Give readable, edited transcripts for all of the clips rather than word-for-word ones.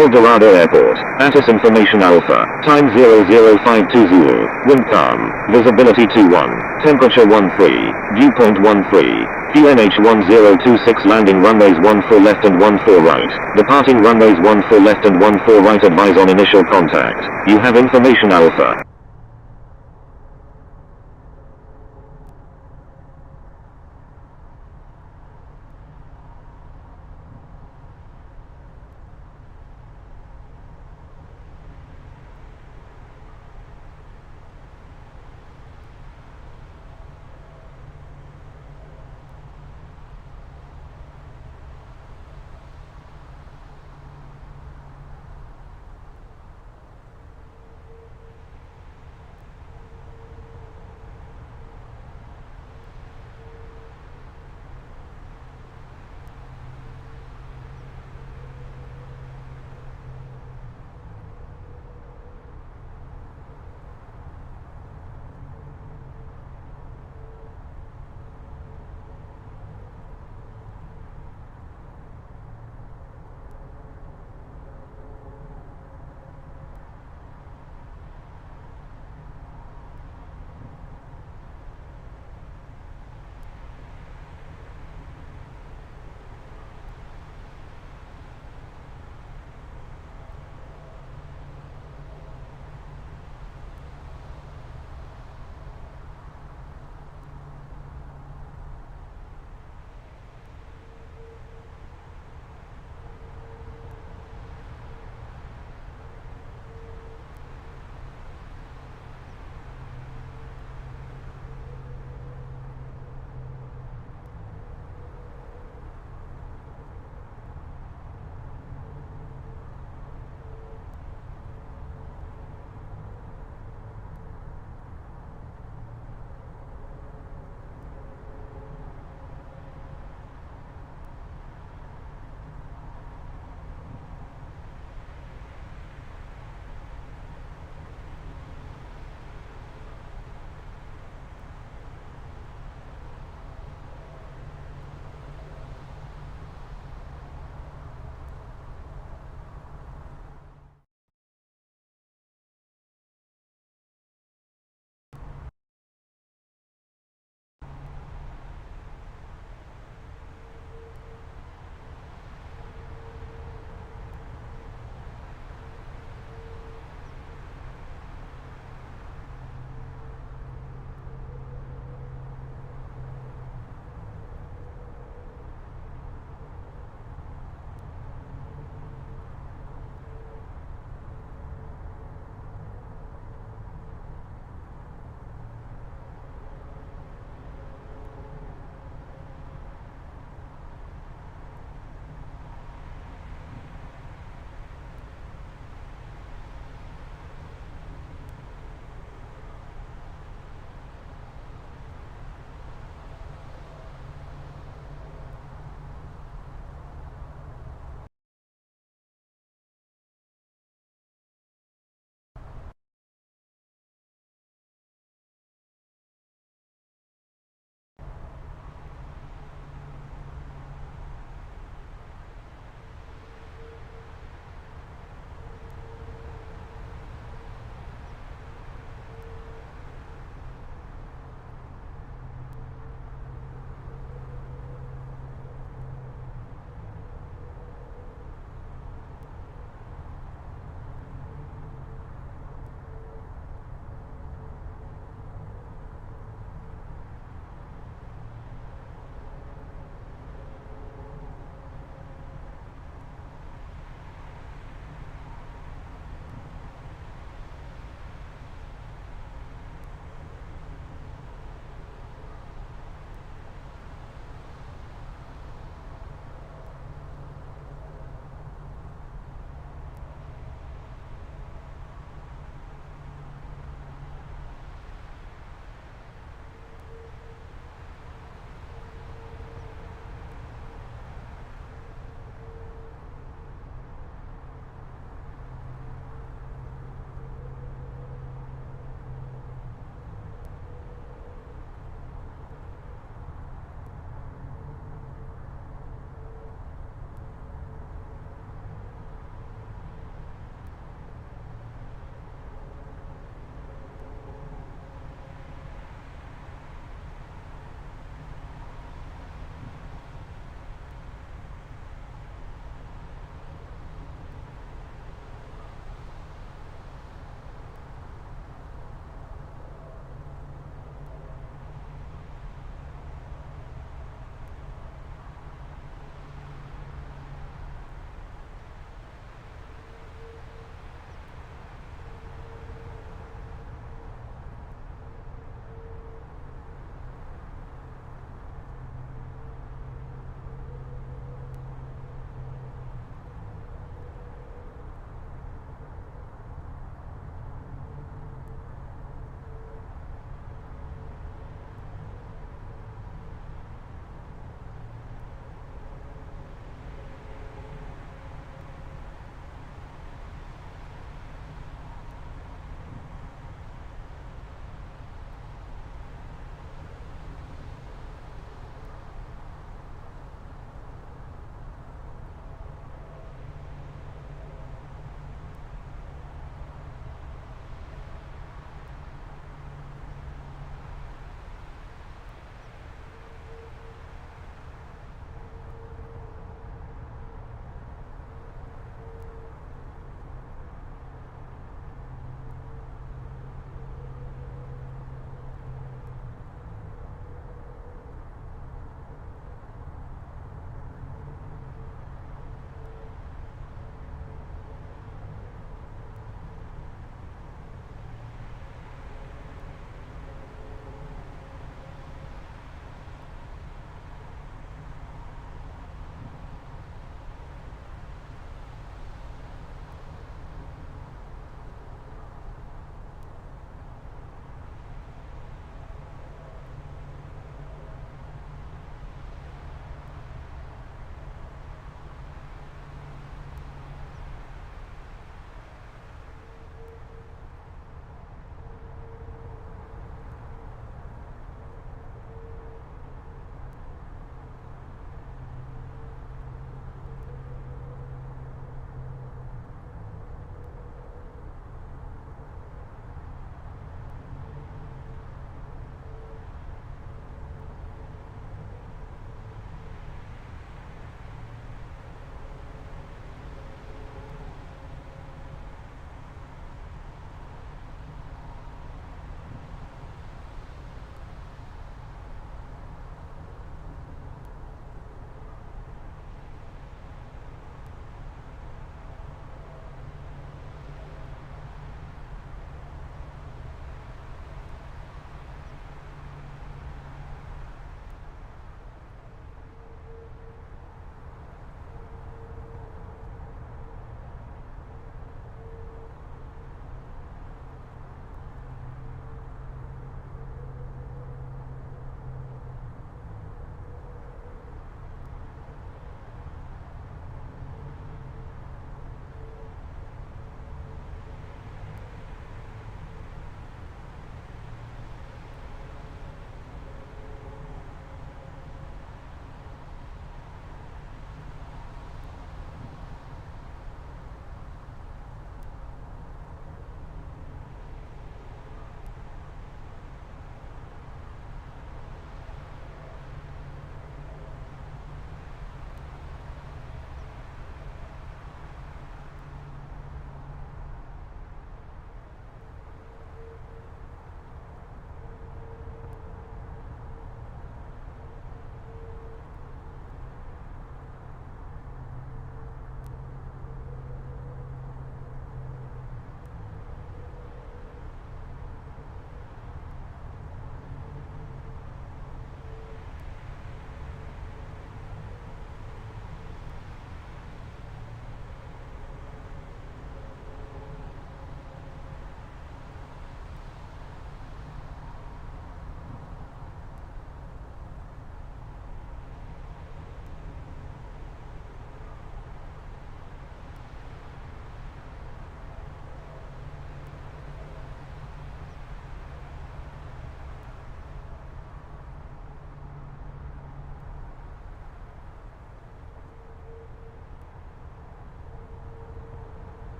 El Dorado Airport. ATIS information Alpha. Time 00520. Wind calm. Visibility 21. Temperature 13. Viewpoint 13. QNH 1026 landing runways 14 left and 14 right. Departing runways 14 left and 14 right. Advise on initial contact. You have information Alpha.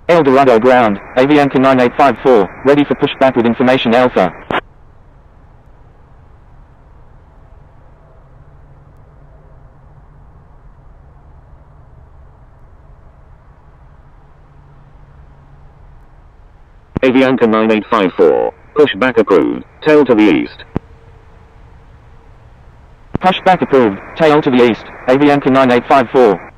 El Dorado ground, Avianca 9854, ready for pushback with information Alpha. Avianca 9854, pushback approved, tail to the east. Pushback approved, tail to the east, Avianca 9854.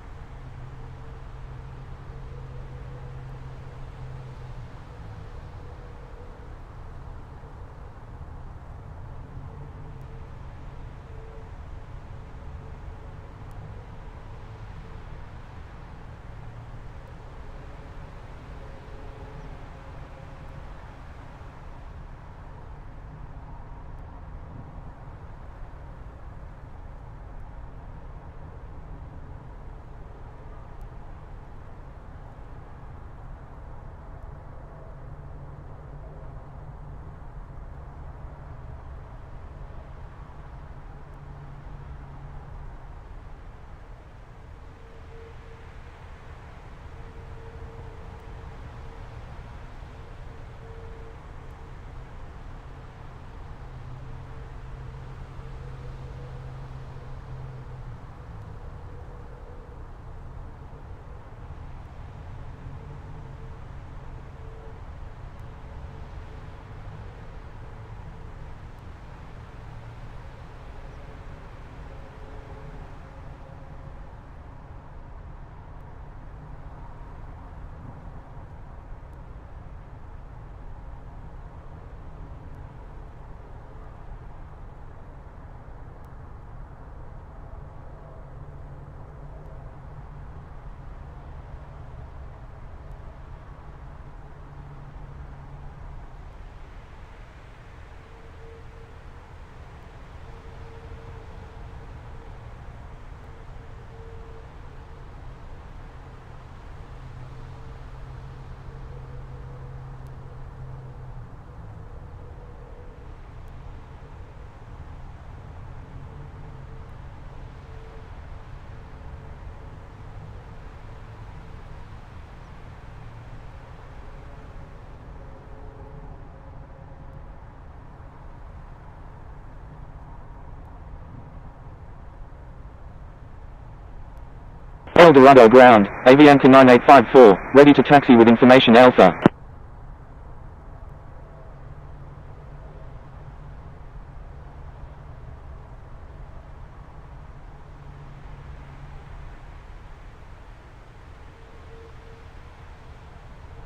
El Dorado ground, Avianca 9854, ready to taxi with information Alpha.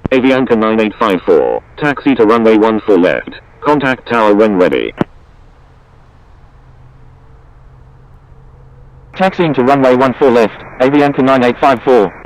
Avianca 9854, taxi to runway 14 left, contact tower when ready. Taxiing to runway 14 left, Avianca 9854.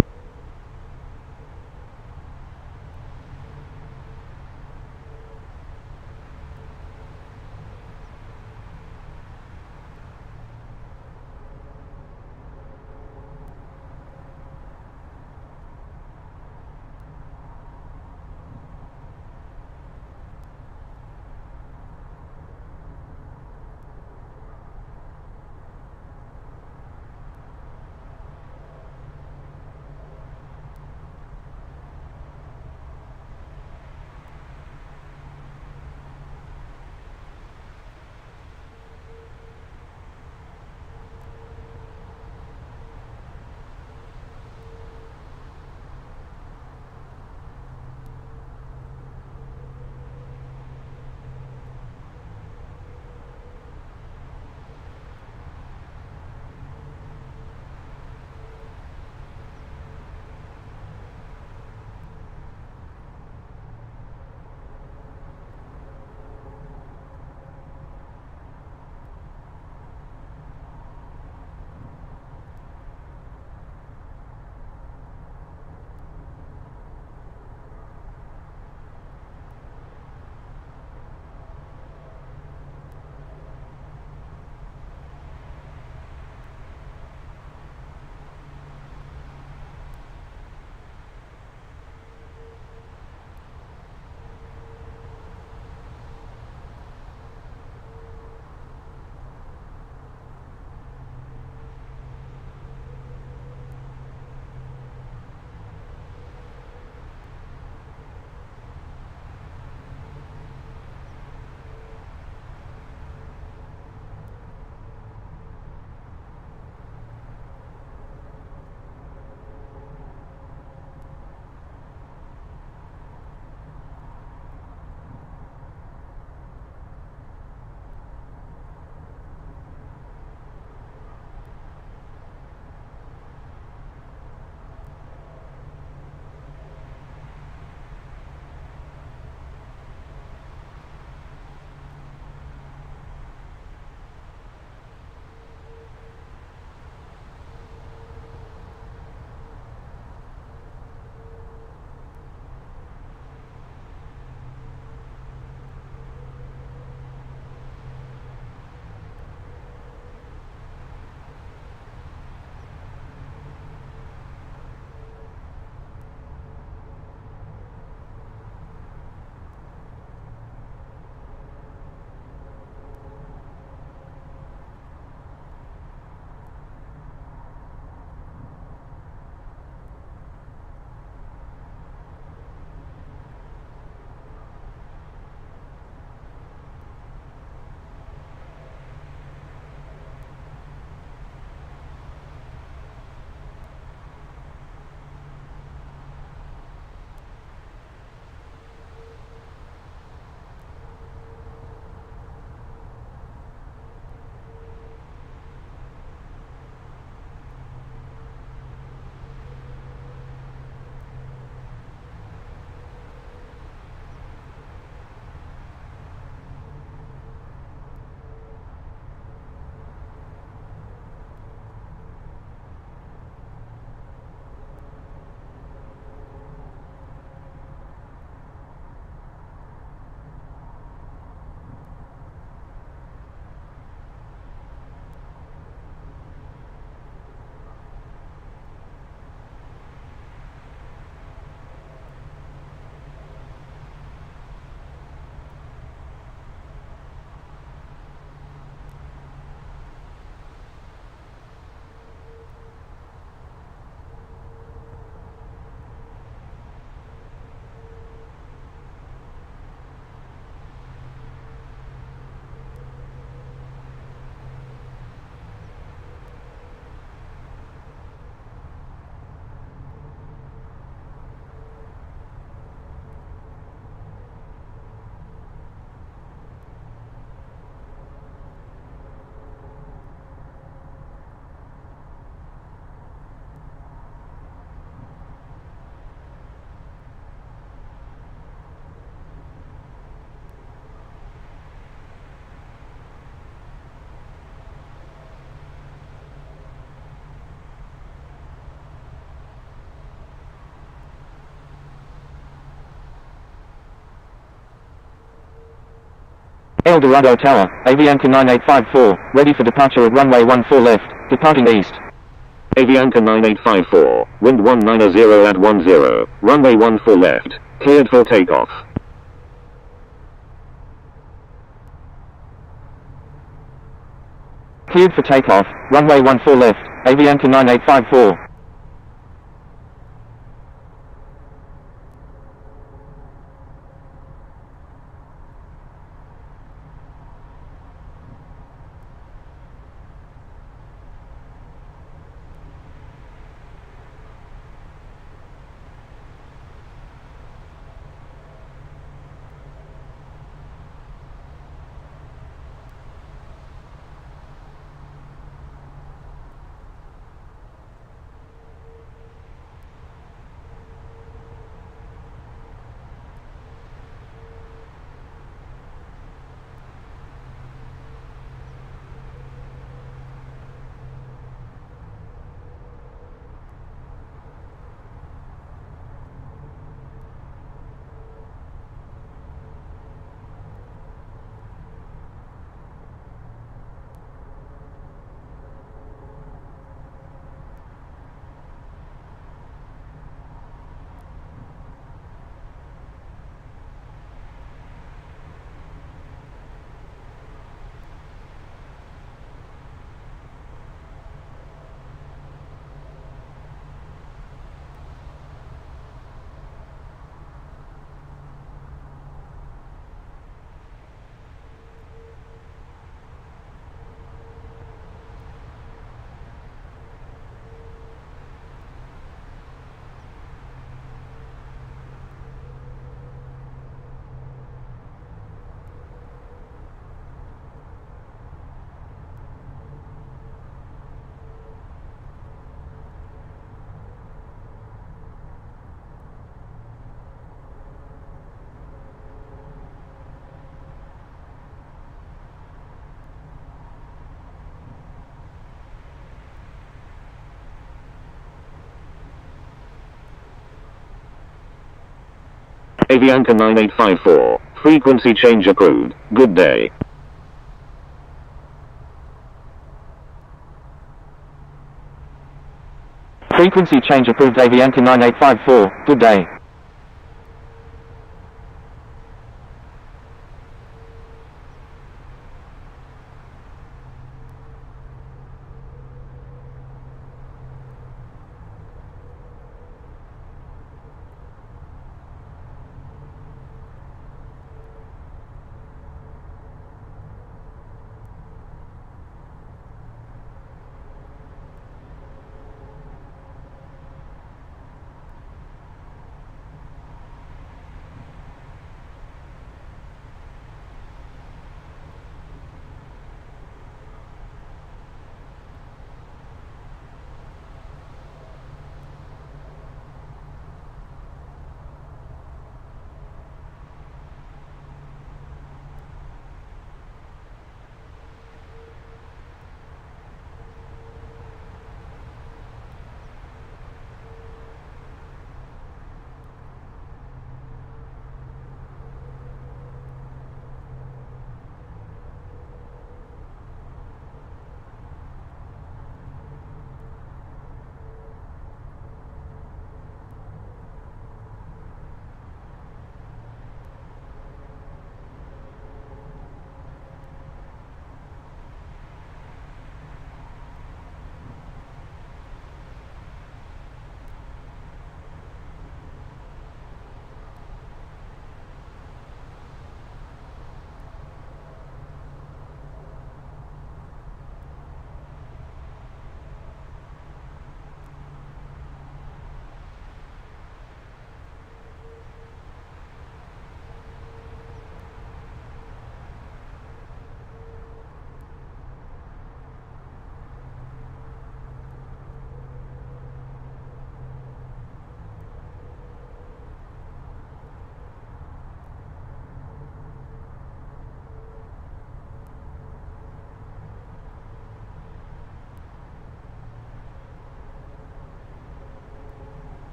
El Dorado Tower, Avianca 9854, ready for departure at runway 14 left, departing east. Avianca 9854, wind 190 at 10, runway 14 left, cleared for takeoff. Cleared for takeoff, runway 14 left, Avianca 9854. Avianca 9854, frequency change approved, good day. Frequency change approved Avianca 9854, good day.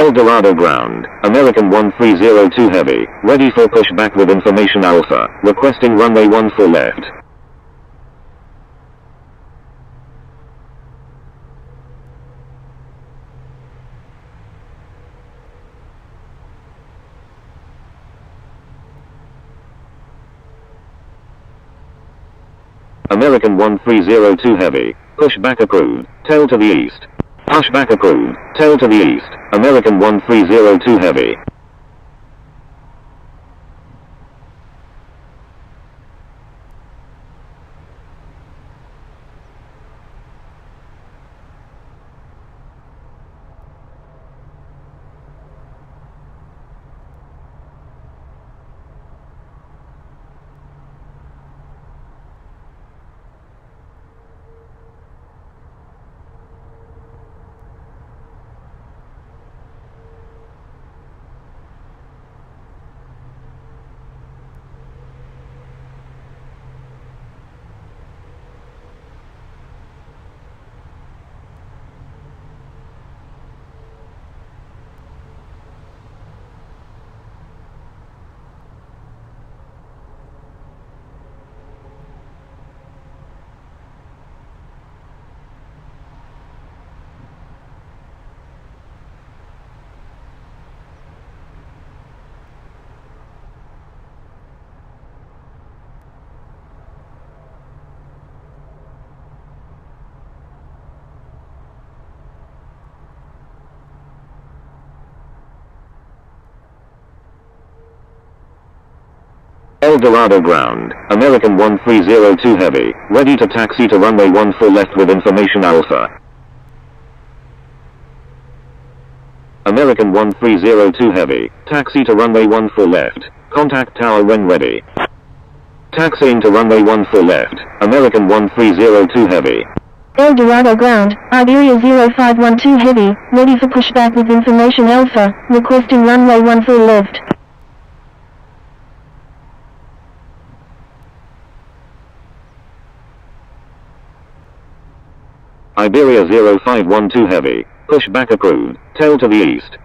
El Dorado ground, American 1302 Heavy, ready for pushback with information Alpha, requesting runway 14 left. American 1302 Heavy, pushback approved, tail to the east. Pushback approved, tail to the east, American 1302 Heavy. El Dorado ground, American 1302 Heavy, ready to taxi to runway 14 left with information Alpha. American 1302 Heavy, taxi to runway 14 left, contact tower when ready. Taxiing to runway 14 left, American 1302 Heavy. El Dorado ground, Iberia 0512 Heavy, ready for pushback with information Alpha, requesting runway 14 left. Iberia 0512 Heavy, pushback approved, tail to the east.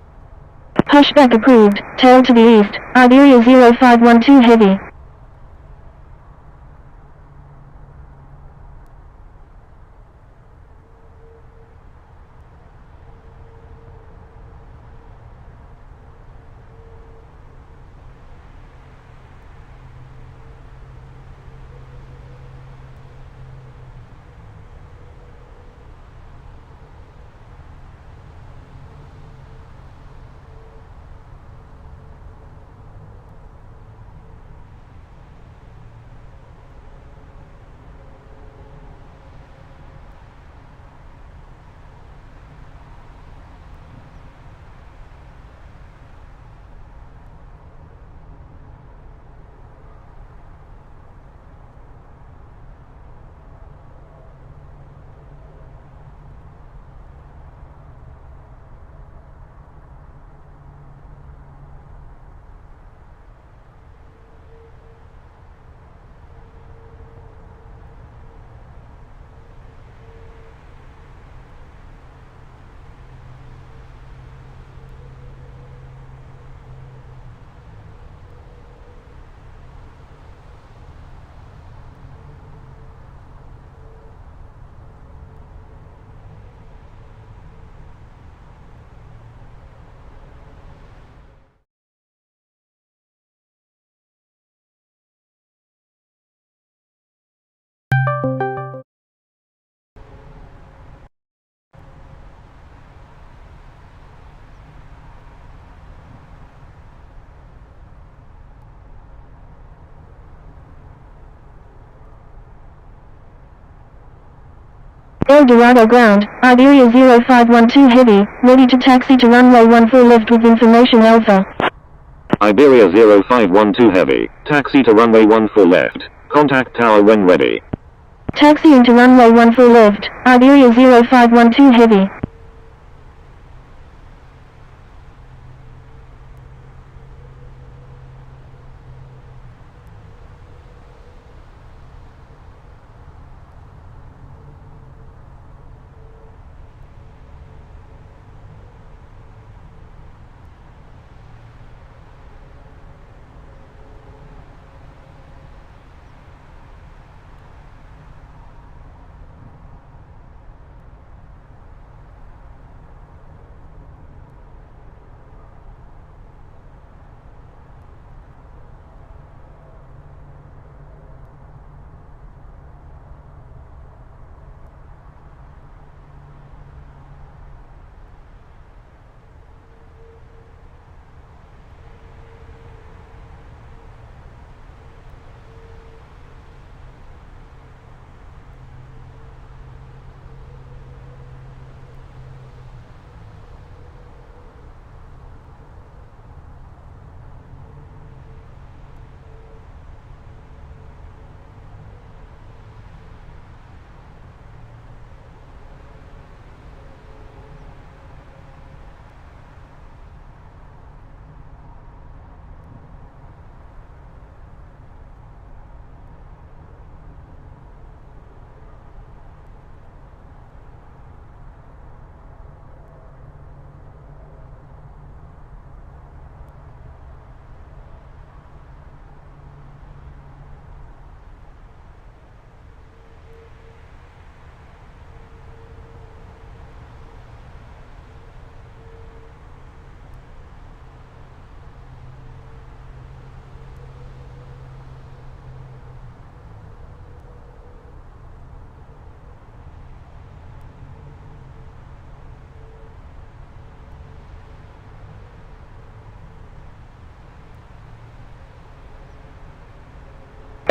Pushback approved, tail to the east, Iberia 0512 Heavy. El Dorado ground, Iberia 0512 Heavy, ready to taxi to runway 14 left with information Alpha. Iberia 0512 Heavy, taxi to runway 14 left, contact tower when ready. Taxiing to runway 14 left, Iberia 0512 Heavy.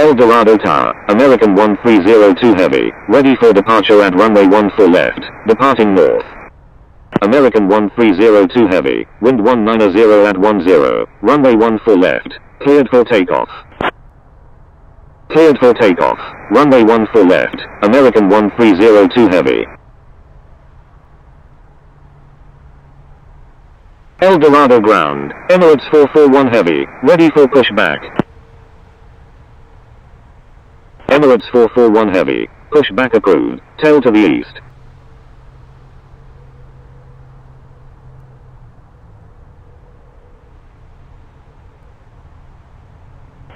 El Dorado Tower, American 1302 Heavy, ready for departure at runway 14 left, departing north. American 1302 Heavy, wind 190 at 10, runway 14 left, cleared for takeoff. Cleared for takeoff, runway 14 left, American 1302 Heavy. El Dorado ground, Emirates 441 Heavy, ready for pushback. Emirates 441 Heavy, pushback approved, tail to the east.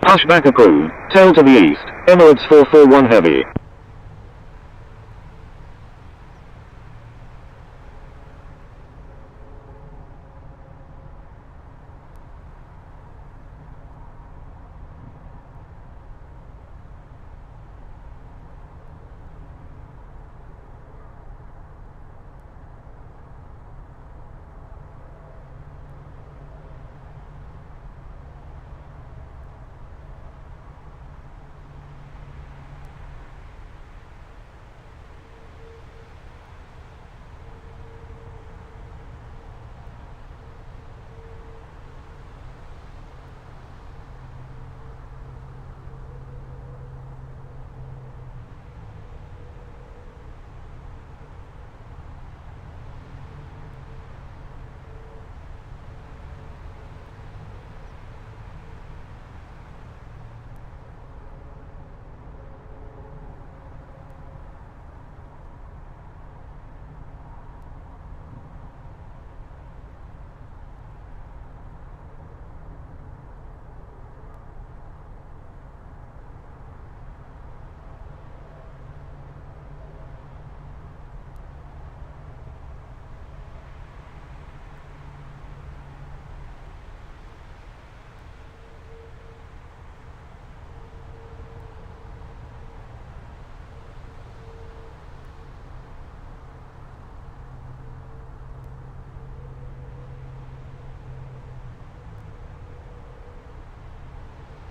Pushback approved, tail to the east, Emirates 441 Heavy.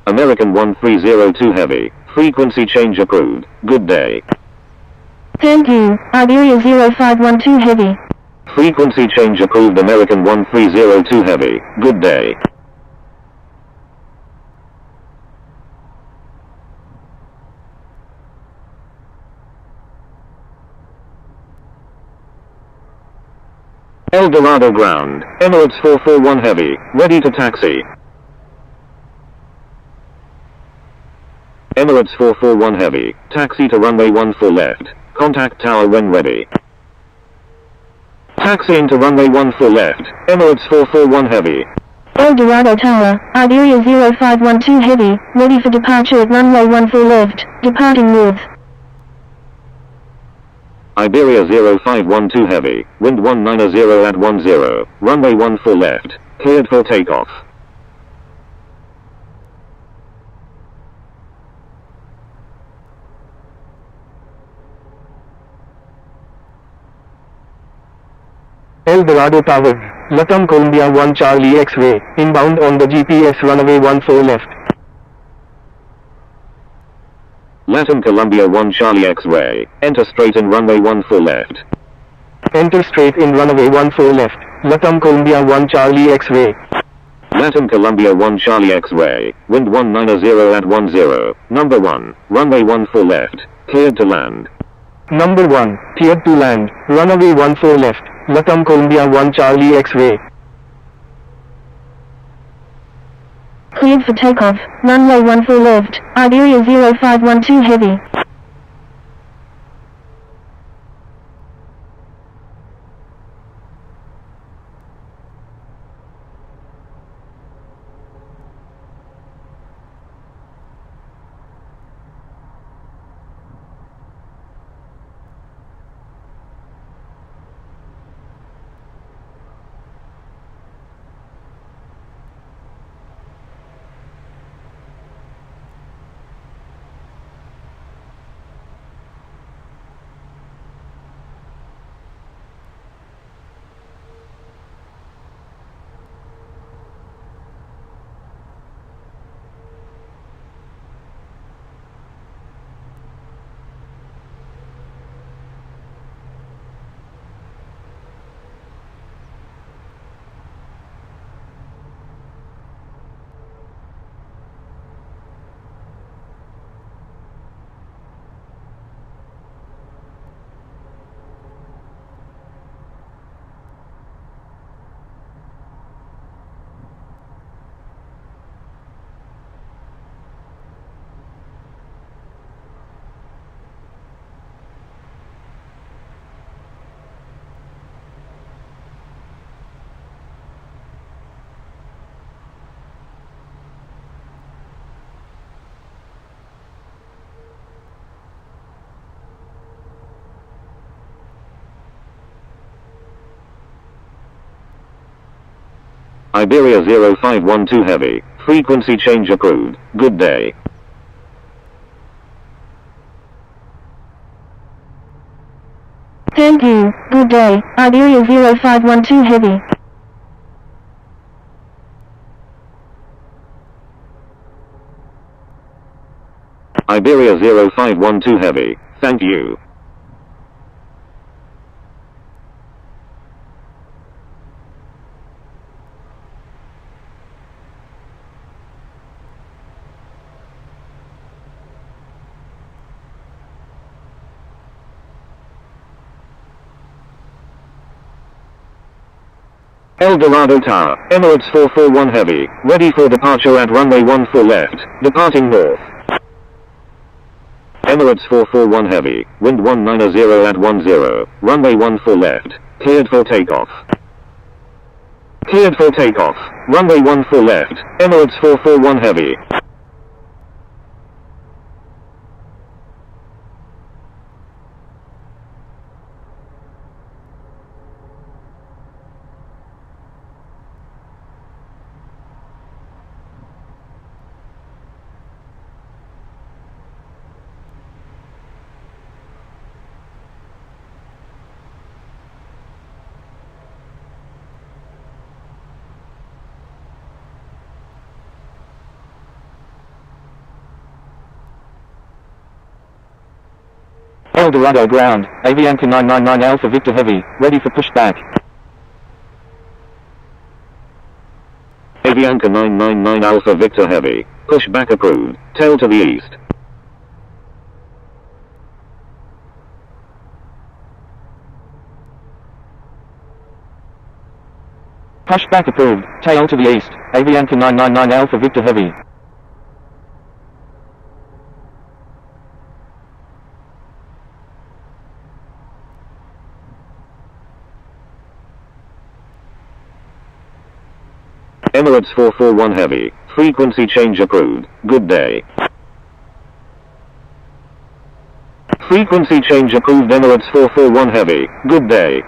American 1302 Heavy, frequency change approved, good day. Thank you, Iberia 0512 Heavy. Frequency change approved American 1302 Heavy, good day. El Dorado ground, Emirates 441 Heavy, ready to taxi. Emirates 441 Heavy, taxi to runway 14 left, contact tower when ready. Taxiing to runway 14 left, Emirates 441 Heavy. El Dorado Tower, Iberia 0512 Heavy, ready for departure at runway 14 left, departing north. Iberia 0512 Heavy, wind 190 at 10, runway 14 left, cleared for takeoff. El Dorado Tower, Latam Columbia 1 Charlie X-ray, inbound on the GPS runway 14 left. Latam Columbia 1 Charlie X-ray, enter straight in runway 14 left. Enter straight in runway 14 left, Latam Columbia 1 Charlie X-ray. Latam Columbia 1 Charlie X-ray, wind 190 at 10, number 1, runway 14 left, cleared to land. Number 1, cleared to land, runway 14 left, Latam Columbia 1 Charlie X-ray. Cleared for takeoff, runway 14 left, Iberia 0512 Heavy. Iberia 0512 Heavy. Frequency change approved. Good day. Thank you. Good day. Iberia 0512 Heavy. Iberia 0512 Heavy. Thank you. El Dorado Tower, Emirates 441 Heavy, ready for departure at runway 14 left, departing north. Emirates 441 Heavy, wind 190 at 10, runway 14 left, cleared for takeoff. Cleared for takeoff, runway 14 left, Emirates 441 Heavy. El Dorado ground, Avianca 999 Alpha Victor Heavy, ready for pushback. Avianca 999 Alpha Victor Heavy, pushback approved, tail to the east. Pushback approved, tail to the east, Avianca 999 Alpha Victor Heavy. Emirates 441 Heavy, frequency change approved, good day. Frequency change approved Emirates 441 Heavy, good day.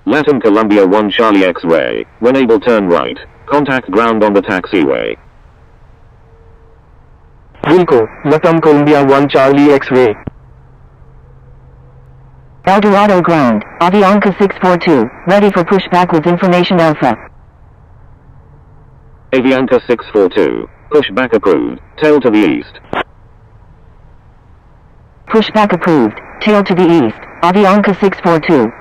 Latin Columbia 1 Charlie X-ray. When able turn right. Contact ground on the taxiway. Wilco, Latam Columbia 1 Charlie X-ray. El Dorado ground, Avianca 642, ready for pushback with information Alpha. Avianca 642. Pushback approved. Tail to the east. Pushback approved, tail to the east, Avianca 642.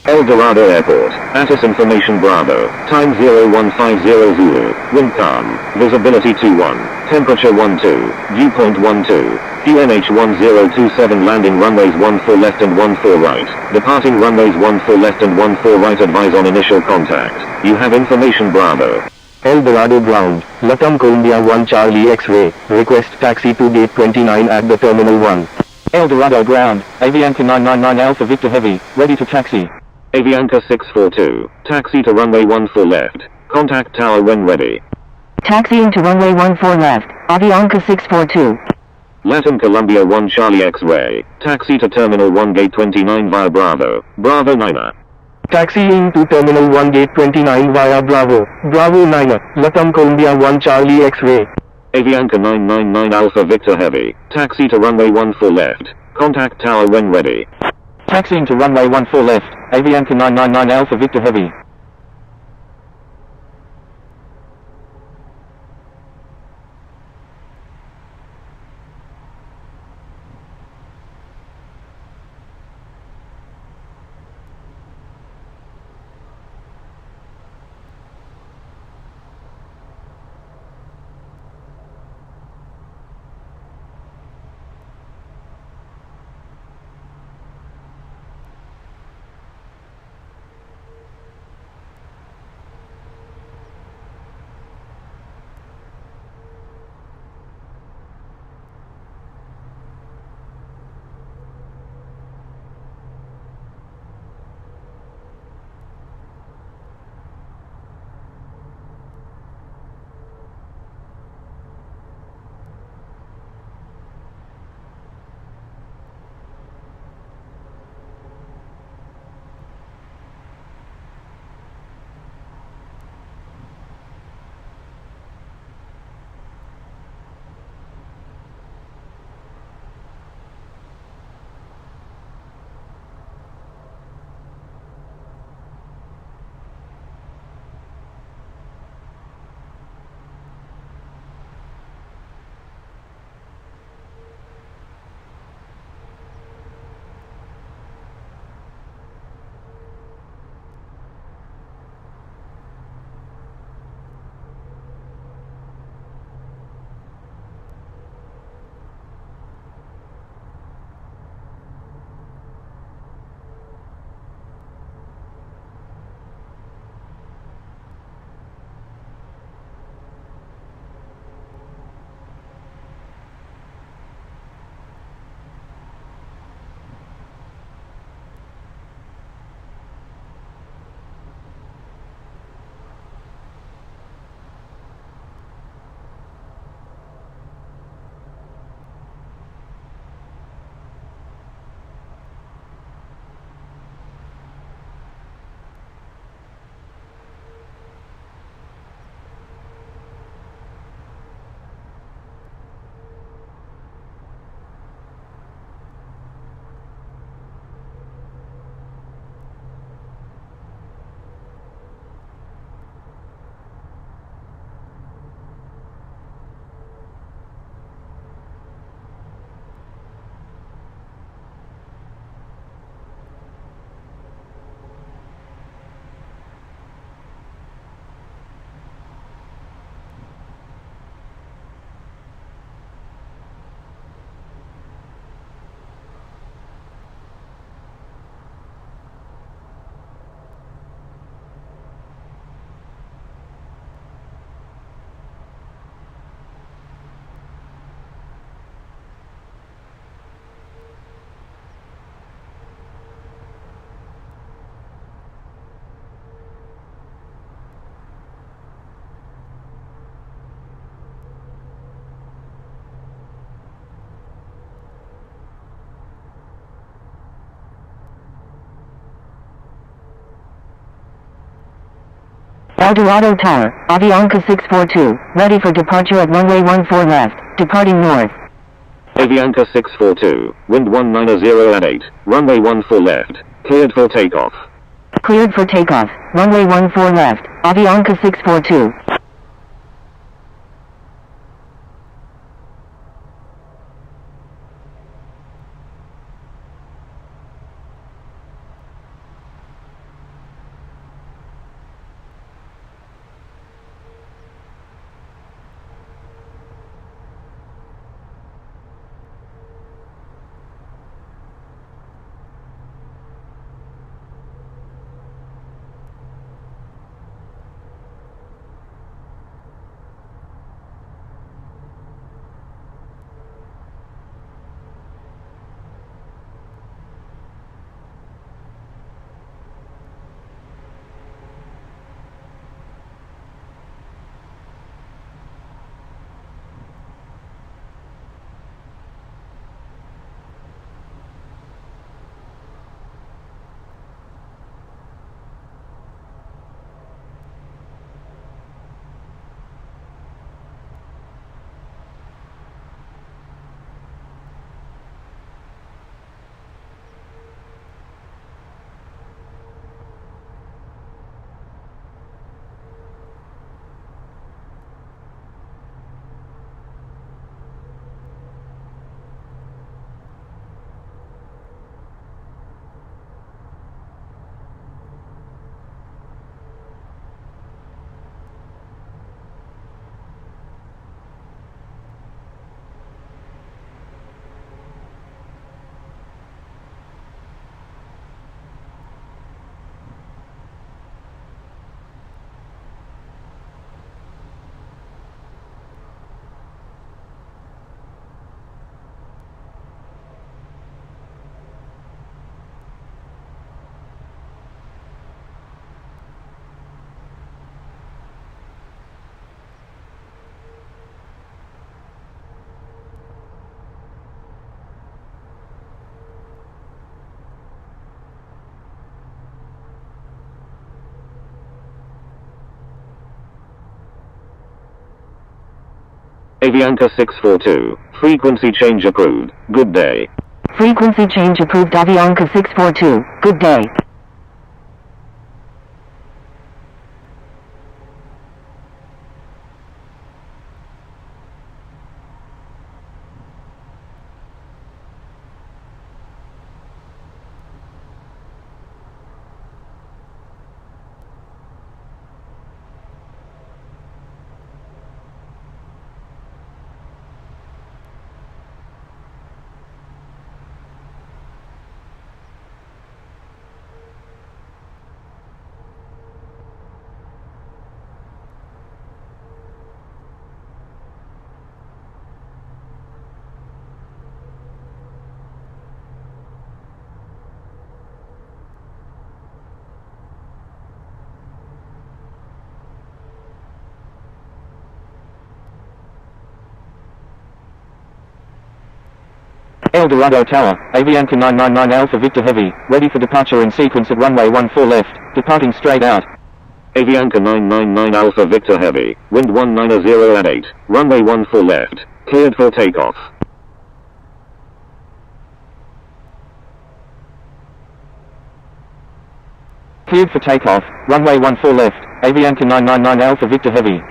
El Dorado Airport, ATIS information Bravo, time 0150 Zulu, wind calm, visibility 21, temperature 12, dew point 12, QNH 1027 landing runways 14 left and 14 right, departing runways 14 left and 14 right advise on initial contact, you have information Bravo. El Dorado ground, Latam Columbia 1 Charlie X-ray, request taxi to gate 29 at the Terminal 1. El Dorado ground, Avianca 999 Alpha Victor Heavy, ready to taxi. Avianca 642, taxi to runway 14 left, contact tower when ready. Taxiing to runway 14 left, Avianca 642. Latin Columbia 1 Charlie X-ray, taxi to Terminal 1 Gate 29 via Bravo, Bravo 9er. Taxiing to Terminal 1 Gate 29 via Bravo, Bravo 9er, Latam Columbia 1 Charlie X-ray. Avianca 999 Alpha Victor Heavy, taxi to runway 14 left, contact tower when ready. Taxiing to runway 14 left, Avianca 999 Alpha Victor Heavy. El Dorado Tower, Avianca 642, ready for departure at runway 14 left, departing north. Avianca 642, wind 190 at 8, runway 14 left, cleared for takeoff. Cleared for takeoff, runway 14 left, Avianca 642. Avianca 642, frequency change approved, good day. Frequency change approved Avianca 642, good day. El Dorado Tower, Avianca 999 Alpha Victor Heavy, ready for departure in sequence at runway 14 left, departing straight out. Avianca 999 Alpha Victor Heavy, wind 190 at 8, runway 14 left, cleared for takeoff. Cleared for takeoff, runway 14 left, Avianca 999 Alpha Victor Heavy.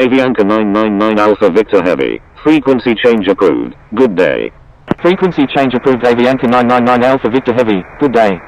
Avianca 999 Alpha Victor Heavy. Frequency change approved. Good day. Frequency change approved Avianca 999 Alpha Victor Heavy. Good day.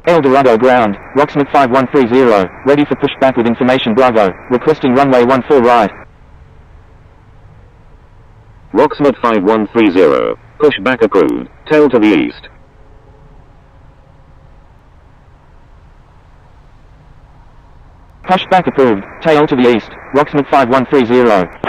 El Dorado ground, Rocksmith 5130, ready for pushback with information Bravo, requesting runway 14 right. Rocksmith 5130, pushback approved, tail to the east. Pushback approved, tail to the east, Rocksmith 5130.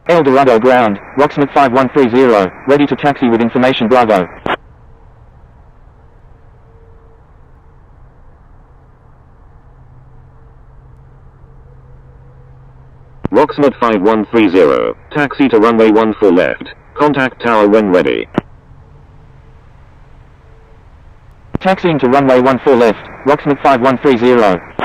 El Dorado ground, Rocksmith 5130, ready to taxi with information Bravo. Rocksmith 5130, taxi to runway 14 left. Contact tower when ready. Taxiing to runway 14 left, Rocksmith 5130.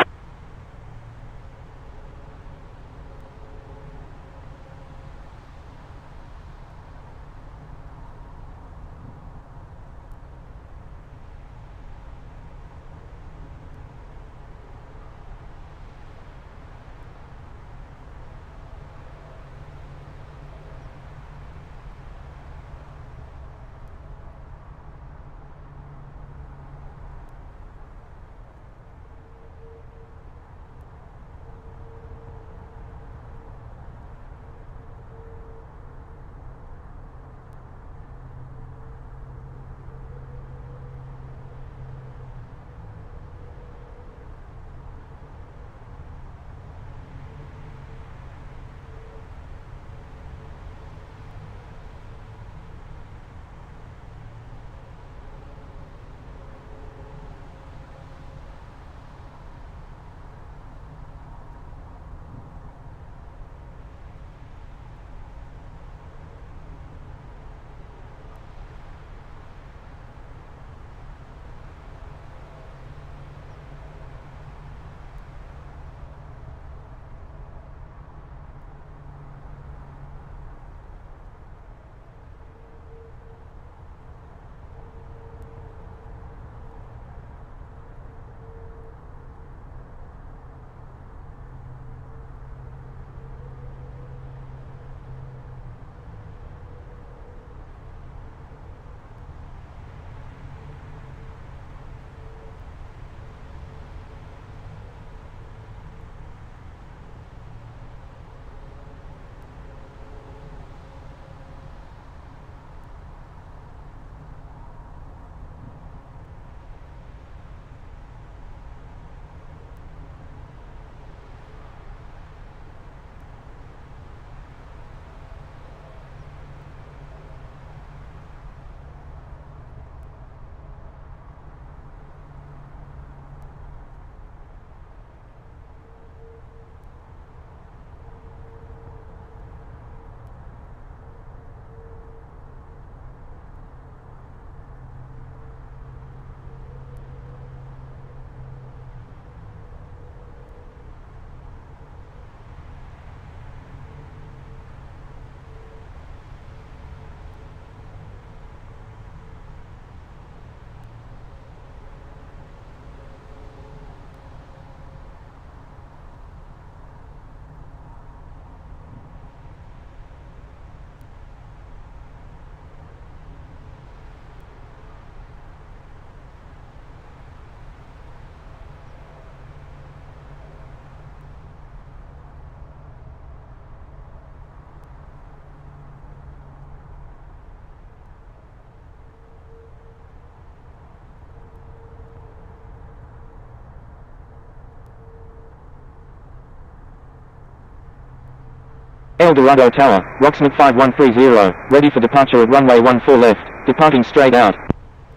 El Dorado Tower, Rocksmith 5130, ready for departure at runway 14 left, departing straight out.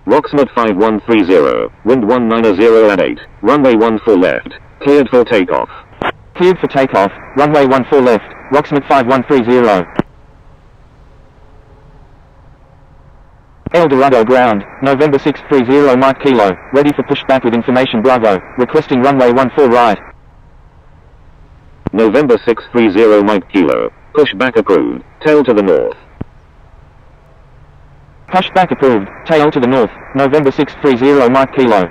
Rocksmith 5130, wind 190 at 8, runway 14 left, cleared for takeoff. Cleared for takeoff, runway 14 left, Rocksmith 5130. El Dorado ground, November 630 Mike Kilo, ready for pushback with information Bravo, requesting runway 14 right. November 630 Mike Kilo, pushback approved, tail to the north. Pushback approved, tail to the north, November 630 Mike Kilo.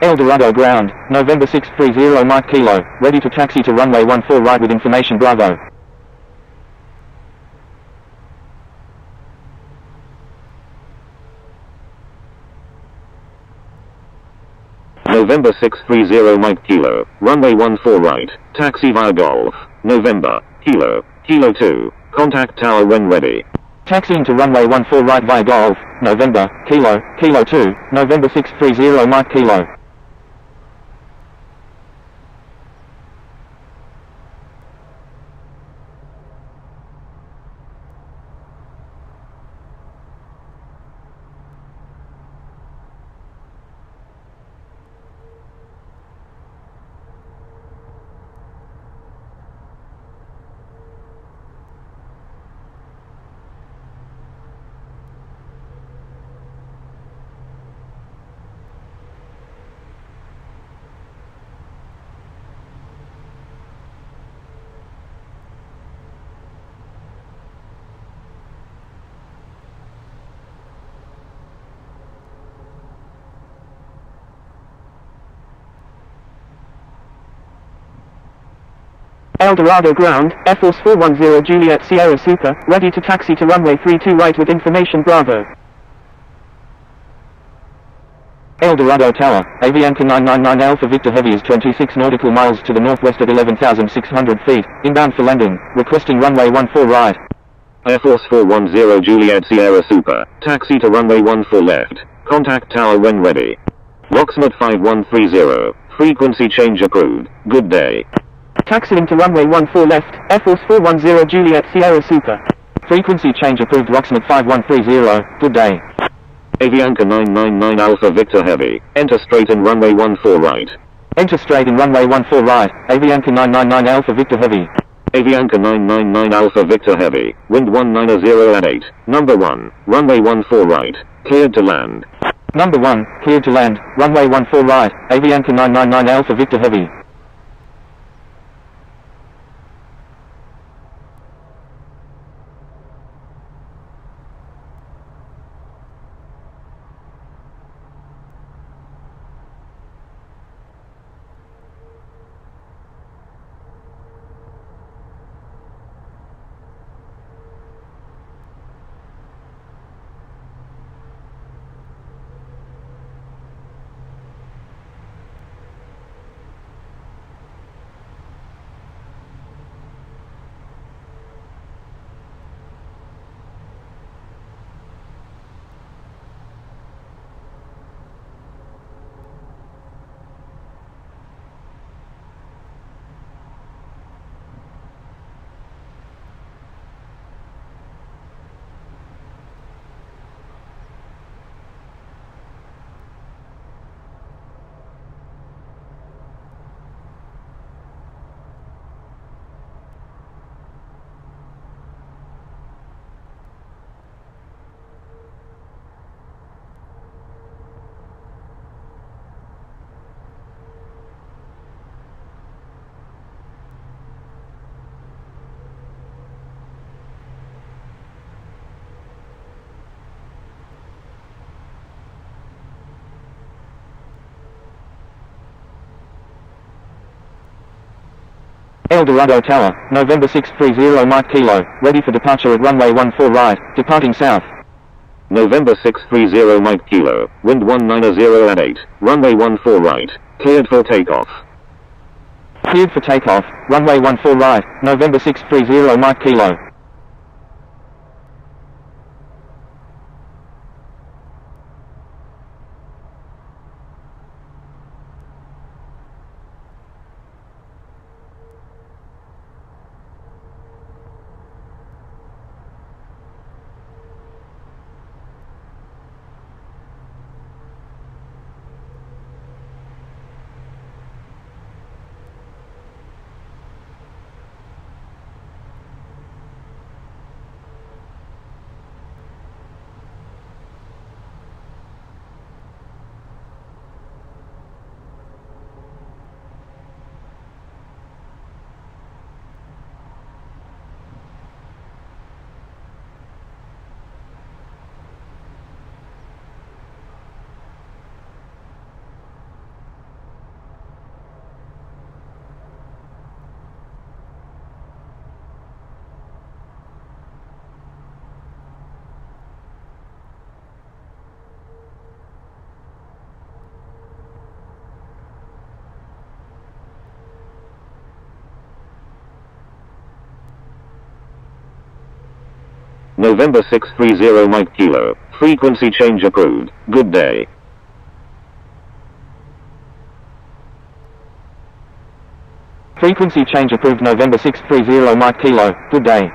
El Dorado ground, November 630 Mike Kilo, ready to taxi to runway 14 right with information Bravo. November 630 Mike Kilo, runway 14 right, taxi via Golf, November, Kilo 2, contact tower when ready. Taxiing to runway 14 right via Golf, November, Kilo 2, November 630 Mike Kilo. El Dorado ground, Air Force 410 Juliet Sierra Super, ready to taxi to runway 32 right with information Bravo. El Dorado Tower, Avianca 999 Alpha Victor Heavy is 26 nautical miles to the northwest at 11,600 feet, inbound for landing, requesting runway 14 right. Air Force 410 Juliet Sierra Super, taxi to runway 14 left, contact tower when ready. Roxmod 5130, frequency change approved, good day. Taxiing to runway 14 left, Air Force 410 Juliet Sierra Super. Frequency change approved Roxmod 5130, good day. Avianca 999 Alpha Victor Heavy, enter straight in runway 14 right. Enter straight in runway 14 right, Avianca 999 Alpha Victor Heavy. Avianca 999 Alpha Victor Heavy, wind 190 at 8, number 1, runway 14 right, cleared to land. Number 1, cleared to land, runway 14 right, Avianca 999 Alpha Victor Heavy. El Dorado Tower, November 630 Mike Kilo, ready for departure at runway 14 right, departing south. November 630 Mike Kilo, wind 190 at 8, runway 14 right, cleared for takeoff. Cleared for takeoff, runway 14 right, November 630 Mike Kilo. November 630 Mike Kilo. Frequency change approved. Good day. Frequency change approved November 630 Mike Kilo. Good day.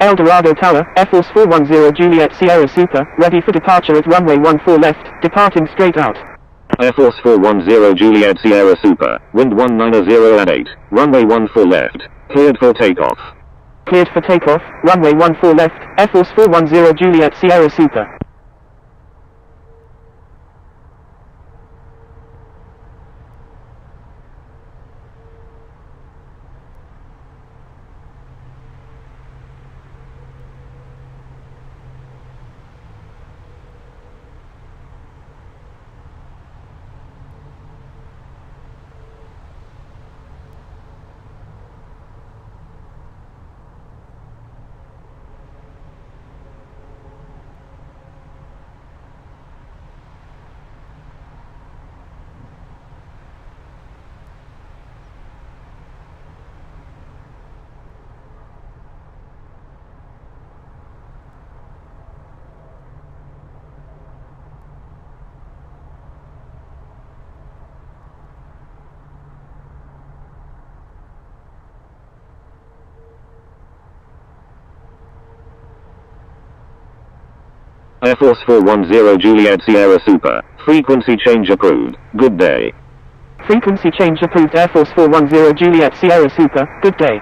El Dorado Tower, Air Force 410 Juliet Sierra Super, ready for departure at runway 14 left, departing straight out. Air Force 410 Juliet Sierra Super, wind 190 at 8, runway 14 left, cleared for takeoff. Cleared for takeoff, runway 14 left, Air Force 410 Juliet Sierra Super. Air Force 410 Juliet Sierra Super, frequency change approved. Good day. Frequency change approved Air Force 410 Juliet Sierra Super, good day.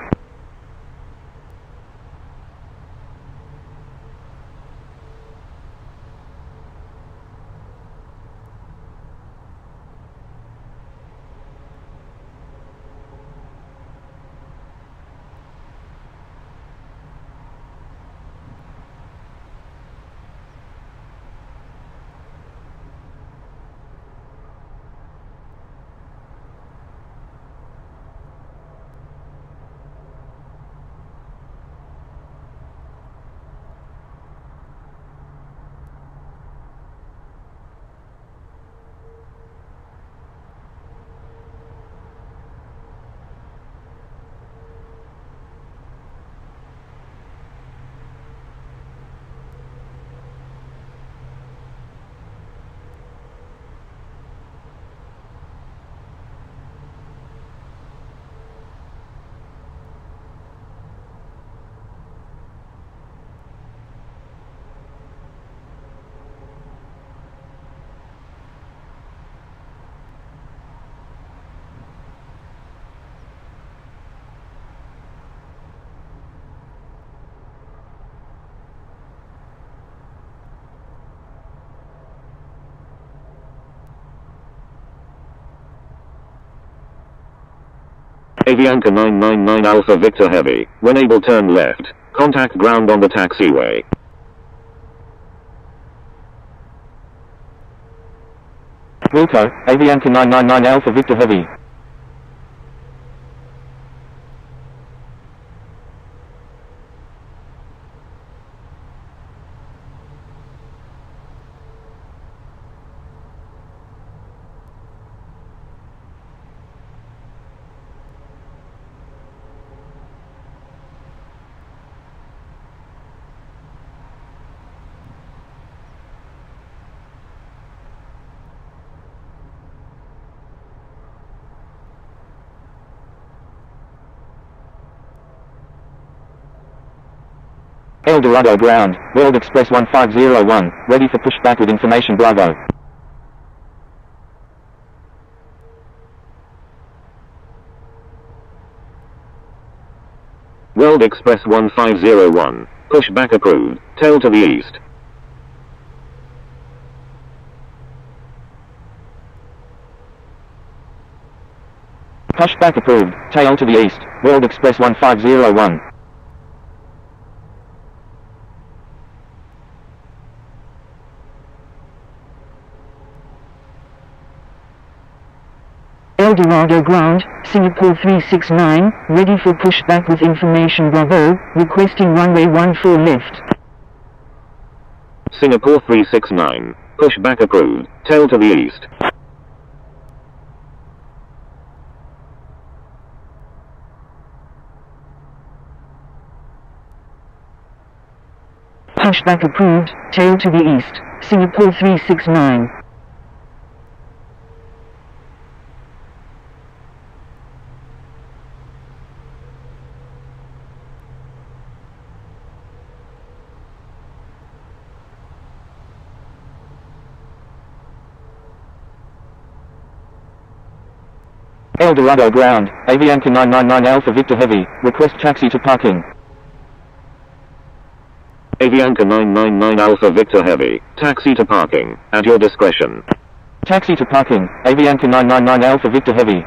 Avianca 999 Alpha Victor Heavy, when able turn left. Contact ground on the taxiway. Wilco, Avianca 999 Alpha Victor Heavy. El Dorado ground, World Express 1501, ready for pushback with information Bravo. World Express 1501, pushback approved, tail to the east. Pushback approved, tail to the east, World Express 1501. El Dorado ground, Singapore 369, ready for pushback with information Bravo, requesting runway 14 left. Singapore 369, pushback approved, tail to the east. Pushback approved, tail to the east, Singapore 369. El Dorado ground, Avianca 999 Alpha Victor Heavy, request taxi to parking. Avianca 999 Alpha Victor Heavy, taxi to parking, at your discretion. Taxi to parking, Avianca 999 Alpha Victor Heavy.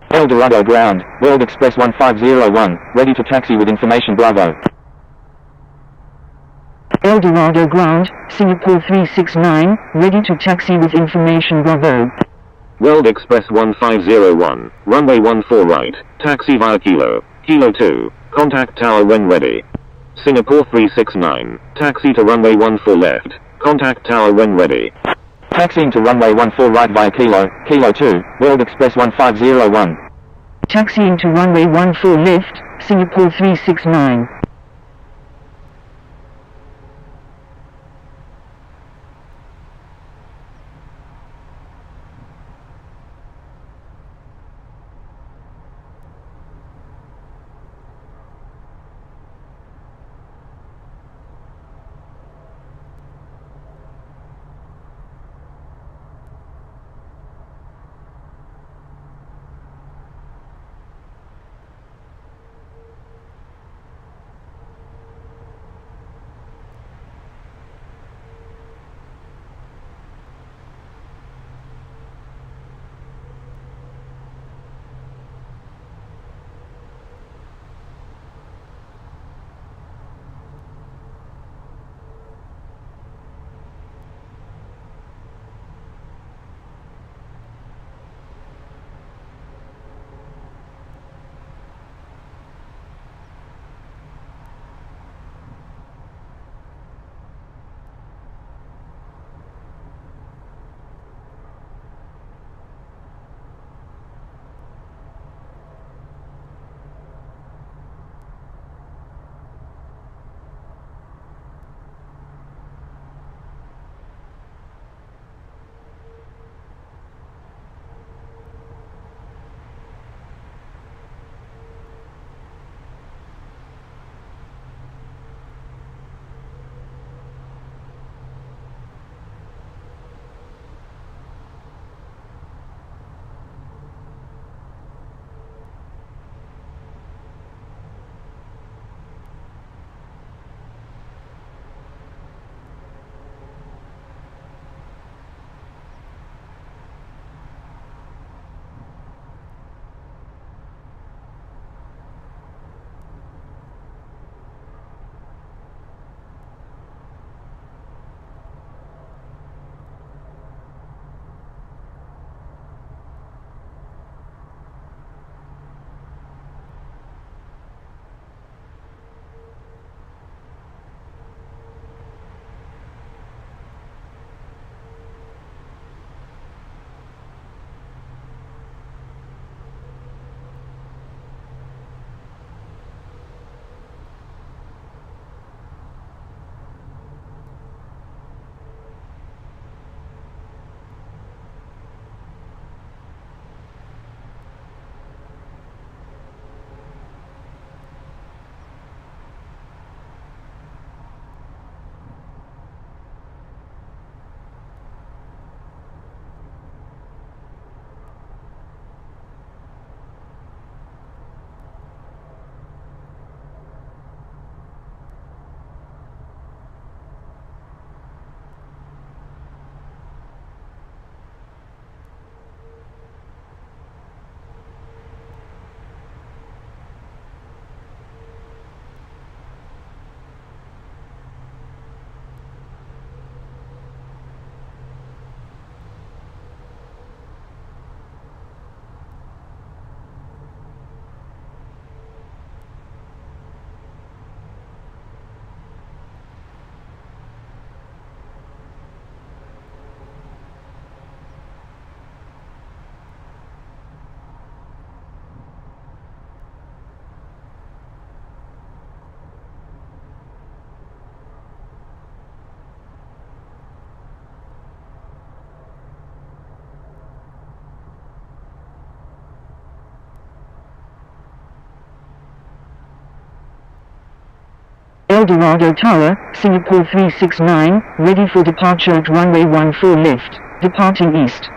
El Dorado ground, World Express 1501, ready to taxi with information Bravo. El Dorado ground, Singapore 369, ready to taxi with information Bravo. World Express 1501, runway 14 right, taxi via Kilo 2, contact tower when ready. Singapore 369, taxi to runway 14 left, contact tower when ready. Taxiing to runway 14 right via Kilo 2, World Express 1501. Taxiing to runway 14 left, Singapore 369. El Dorado Tower, Singapore 369, ready for departure at runway 14 left, departing east.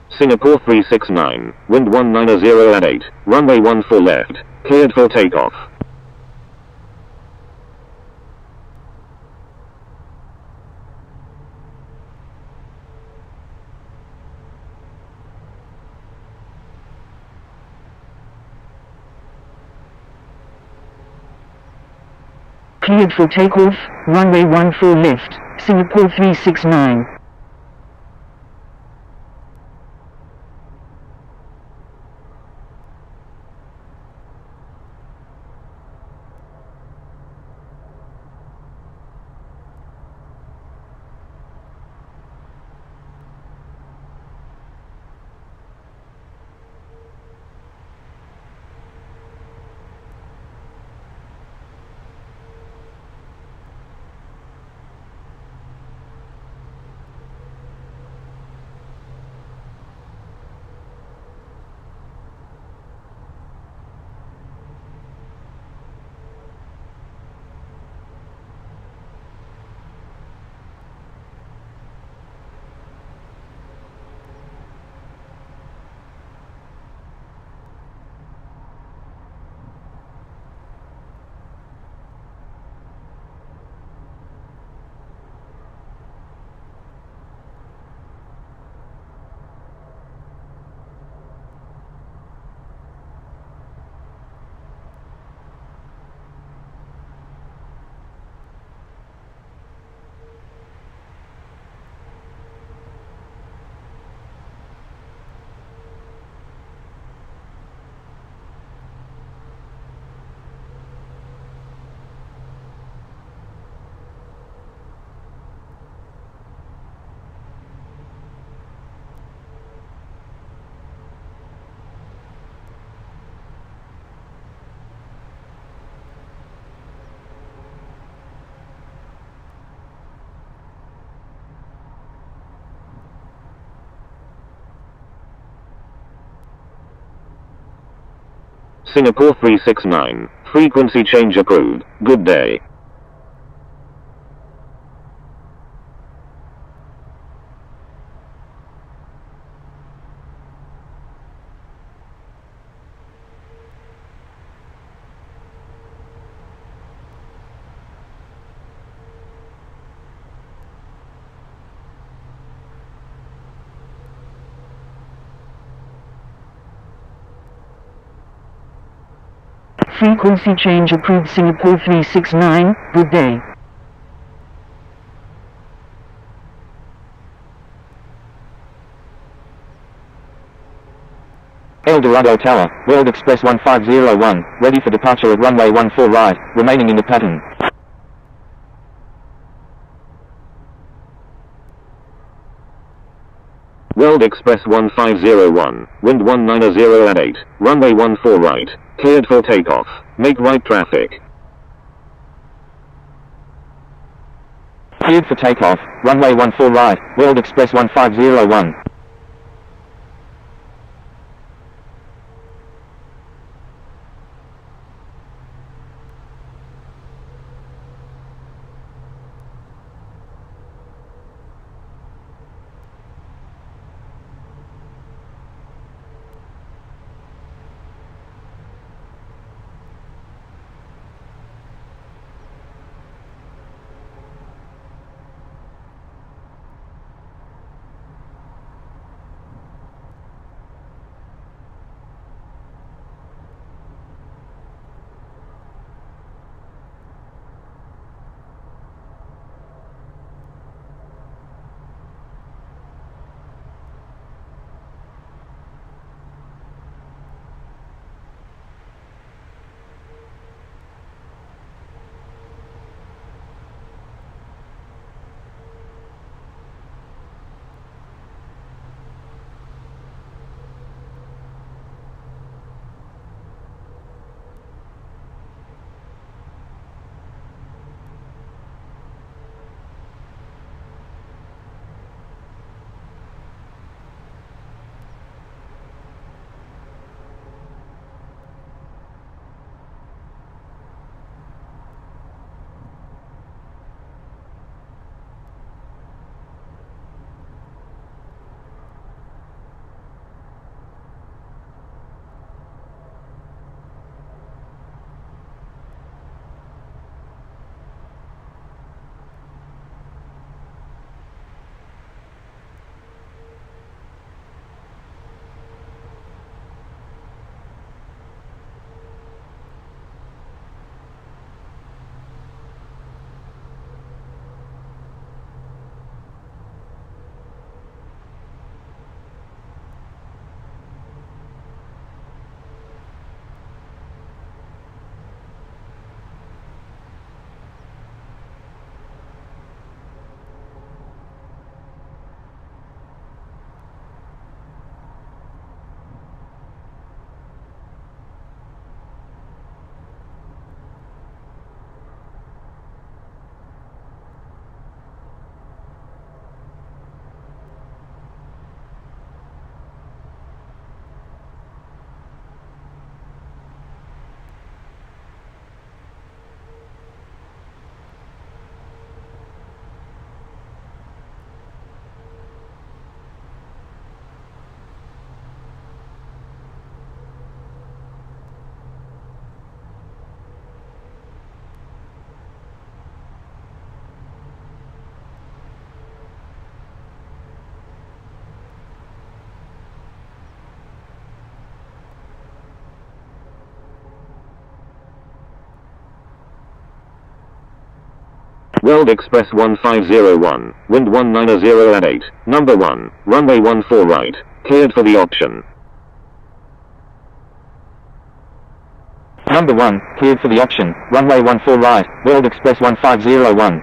Singapore 369, wind 190 at 8, runway 14 left, cleared for takeoff. Cleared for takeoff, runway 14 left, Singapore 369. Singapore 369, frequency change approved, good day. Frequency change approved Singapore 369, good day. El Dorado Tower, World Express 1501, ready for departure at runway 14 right, remaining in the pattern. World Express 1501, wind 190 at 8, runway 14 right, cleared for takeoff, make right traffic. Cleared for takeoff, runway 14 right, World Express 1501. World Express 1501, wind 190 at 8, number 1, runway 14 right, cleared for the option. Number 1, cleared for the option, runway 14 right, World Express 1501.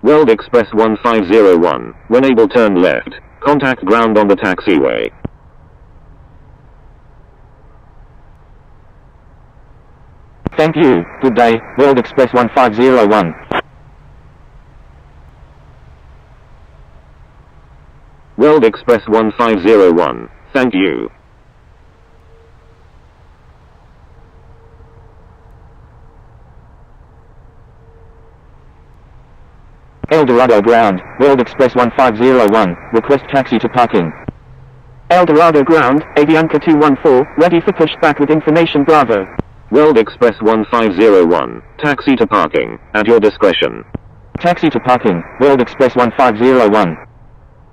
World Express 1501, when able turn left. Contact ground on the taxiway. Thank you, good day, World Express 1501. World Express 1501, thank you. El Dorado ground, World Express 1501, request taxi to parking. El Dorado ground, Avianca 214, ready for pushback with information Bravo. World Express 1501, taxi to parking, at your discretion. Taxi to parking, World Express 1501.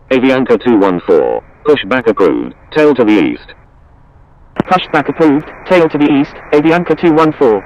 Avianca 214, pushback approved, tail to the east. Pushback approved, tail to the east, Avianca 214.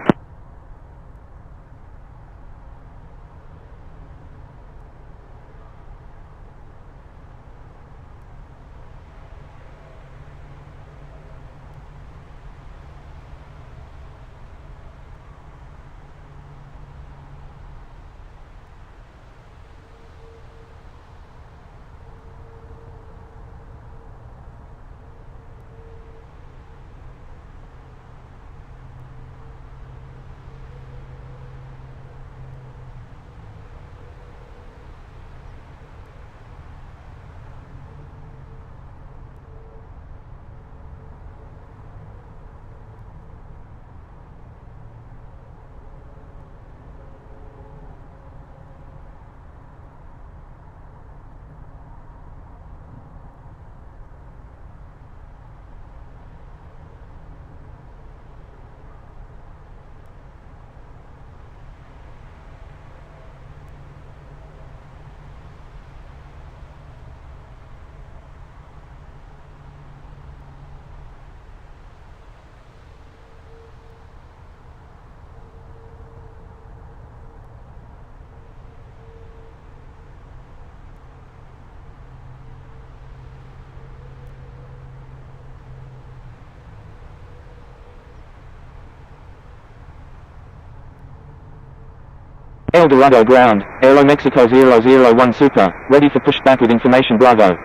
El Dorado ground, Aero Mexico 001 Super, ready for pushback with information Bravo.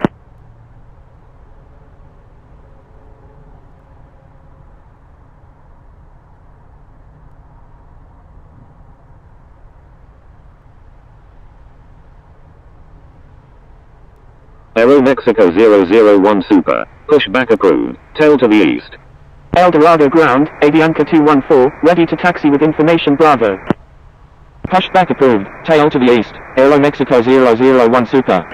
Aero Mexico 001 Super, pushback approved, tail to the east. El Dorado ground, Avianca 214, ready to taxi with information Bravo. Pushback approved, tail to the east, Aero Mexico 001 Super.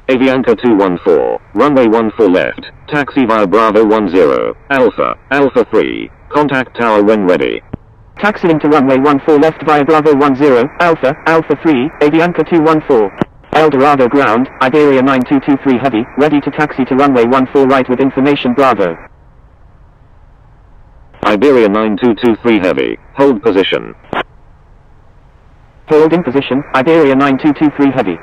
Avianca 214, runway 14 left, taxi via Bravo 10, Alpha 3, contact tower when ready. Taxiing to runway 14 left via Bravo 10, Alpha 3, Avianca 214. El Dorado ground, Iberia 9223 Heavy, ready to taxi to runway 14 right with information Bravo. Iberia 9223 Heavy, hold position. Hold in position, Iberia 9223 Heavy.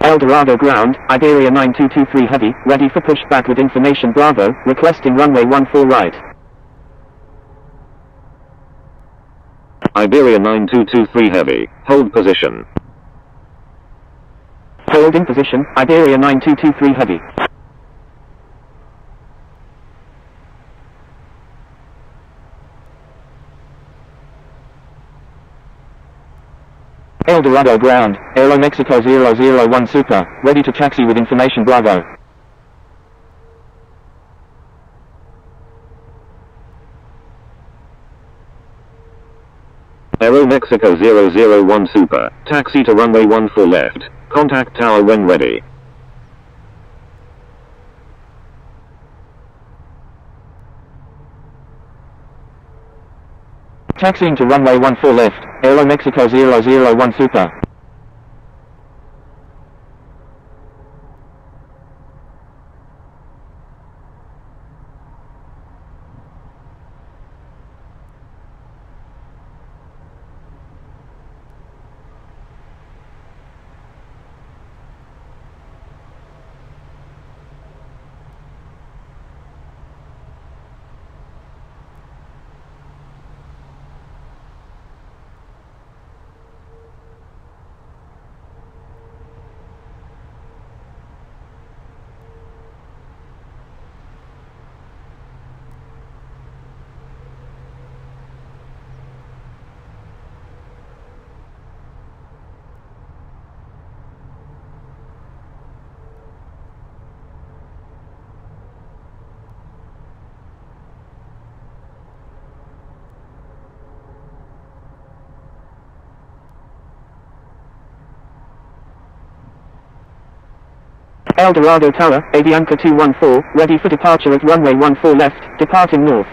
El Dorado ground, Iberia 9223 Heavy, ready for pushback with information Bravo, requesting runway 14 right. Iberia 9223 Heavy, hold position. Hold in position, Iberia 9223 Heavy. El Dorado ground, Aero Mexico 001 Super, ready to taxi with information Bravo. Aero Mexico 001 Super, taxi to runway 14 left, Contact tower when ready. Taxiing to runway 14 left, Aero Mexico 001 Super. El Dorado Tower, Avianca 214, ready for departure at runway 14 left, departing north.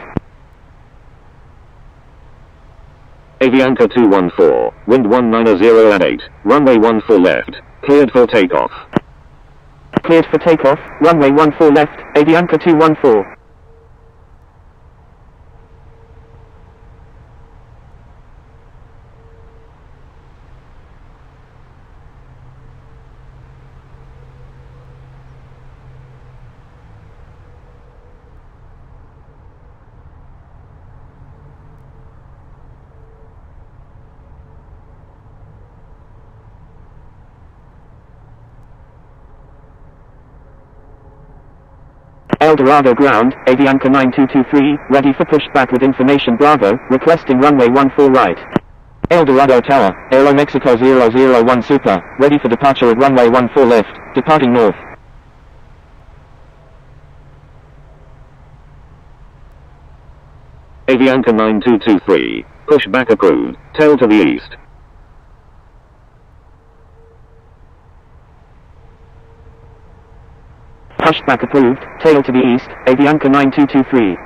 Avianca 214, wind 190 at 8, runway 14 left, cleared for takeoff. Cleared for takeoff, runway 14 left, Avianca 214. El Dorado ground, Avianca 9223, ready for pushback with information Bravo, requesting runway 14 right. El Dorado Tower, Aero Mexico 001 Super, ready for departure at runway 14 left, departing north. Avianca 9223, pushback approved, tail to the east. Pushback approved, tail to the east, Avianca 9223.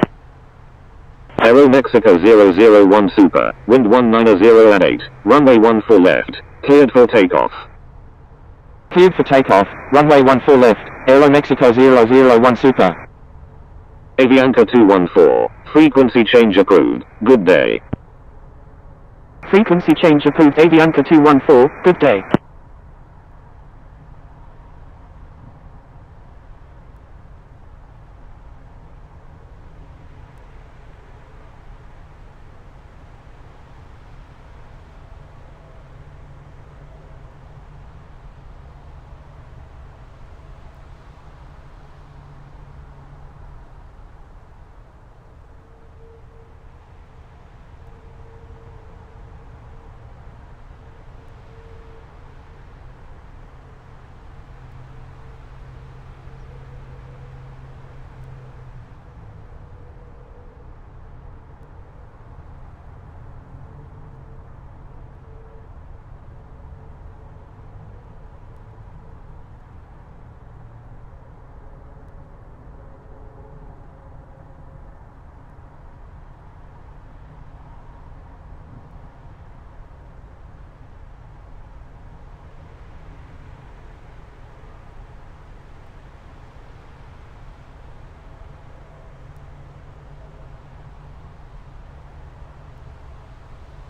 Aero Mexico 001 Super, wind 190 at 8, runway 14 left, cleared for takeoff. Cleared for takeoff, runway 14 left, Aero Mexico 001 Super. Avianca 214, frequency change approved, good day. Frequency change approved, Avianca 214, good day.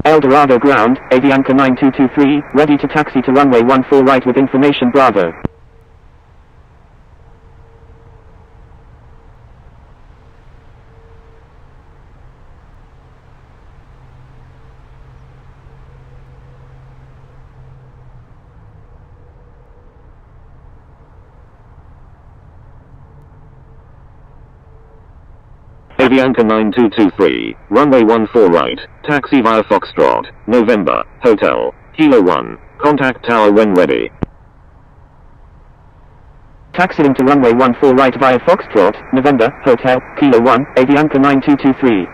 El Dorado ground, Avianca 9223, ready to taxi to runway 14 right with information Bravo. Avianca 9223, runway 14 right, taxi via Foxtrot, November, Hotel, Kilo 1, contact tower when ready. Taxiing to runway 14 right via Foxtrot, November, Hotel, Kilo 1, Avianca 9223.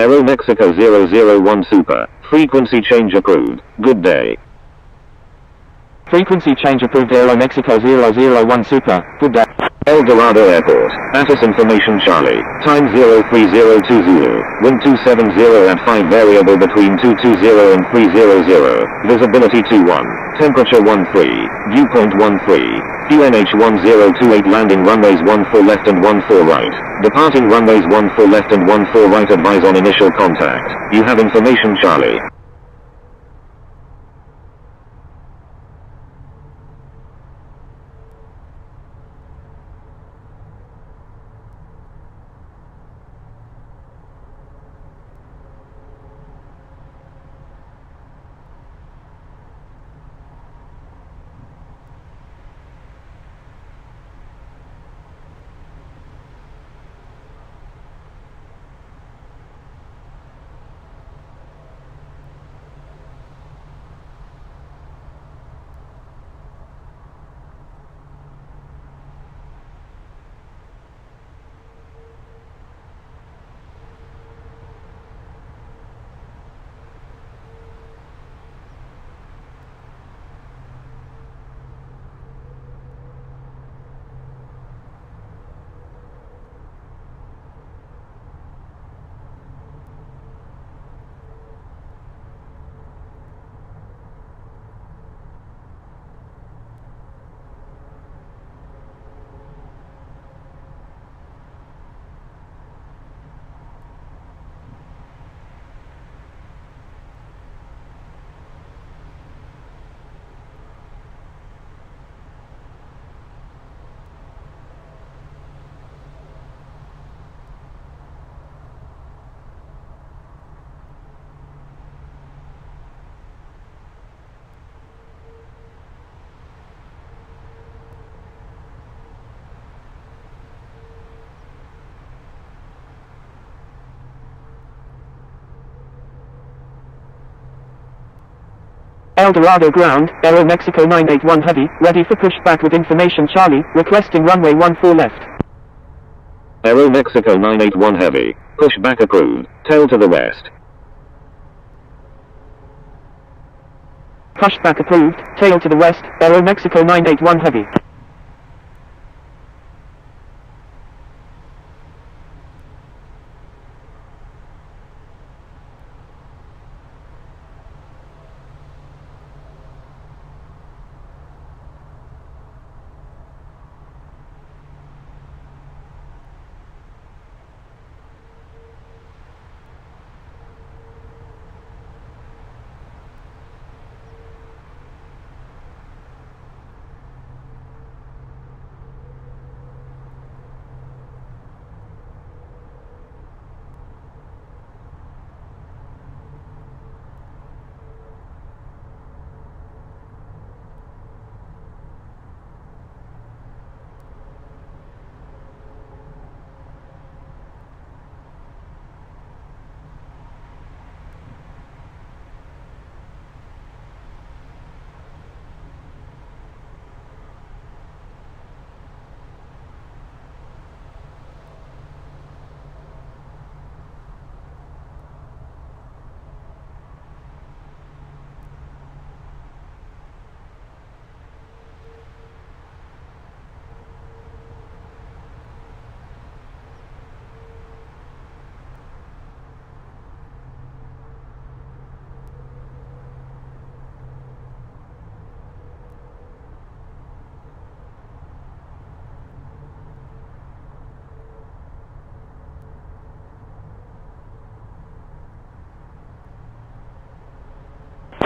Aero Mexico 001 Super. Frequency change approved. Good day. Frequency change approved. Aero Mexico 001 Super. Good day. El Dorado Airport. ATIS information Charlie. Time 03020. Wind 270 at 5 variable between 220 and 300. Visibility 21. Temperature 13. Viewpoint 13. QNH 1028 landing runways 14 left and 14 right. Departing runways 14 left and 14 right. Advise on initial contact. You have information Charlie. El Dorado ground, Aero Mexico 981 Heavy, ready for pushback with information Charlie, requesting runway 14 left. Aero Mexico 981 Heavy. Pushback approved. Tail to the west. Pushback approved, tail to the west, Aero Mexico 981 Heavy.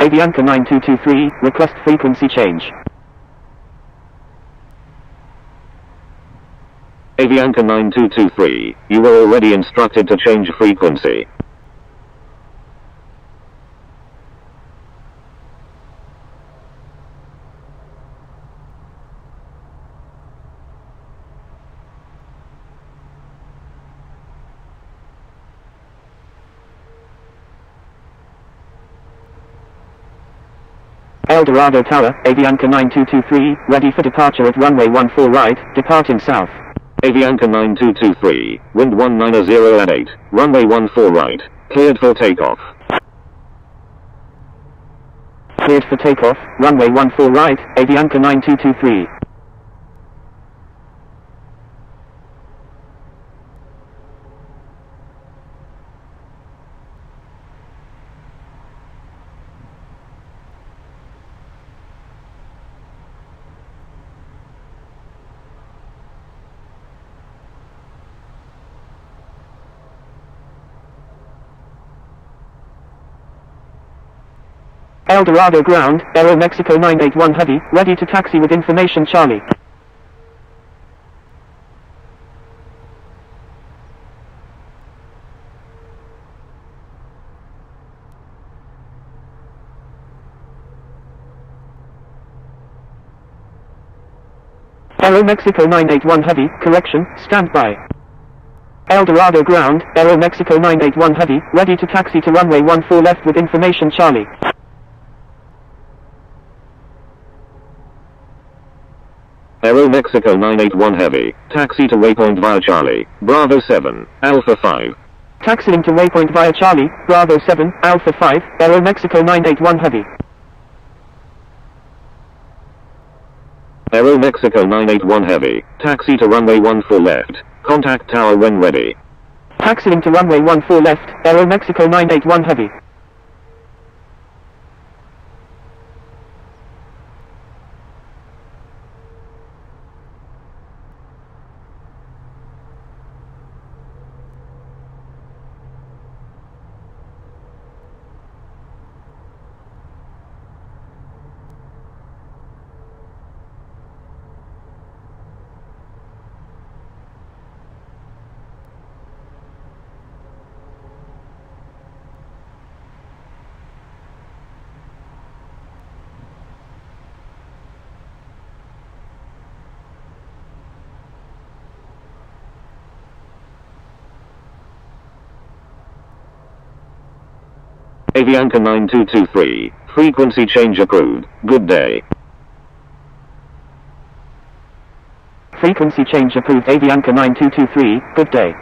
Avianca 9223, request frequency change. Avianca 9223, you were already instructed to change frequency. El Dorado Tower, Avianca 9223, ready for departure at runway 14 right, departing south. Avianca 9223, wind 190 at 8, runway 14 right, Cleared for takeoff. Cleared for takeoff, runway 14 right, Avianca 9223. El Dorado ground, Aero Mexico 981 Heavy, ready to taxi with information Charlie. Aero Mexico 981 Heavy, correction, stand by. El Dorado ground, Aero Mexico 981 Heavy, ready to taxi to runway 14 left with information Charlie. Aero Mexico 981 Heavy, taxi to waypoint via Charlie, Bravo 7, Alpha 5. Taxiing to waypoint via Charlie, Bravo 7, Alpha 5, Aero Mexico 981 Heavy. Aero Mexico 981 Heavy, taxi to runway 14 left, contact tower when ready. Taxiing to runway 14 left, Aero Mexico 981 Heavy. Avianca 9223, frequency change approved, good day. Frequency change approved Avianca 9223, good day.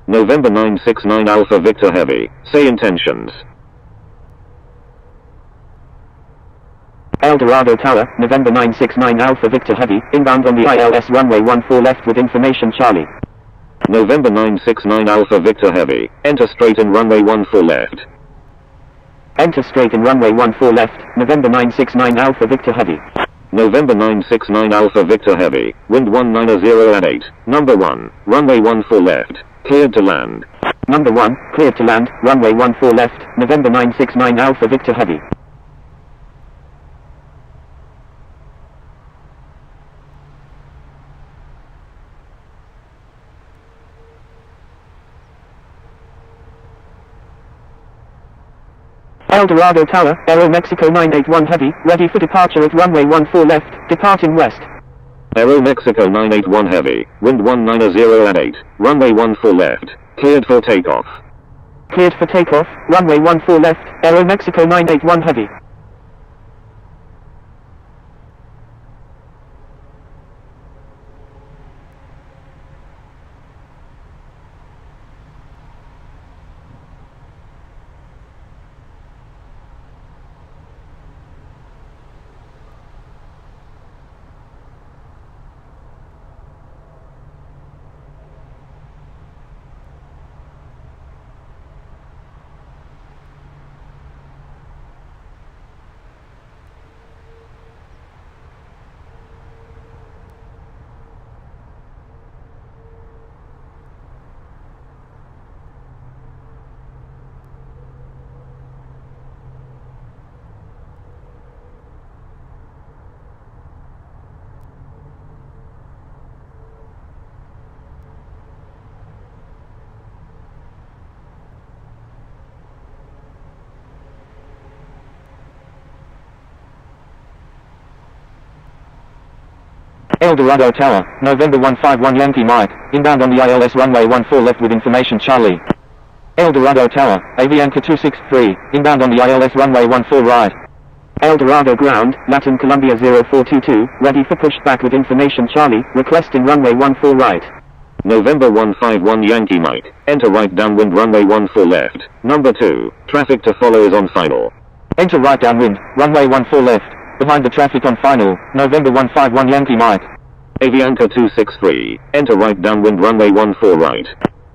November 969 Alpha Victor Heavy, say intentions. El Dorado Tower, November 969 Alpha Victor Heavy, inbound on the ILS runway 14 left with information Charlie. November 969 Alpha Victor Heavy, enter straight in runway 14 left. Enter straight in runway 14 left, November 969 Alpha Victor Heavy. November 969 Alpha Victor Heavy, wind 190 at 8, number 1, runway 14 left, cleared to land. Number 1, cleared to land, runway 14 left, November 969 Alpha Victor Heavy. El Dorado Tower, Aero Mexico 981 Heavy, ready for departure at runway 14 left, departing west. Aero Mexico 981 Heavy, wind 190 at 8, runway 14 left, cleared for takeoff. Cleared for takeoff, runway 14 left, Aero Mexico 981 Heavy. El Dorado Tower, November 151 Yankee Mike, inbound on the ILS runway 14 left with information Charlie. El Dorado Tower, Avianca 263, inbound on the ILS runway 14 right. El Dorado ground, Latin Columbia 0422, ready for pushback with information Charlie, requesting runway 14 right. November 151 Yankee Mike, enter right downwind runway 14 left, number 2, traffic to follow is on final. Enter right downwind, runway 14 left, behind the traffic on final, November 151 Yankee Mike. Avianca 263, enter right downwind runway 14 right.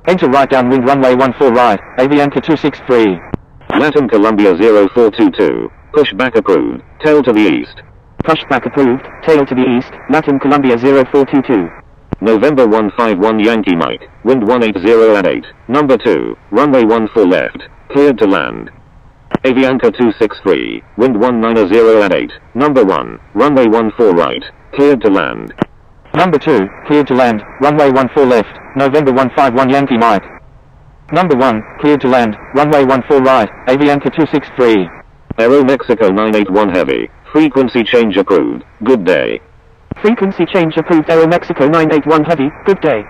Enter right downwind runway 14 right, Avianca 263. Latin Columbia 0422, pushback approved, tail to the east. Pushback approved, tail to the east, Latin Columbia 0422. November 151 Yankee Mike, wind 180 at 8, number 2, runway 14 left, cleared to land. Avianca 263, wind 190 at 8, number 1, runway 14 right, cleared to land. Number 2, cleared to land, runway 14 left, November 151 Yankee Mike. Number 1, cleared to land, runway 14 right, Avianca 263. Aero Mexico 981 heavy, frequency change approved, good day. Frequency change approved. Aero Mexico 981 heavy, good day.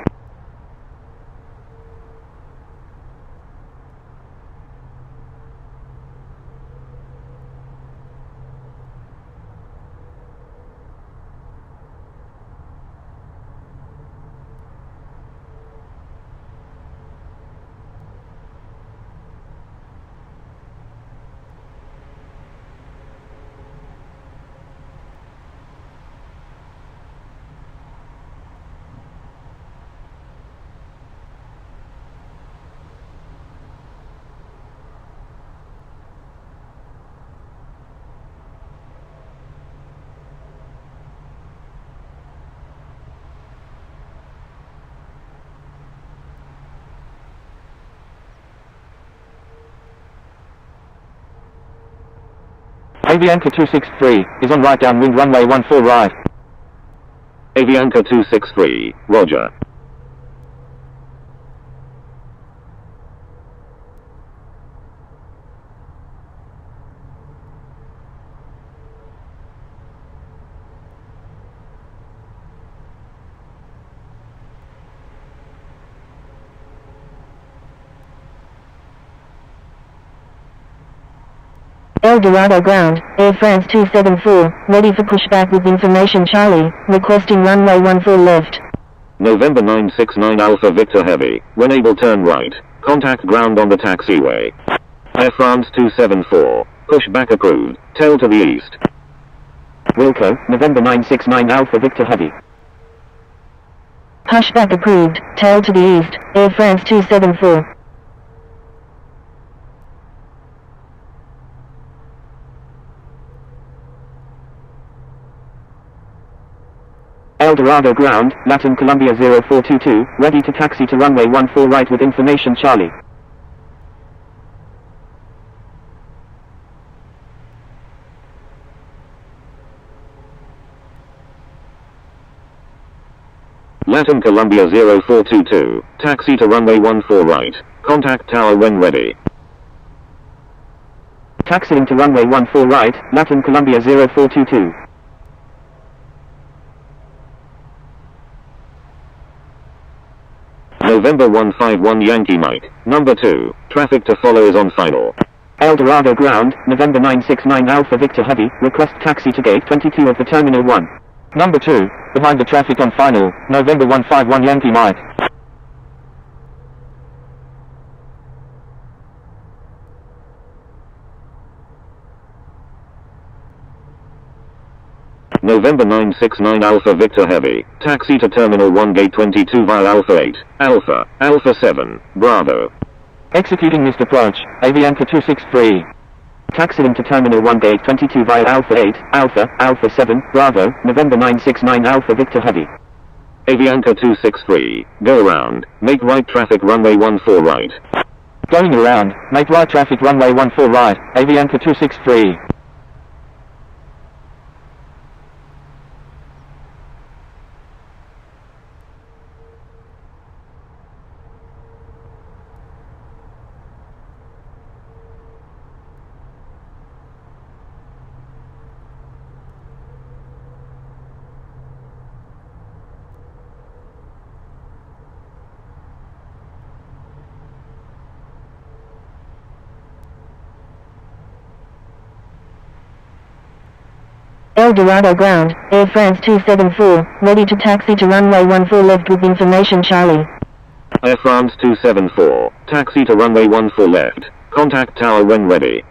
Avianca 263, is on right downwind runway 14 right. Avianca 263, roger. El Dorado ground, Air France 274, ready for pushback with information Charlie, requesting runway 14 left. November 969 Alpha Victor Heavy, when able turn right, contact ground on the taxiway. Air France 274, pushback approved, tail to the east. Wilco, November 969 Alpha Victor heavy. Pushback approved, tail to the east, Air France 274. El Dorado ground, Latin Columbia 0422, ready to taxi to runway 14 right with information Charlie. Latin Columbia 0422, taxi to runway 14 right, contact tower when ready. Taxiing to runway 14 right, Latin Columbia 0422. November 151 Yankee Mike, number 2, traffic to follow is on final. El Dorado ground, November 969 Alpha Victor heavy, request taxi to gate 22 of the Terminal 1. Number 2, behind the traffic on final, November 151 Yankee Mike. November 969 Alpha Victor Heavy, taxi to Terminal 1 Gate 22 via Alpha 8, Alpha 7, Bravo. Executing missed approach, Avianca 263. Taxiing to Terminal 1 Gate 22 via Alpha 8, Alpha 7, Bravo, November 969 Alpha Victor heavy. Avianca 263, go around, make right traffic runway 14 right. Going around, make right traffic runway 14 right, Avianca 263. El Dorado ground, Air France 274, ready to taxi to runway 14 left with information Charlie. Air France 274, taxi to runway 14 left. Contact tower when ready.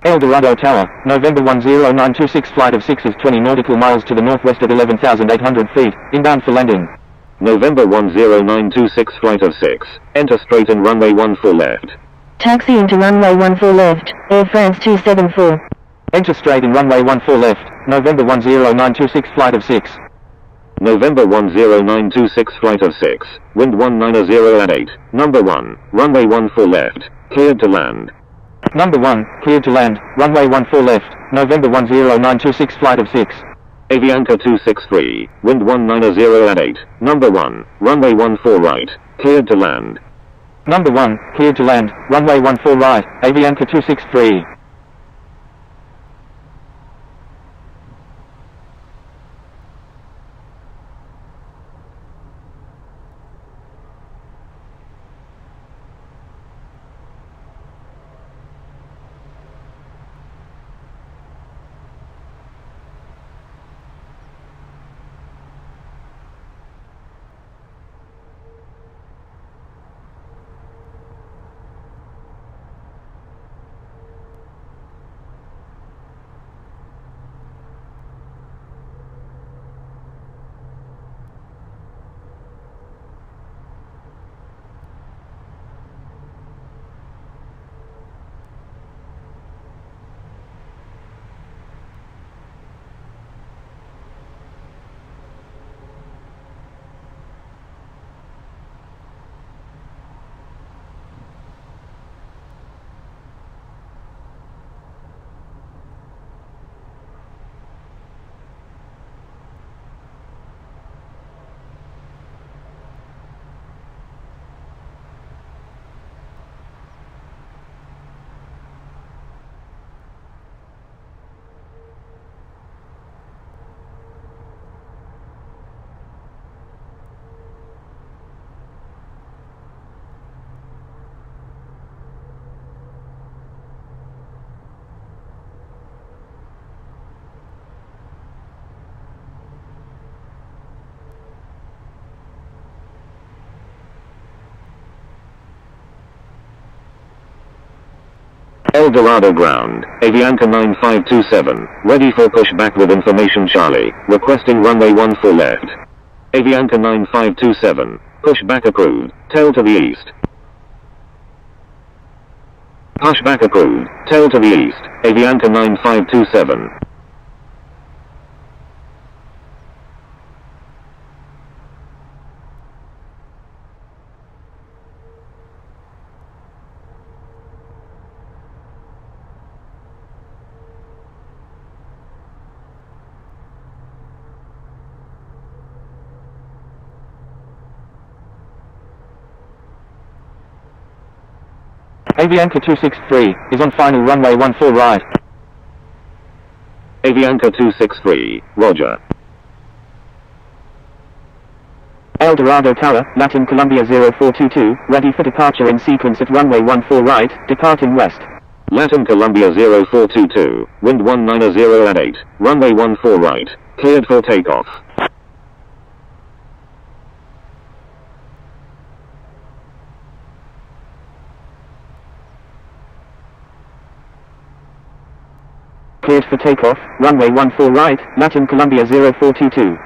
El Dorado Tower, November 10926 flight of 6 is 20 nautical miles to the northwest at 11,800 feet, inbound for landing. November 10926 flight of 6, enter straight and runway 14 left. Taxiing to runway 14 left, Air France 274. Enter straight and runway 14 left, November 10926 flight of 6. November 10926 flight of 6, wind 190 at 8, number 1, runway 14 left, cleared to land. Number 1, cleared to land, runway 14 left, November 10926 flight of 6. Avianca 263, wind 190 at 8, number 1, runway 14 right, cleared to land. Number 1, cleared to land, runway 14 right, Avianca 263. El Dorado ground, Avianca 9527, ready for pushback with information Charlie, requesting runway 14 left. Avianca 9527, pushback approved, tail to the east. Pushback approved, tail to the east, Avianca 9527. Avianca 263, is on final runway 14 right. Avianca 263, roger. El Dorado Tower, Latin Columbia 0422, ready for departure in sequence at runway 14 right, departing west. Latin Columbia 0422, wind 190 at 8, runway 14 right, cleared for takeoff. Cleared for takeoff, runway 14 right, Latin Columbia 0422.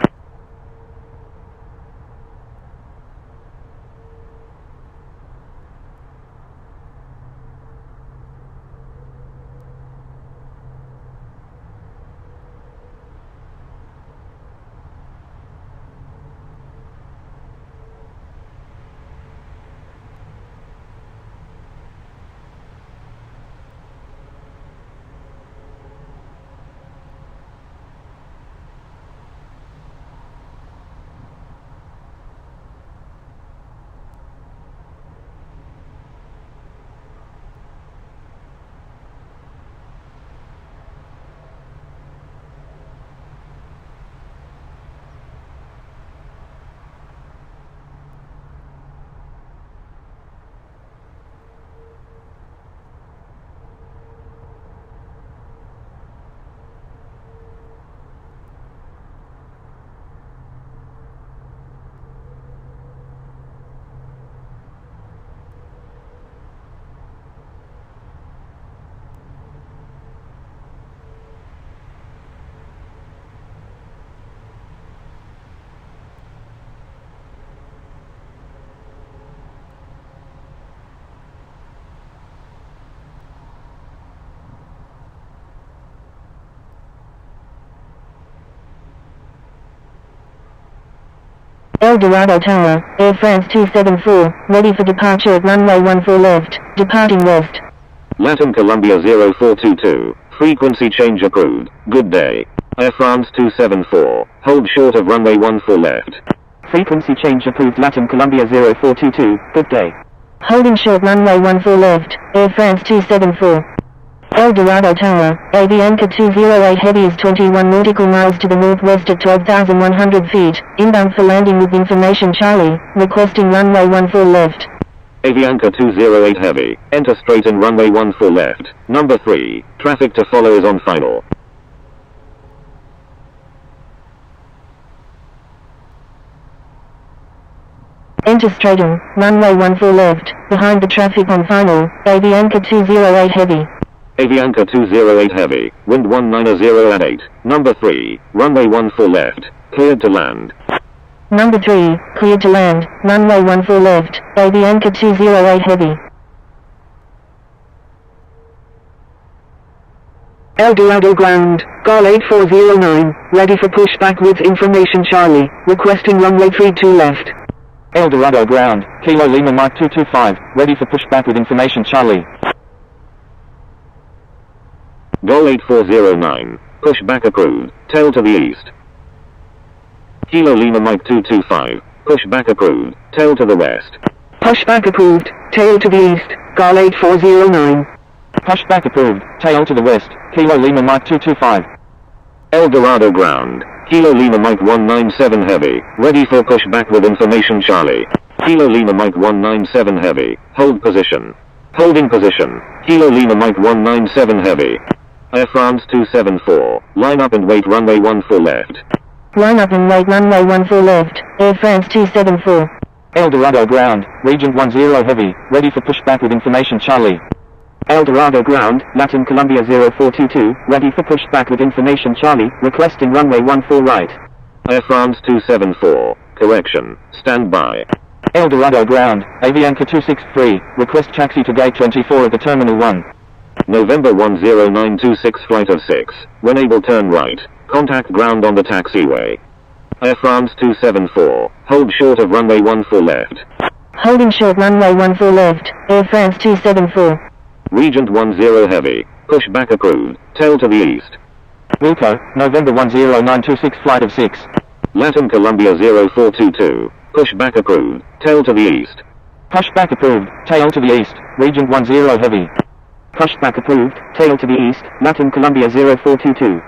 El Dorado Tower, Air France 274, ready for departure at runway 14 left, departing west. Latin Columbia 0422, frequency change approved, good day. Air France 274, hold short of runway 14 left. Frequency change approved Latin Columbia 0422, good day. Holding short runway 14 left, Air France 274. El Dorado Tower, Avianca 208 Heavy is 21 nautical miles to the northwest at 12,100 feet, inbound for landing with information Charlie, requesting runway 14 left. Avianca 208 Heavy, enter straight in runway 14 left, number 3, traffic to follow is on final. Enter straight in, runway 14 left, behind the traffic on final, Avianca 208 Heavy. Avianca 208 Heavy, wind 190 at 8, number 3, runway 14 left, cleared to land. Number 3, cleared to land, runway 14 left, Avianca 208 Heavy. El Dorado ground, GAL 8409, ready for pushback with information Charlie, requesting runway 32 left. El Dorado ground, Kilo Lima Mike 225, ready for pushback with information Charlie. GOL 8409, pushback approved, tail to the east. Kilo Lima Mike 225, pushback approved, tail to the west. Pushback approved, tail to the east, GAL 8409. Pushback approved, tail to the west, Kilo Lima Mike 225. El Dorado ground, Kilo Lima Mike 197 Heavy, ready for pushback with information Charlie. Kilo Lima Mike 197 Heavy, hold position. Holding position, Kilo Lima Mike 197 Heavy. Air France 274, line up and wait runway 14 left. Line up and wait runway 14 left, Air France 274. El Dorado ground, Regent 10 Heavy, ready for pushback with information Charlie. El Dorado ground, Latin Columbia 0422, ready for pushback with information Charlie, requesting runway 14 right. Air France 274, correction, stand by. El Dorado ground, Avianca 263, request taxi to gate 24 at the Terminal 1. November 10926 flight of 6, when able turn right, contact ground on the taxiway. Air France 274, hold short of runway 14 left. Holding short runway 14 left, Air France 274. Regent 10 Heavy, pushback approved, tail to the east. Wilco, November 10926 flight of 6. Latin Columbia 0422, pushback approved, tail to the east. Pushback approved, tail to the east, Regent 10 Heavy. Pushback approved, tail to the east, Latin Columbia 0422.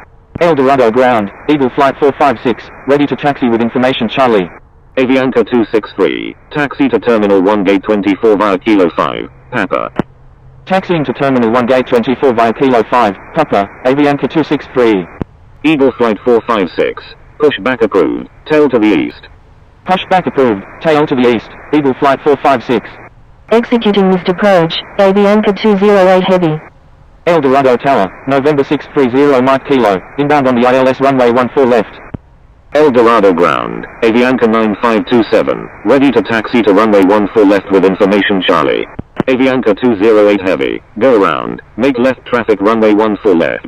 El Dorado ground, Eagle flight 456, ready to taxi with information Charlie. Avianca 263, taxi to Terminal 1 Gate 24 via Kilo 5, Papa. Taxiing to Terminal 1 Gate 24 via Kilo 5, Papa, Avianca 263. Eagle flight 456, pushback approved, tail to the east. Pushback approved, tail to the east, Eagle flight 456. Executing missed approach, Avianca 208 Heavy. El Dorado Tower, November 630 Mike Kilo, inbound on the ILS runway 14 left. El Dorado ground, Avianca 9527, ready to taxi to runway 14 left with information Charlie. Avianca 208 Heavy, go around, make left traffic runway 14 left.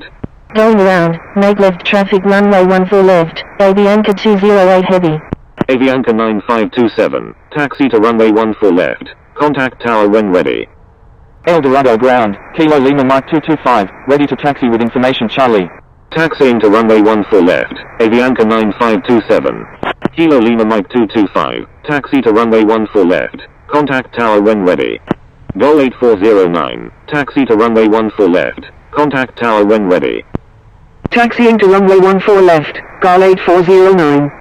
Going around, make left traffic runway 14 left, Avianca 208 Heavy. Avianca 9527, taxi to runway 14 left, contact tower when ready. El Dorado ground, Kilo Lima Mike 225, ready to taxi with information Charlie. Taxiing to runway 14 left, Avianca 9527. Kilo Lima Mike 225, taxi to runway 14 left, contact tower when ready. GOL 8409, taxi to runway 14 left, contact tower when ready. Taxiing to runway 14 left, GAL 8409.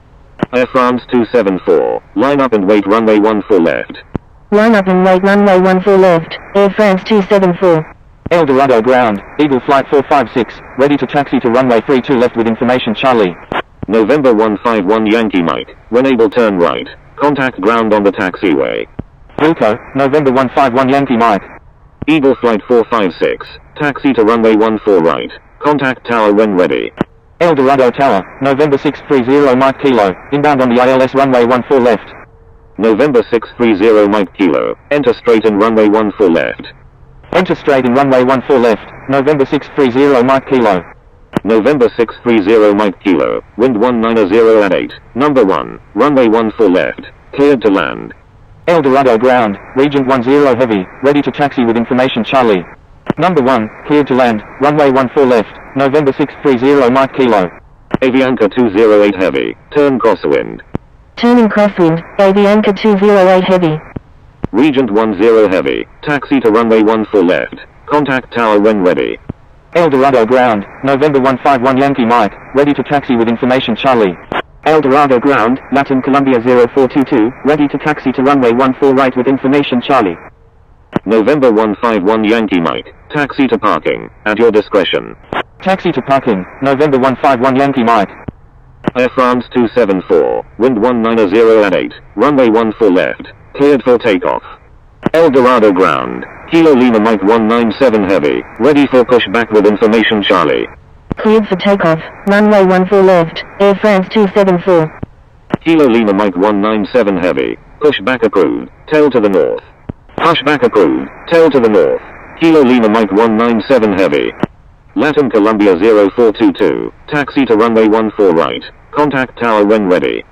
Air France 274, line up and wait runway 14 left. Line up and wait runway 14 left, Air France 274. El Dorado ground, Eagle flight 456, ready to taxi to runway 32 left with information Charlie. November 151 Yankee Mike, when able turn right, contact ground on the taxiway. Wilco, November 151 Yankee Mike. Eagle flight 456, taxi to runway 14 right, contact tower when ready. El Dorado Tower, November 630 Mike Kilo, inbound on the ILS runway 14 left. November 630 Mike Kilo, enter straight in runway 14 left. Enter straight in runway 14 left, November 630 Mike Kilo. November 630 Mike Kilo, wind 190 at 8. Number 1, runway 14 left, cleared to land. El Dorado ground, Regent 10 heavy, ready to taxi with information Charlie. Number 1, cleared to land, runway 14 left, November 630 Mike Kilo. Avianca 208 heavy, turn crosswind. Turning crosswind, Avianca 208 heavy. Regent 10 heavy, taxi to runway 14 left, contact tower when ready. El Dorado ground, November 151 Yankee Mike, ready to taxi with information Charlie. El Dorado ground, Latin Columbia 0422, ready to taxi to runway 14 right with information Charlie. November 151 Yankee Mike, taxi to parking, at your discretion. Taxi to parking, November 151 Yankee Mike. Air France 274, wind 190 at 8, runway 14 left, cleared for takeoff. El Dorado ground, Kilo Lima Mike 197 heavy, ready for pushback with information Charlie. Cleared for takeoff, runway 14 left, Air France 274. Kilo Lima Mike 197 heavy, pushback approved, tail to the north. Pushback approved, tail to the north. Kilo Lima Mike 197 heavy. Latin Columbia 0422, taxi to runway 14 right, contact tower when ready.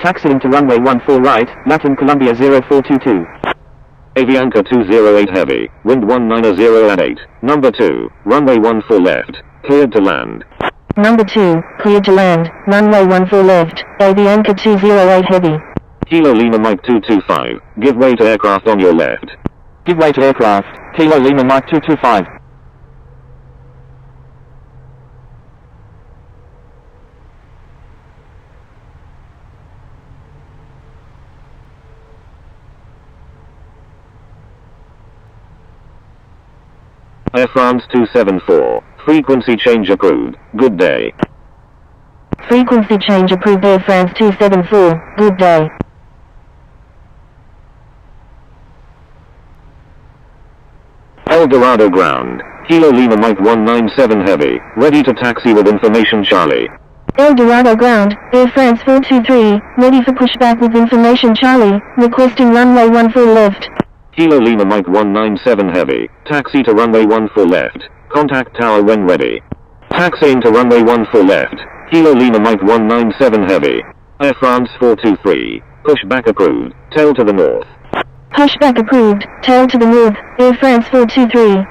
Taxiing to runway 14 right, Latin Columbia 0422. Avianca 208 heavy, wind 190 at 8. Number 2, runway 14 left, cleared to land. Number 2, cleared to land, runway 14 left, Avianca 208 heavy. Kilo Lima Mike 225, give way to aircraft on your left. Give way to aircraft, Kilo Lima Mike 225. Air France 274, frequency change approved, good day. Frequency change approved Air France 274, good day. El Dorado ground, Kilo Lima Mike 197 heavy, ready to taxi with information Charlie. El Dorado ground, Air France 423, ready for pushback with information Charlie, requesting runway 14 left. Kilo Lima Mike 197 heavy, taxi to runway 14 left, contact tower when ready. Taxiing to runway 14 left, Kilo Lima Mike 197 heavy. Air France 423, pushback approved, tail to the north. Pushback approved, tail to the north, Air France 423.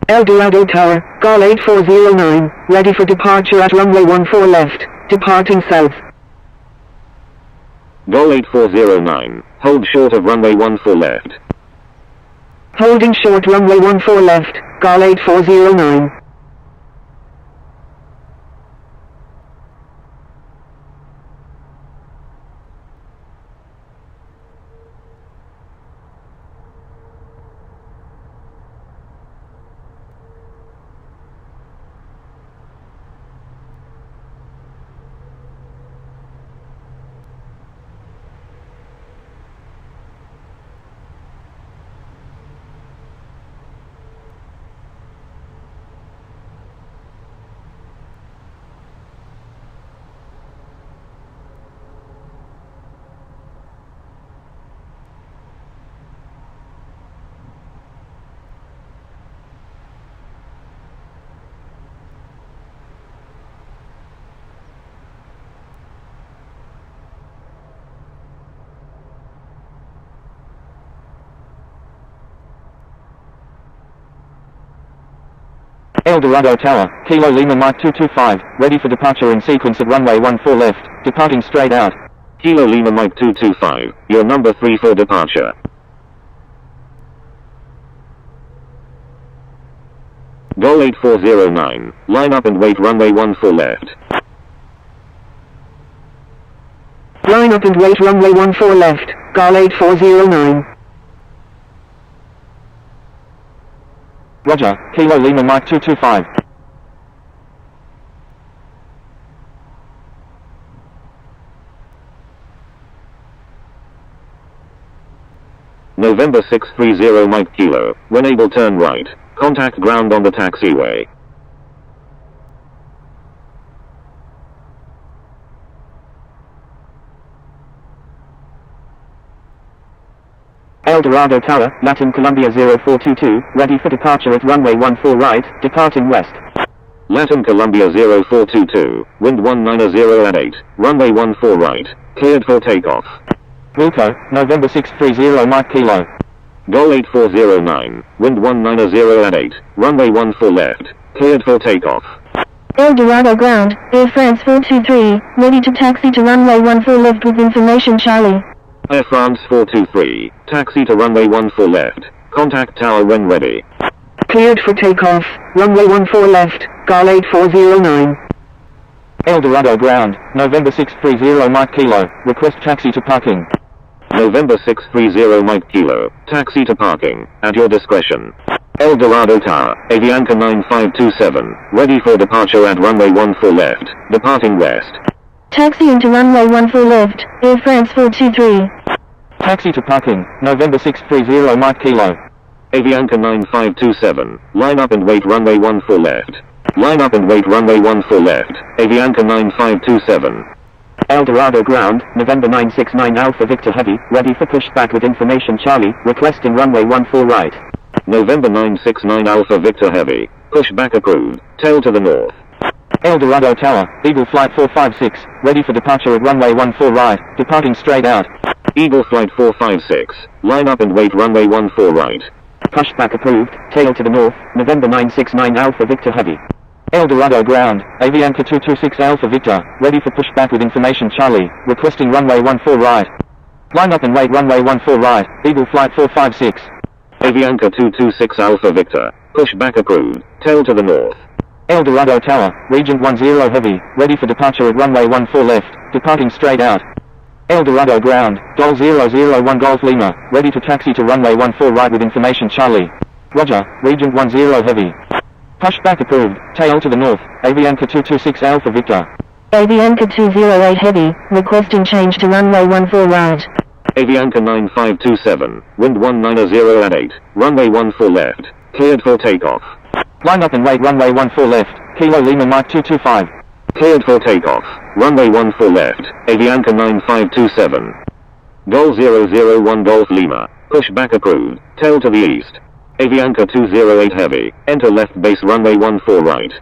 El Dorado Tower, GOL 8409, ready for departure at runway 14 left, departing south. Gol 8409, hold short of runway 14 left. Holding short runway 14 left, GOL 8409. El Dorado Tower, Kilo Lima Mike 225, ready for departure in sequence at runway 14 left, departing straight out. Kilo Lima Mike 225, your number 3 for departure. Gol 8409, line up and wait runway 14 left. Line up and wait runway 14 left, GOL 8409. Roger, Kilo Lima Mike 225. November 630 Mike Kilo, when able turn right, contact ground on the taxiway. El Dorado Tower, Latin Columbia 0422, ready for departure at runway 14 right, departing west. Latin Columbia 0422, wind 190 at 8, runway 14 right, cleared for takeoff. Wilco, November 630 Mike Kilo. Gol 8409, wind 190 at 8, runway 14 left, cleared for takeoff. El Dorado ground, Air France 423, ready to taxi to runway 14 left with information Charlie. Air France 423, taxi to runway 14 left, contact tower when ready. Cleared for takeoff, runway 14 left, Gol 8409. El Dorado ground, November 630 Mike Kilo, request taxi to parking. November 630 Mike Kilo, taxi to parking, at your discretion. El Dorado Tower, Avianca 9527, ready for departure at runway 14 left, departing west. Taxiing to runway 14 left, Air France 423. Taxi to parking, November 630 Mike Kilo. Avianca 9527, line up and wait runway 14 left. Line up and wait runway 14 left, Avianca 9527. El Dorado ground, November 969 Alpha Victor Heavy, ready for pushback with information Charlie, requesting runway 14 right. November 969 Alpha Victor Heavy, pushback approved, tail to the north. El Dorado Tower, Eagle Flight 456, ready for departure at runway 14 right, departing straight out. Eagle Flight 456, line up and wait runway 14 right. Pushback approved, tail to the north, November 969 Alpha Victor Heavy. El Dorado ground, Avianca 226 Alpha Victor, ready for pushback with information Charlie, requesting runway 14 right. Line up and wait runway 14 right, Eagle Flight 456. Avianca 226 Alpha Victor, pushback approved, tail to the north. El Dorado Tower, Regent 10 Heavy, ready for departure at runway 14 left, departing straight out. El Dorado ground, Gol 001 Golf Lima, ready to taxi to runway 14 right with information Charlie. Roger, Regent 10 Heavy. Pushback approved, tail to the north, Avianca 226 Alpha Victor. Avianca 208 Heavy, requesting change to runway 14 right. Avianca 9527, wind 190 at 8, runway 14 left, cleared for takeoff. Line up and wait runway 14 left, Kilo Lima Mike 225. Cleared for takeoff, runway 14 left, Avianca 9527. Gol 001 Golf Lima, pushback approved, tail to the east. Avianca 208 Heavy, enter left base runway 14 right.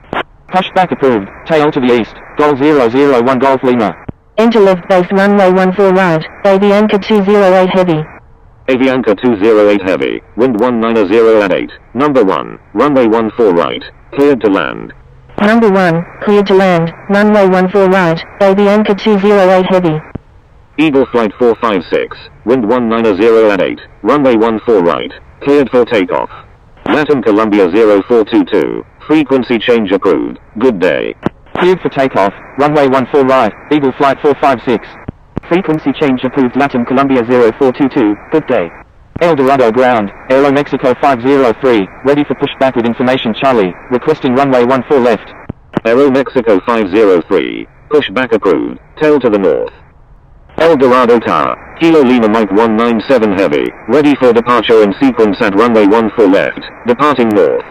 Pushback approved, tail to the east, Gol 001 Golf Lima. Enter left base runway 14 right, Avianca 208 Heavy. Avianca 208 Heavy, wind 190 at 8, number 1, runway 14 right, cleared to land. Number 1, cleared to land, runway 14 right, Avianca 208 Heavy. Eagle Flight 456, wind 190 at 8, runway 14 right, cleared for takeoff. Latin Columbia 0422, frequency change approved, good day. Cleared for takeoff, runway 14 right, Eagle Flight 456. Frequency change approved Latin Columbia 0422, good day. El Dorado ground, Aero Mexico 503, ready for pushback with information Charlie, requesting runway 14 left. Aero Mexico 503, pushback approved, tail to the north. El Dorado Tower, Kilo Lima Mike 197 Heavy, ready for departure in sequence at runway 14 left, departing north.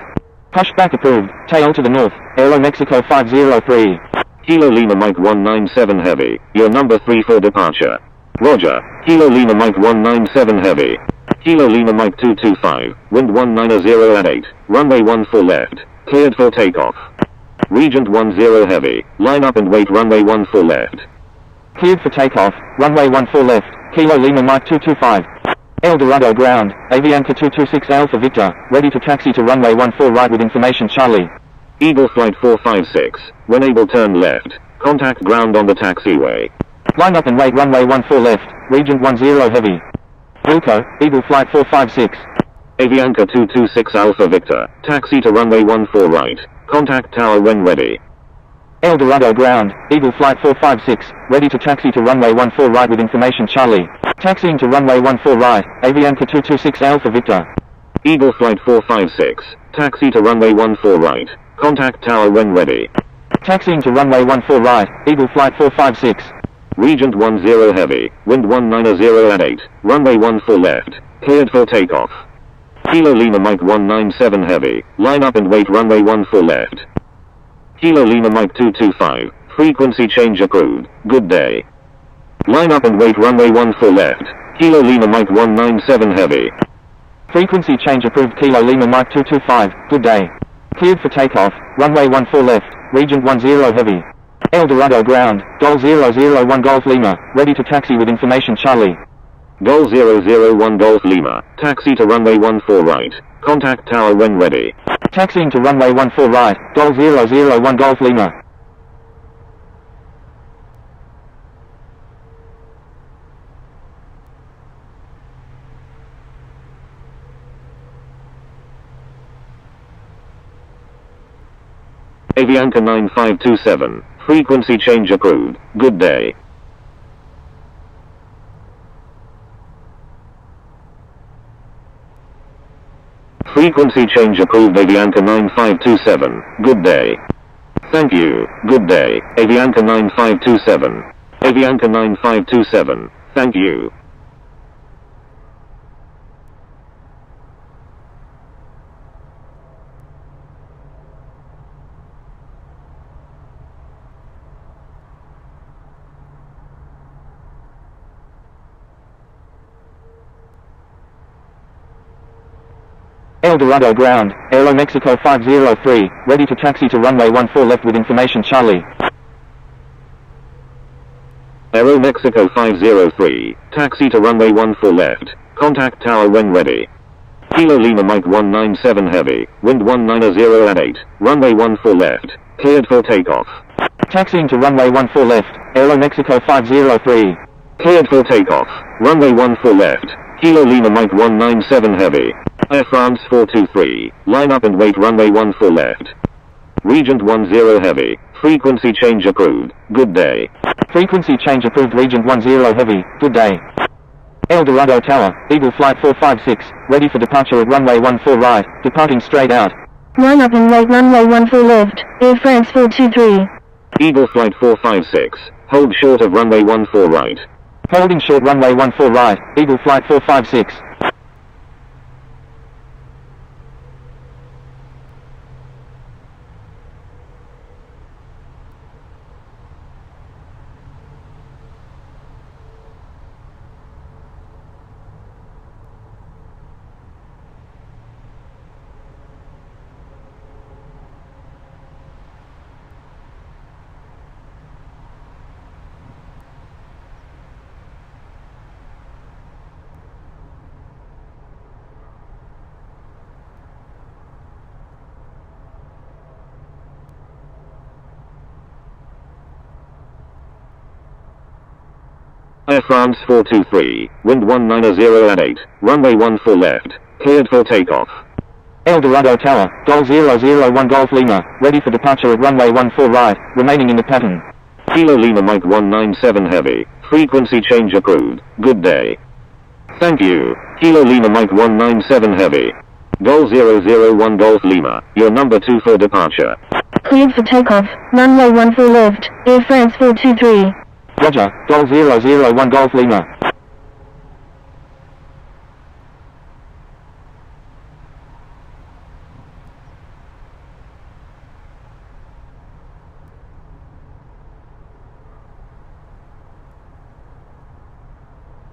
Pushback approved, tail to the north, Aero Mexico 503. Kilo Lima Mike 197 Heavy, your number 3 for departure. Roger, Kilo Lima Mike 197 Heavy. Kilo Lima Mike 225, wind 190 at 8, runway 14 left, cleared for takeoff. Regent 10 Heavy, line up and wait runway 14 left. Cleared for takeoff, runway 14 left, Kilo Lima Mike 225. El Dorado ground, Avianca 226 Alpha Victor, ready to taxi to runway 14 right with information Charlie. Eagle Flight 456, when able turn left, contact ground on the taxiway. Line up and wait runway 14 left, Regent 10 Heavy. Wilco, Eagle Flight 456. Avianca 226 Alpha Victor, taxi to runway 14 right, contact tower when ready. El Dorado ground, Eagle Flight 456, ready to taxi to runway 14 right with information Charlie. Taxiing to runway 14 right, Avianca 226 Alpha Victor. Eagle Flight 456, taxi to runway 14 right, contact tower when ready. Taxiing to runway 14 right, Eagle Flight 456. Regent 10 Heavy, wind 190 at 8, runway 14 left, cleared for takeoff. Kilo Lima Mike 197 Heavy, line up and wait runway 14 left. Kilo Lima Mike 225, frequency change approved, good day. Line up and wait runway 14 left, Kilo Lima Mike 197 Heavy. Frequency change approved. Kilo Lima Mike 225, good day. Cleared for takeoff, runway 14 left, Regent 10 Heavy. El Dorado ground, Gol 001 Golf Lima, ready to taxi with information Charlie. Gol 001 Golf Lima, taxi to runway 14 right. Contact tower when ready. Taxiing to runway 14 right, Gol 001 Golf Lima. Avianca 9527, frequency change approved, good day. Frequency change approved. Avianca 9527, good day. Thank you, good day, Avianca 9527. Avianca 9527, thank you. El Dorado ground, Aero Mexico 503, ready to taxi to runway 14 left with information Charlie. Aero Mexico 503, taxi to runway 14 left, contact tower when ready. Kilo Lima Mike 197 Heavy, wind 190 at 8, runway 14 left, cleared for takeoff. Taxiing to runway 14 left, Aero Mexico 503. Cleared for takeoff, runway 14 left, Kilo Lima Mike 197 Heavy. Air France 423, line up and wait runway 14 left. Regent 10 Heavy, frequency change approved, good day. Frequency change approved. Regent 10 Heavy, good day. El Dorado Tower, Eagle Flight 456, ready for departure at runway 14 right, departing straight out. Line up and wait runway 14 left, Air France 423. Eagle Flight 456, hold short of runway 14 right. Holding short runway 14 right, Eagle Flight 456. Air France 423, wind 190 at 8, runway 14 left, cleared for takeoff. El Dorado Tower, Gol 001 Golf Lima, ready for departure at runway 14 right, remaining in the pattern. Kilo Lima Mike 197 Heavy, frequency change approved, good day. Thank you, Kilo Lima Mike 197 Heavy. Gol 001 Golf Lima, your number 2 for departure. Cleared for takeoff, runway 14 left, Air France 423. Roger, Gol 001 Golf Lima.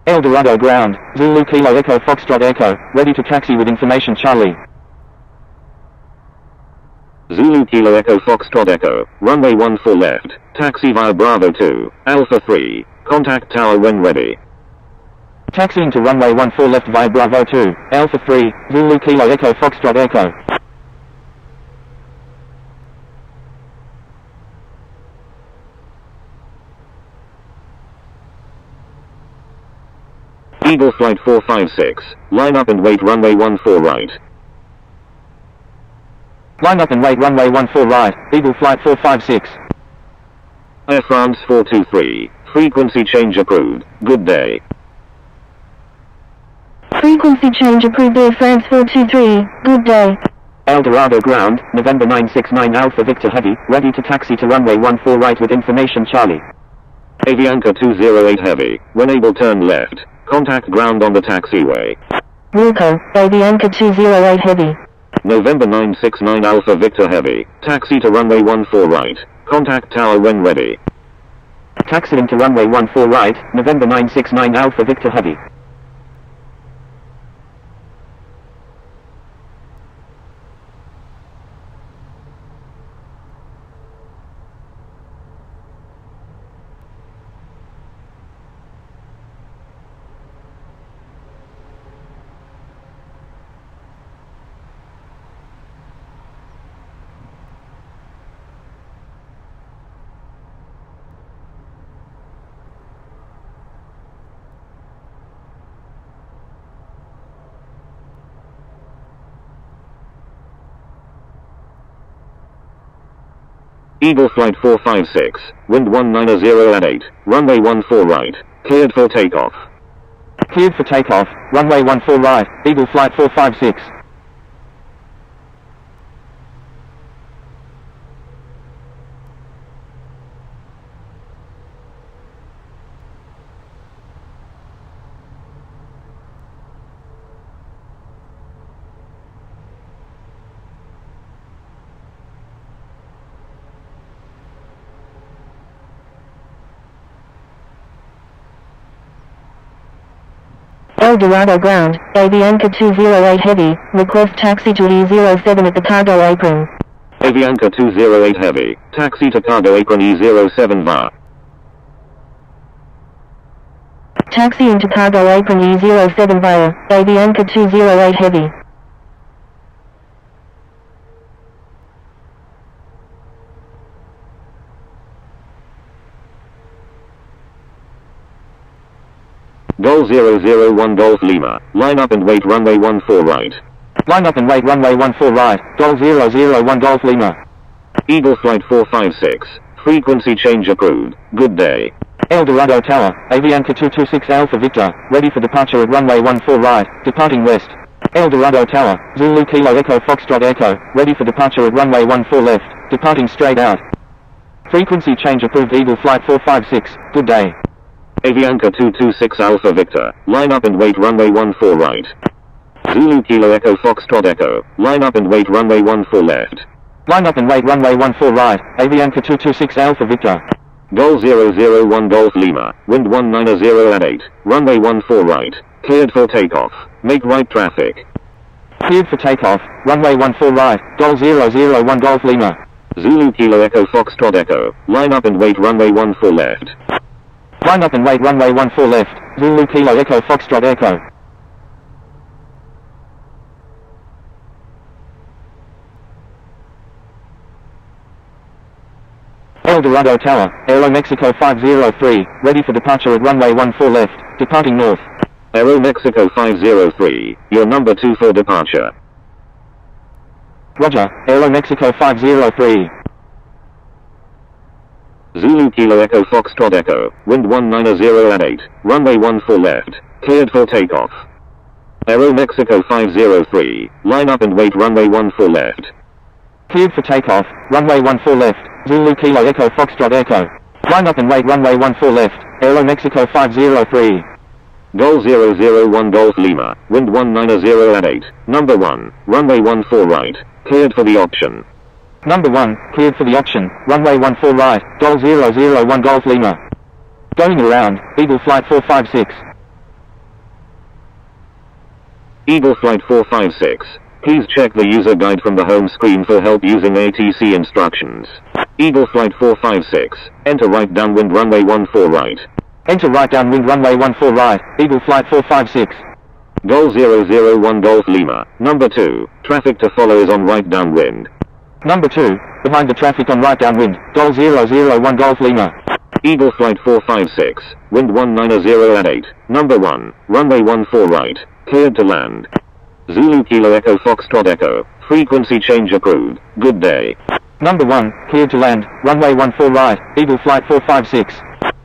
El Dorado ground, Zulu Kilo Echo Foxtrot Echo, ready to taxi with information Charlie. Zulu Kilo Echo Foxtrot Echo, runway 14 left, taxi via Bravo 2, Alpha 3, contact tower when ready. Taxiing to runway 14 left via Bravo 2, Alpha 3, Zulu Kilo Echo Foxtrot Echo. Eagle Flight 456, line up and wait runway 14 right. Line up and wait runway 14 right, Eagle Flight 456. Air France 423, frequency change approved, good day. Frequency change approved. Air France 423, good day. El Dorado ground, November 969 Alpha Victor Heavy, ready to taxi to runway 14 right with information Charlie. Avianca 208 Heavy, when able turn left, contact ground on the taxiway. Wilco, Avianca 208 Heavy. November 969 Alpha Victor Heavy, taxi to runway 14 right, contact tower when ready. Taxiing to runway 14 right, November 969 Alpha Victor Heavy. Eagle Flight 456, wind 190 at 8, runway 14 right, cleared for takeoff. Cleared for takeoff, runway 14 right, Eagle Flight 456. El Dorado ground, Avianca 208 Heavy, request taxi to E07 at the cargo apron. Avianca 208 Heavy, taxi to cargo apron E07 VA. Taxi into cargo apron E07 via Avianca 208 Heavy. Gol 001 Golf Lima, line up and wait runway 14 right. Line up and wait runway 14 right, Gol 001 Golf Lima. Eagle Flight 456, frequency change approved, good day. El Dorado Tower, Avianca 226 Alpha Victor, ready for departure at runway 14 right, departing west. El Dorado Tower, Zulu Kilo Echo Foxtrot Echo, ready for departure at runway 14 left, departing straight out. Frequency change approved Eagle Flight 456, good day. Avianca 226 Alpha Victor, line up and wait runway 14 right. Zulu Kilo Echo Foxtrot Echo, line up and wait runway 14 left. Line up and wait runway 14 right, Avianca 226 Alpha Victor. Gol 001 Golf Lima, wind 190 at 8, runway 14 right, cleared for takeoff, make right traffic. Cleared for takeoff, runway 14 right, Gol 001 Golf Lima. Zulu Kilo Echo Foxtrot Echo, line up and wait runway 14 left. Line up and wait runway 14 left, Zulu Kilo Echo Foxtrot Echo. El Dorado Tower, Aero Mexico 503, ready for departure at runway 14 left, departing north. Aero Mexico 503, your number 2 for departure. Roger, Aero Mexico 503. Zulu Kilo Echo Foxtrot Echo, wind 190 at 8, runway 14 left, cleared for takeoff. Aero Mexico 503, line up and wait runway 14 left. Cleared for takeoff, runway 14 left, Zulu Kilo Echo Foxtrot Echo. Line up and wait runway 14 left, Aero Mexico 503. Gol 001 Golf Lima, wind 190 at 8, number 1, runway 14 right, cleared for the option. Number 1, cleared for the option, runway 14 right, Gol 001 Golf Lima. Going around, Eagle Flight 456. Eagle Flight 456, please check the user guide from the home screen for help using ATC instructions. Eagle Flight 456, enter right downwind runway 14 right. Enter right downwind runway 14 right, Eagle Flight 456. Gol 001 Golf Lima, number 2, traffic to follow is on right downwind. Number 2, behind the traffic on right downwind, Gol 001 Golf Lima. Eagle Flight 456, wind 190 at 8, number 1, runway 14 right, cleared to land. Zulu Kilo Echo Foxtrot Echo, frequency change approved, good day. Number 1, cleared to land, runway 14 right, Eagle Flight 456.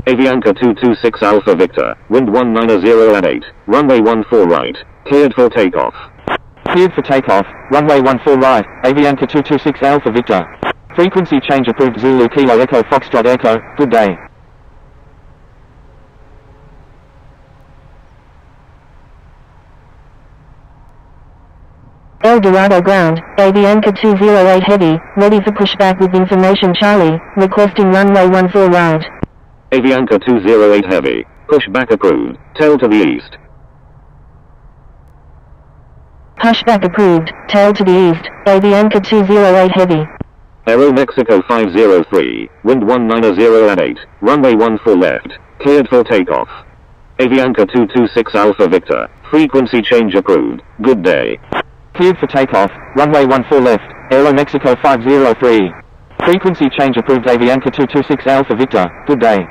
Avianca 226 Alpha Victor, wind 190 at 8, runway 14 right, cleared for takeoff. Cleared for takeoff, runway 14 right, Avianca 226 Alpha Victor. Frequency change approved Zulu Kilo Echo Foxtrot Echo, good day. El Dorado ground, Avianca 208 Heavy, ready for pushback with information Charlie, requesting runway 14 right. Avianca 208 Heavy, pushback approved, tail to the east. Pushback approved, tail to the east, Avianca 208 Heavy. Aero Mexico 503, wind 190 at 8, runway 14 left, cleared for takeoff. Avianca 226 Alpha Victor, frequency change approved, good day. Cleared for takeoff, runway 14 left, Aero Mexico 503. Frequency change approved Avianca 226 Alpha Victor, good day.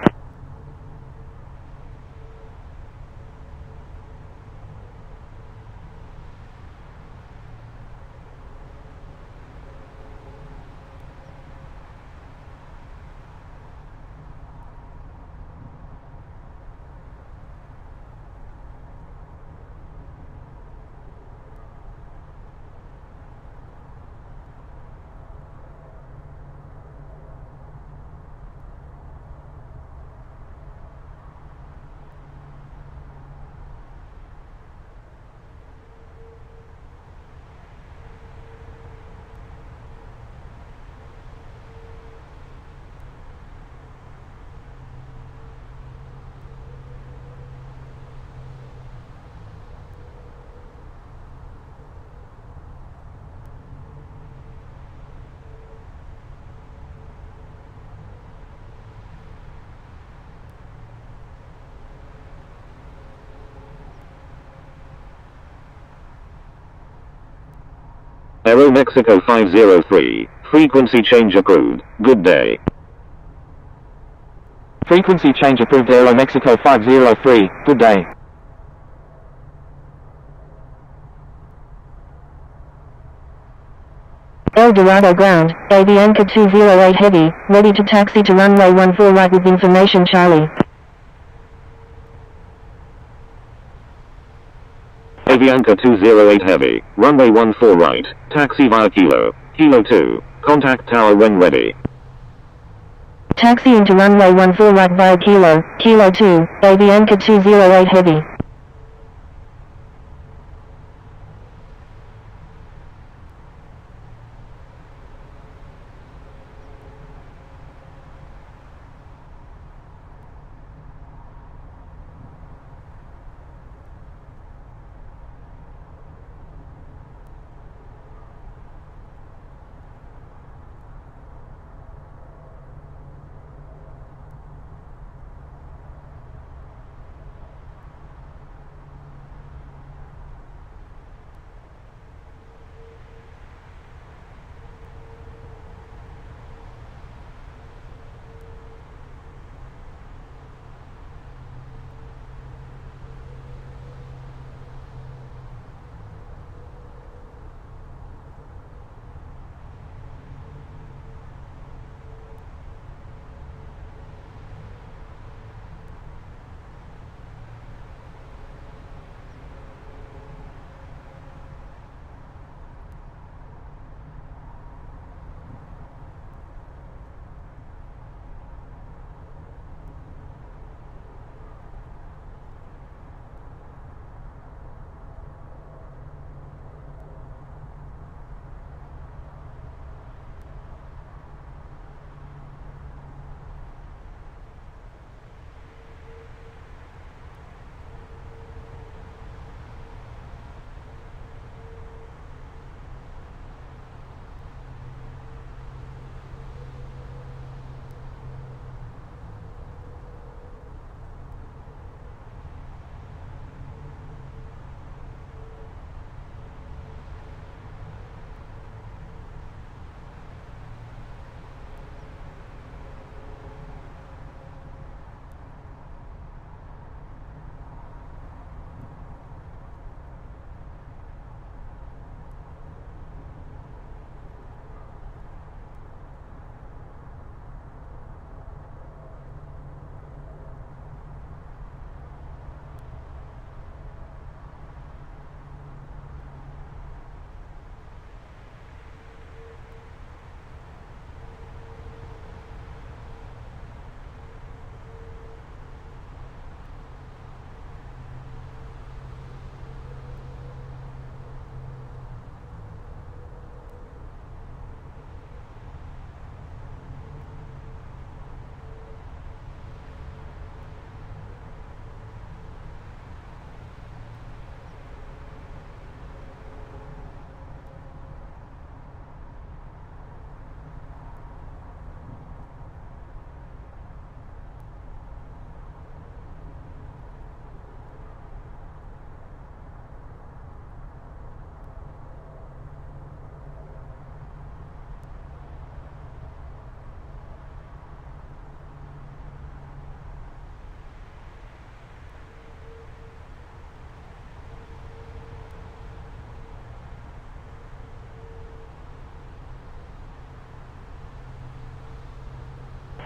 Aeromexico 503, frequency change approved, good day. Frequency change approved Aeromexico 503, good day. El Dorado ground, Avianca 208 Heavy, ready to taxi to runway 14 right with information Charlie. Avianca 208 Heavy, runway 14 right, taxi via Kilo 2, contact tower when ready. Taxiing to runway 14 right via Kilo 2, Avianca 208 Heavy.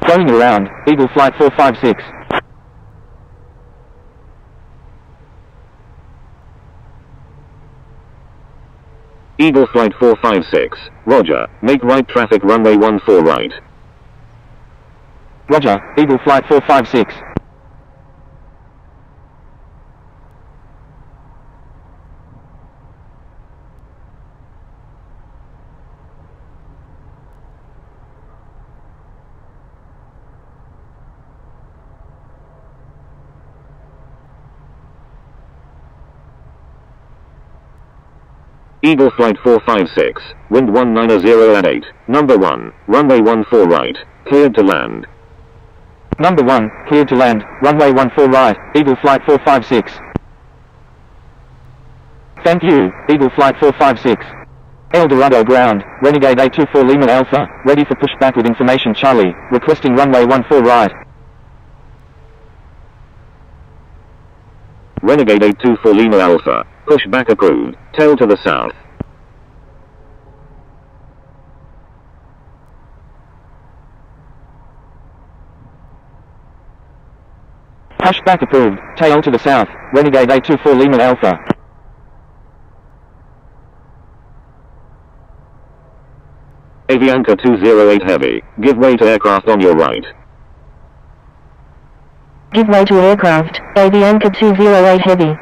Going around, Eagle Flight 456. Eagle Flight 456, roger, make right traffic runway 14 right. Roger, Eagle Flight 456. Eagle Flight 456, wind 190 at 8, number 1, runway 14 right, cleared to land. Number 1, cleared to land, runway 14 right, Eagle Flight 456. Thank you, Eagle Flight 456. El Dorado ground, Renegade A24 Lima Alpha, ready for pushback with information Charlie, requesting runway 14 right. Renegade 824 Lima Alpha, pushback approved, tail to the south. Pushback approved, tail to the south, Renegade A24 Lima Alpha. Avianca 208 Heavy, give way to aircraft on your right. Give way to aircraft, Avianca 208 Heavy.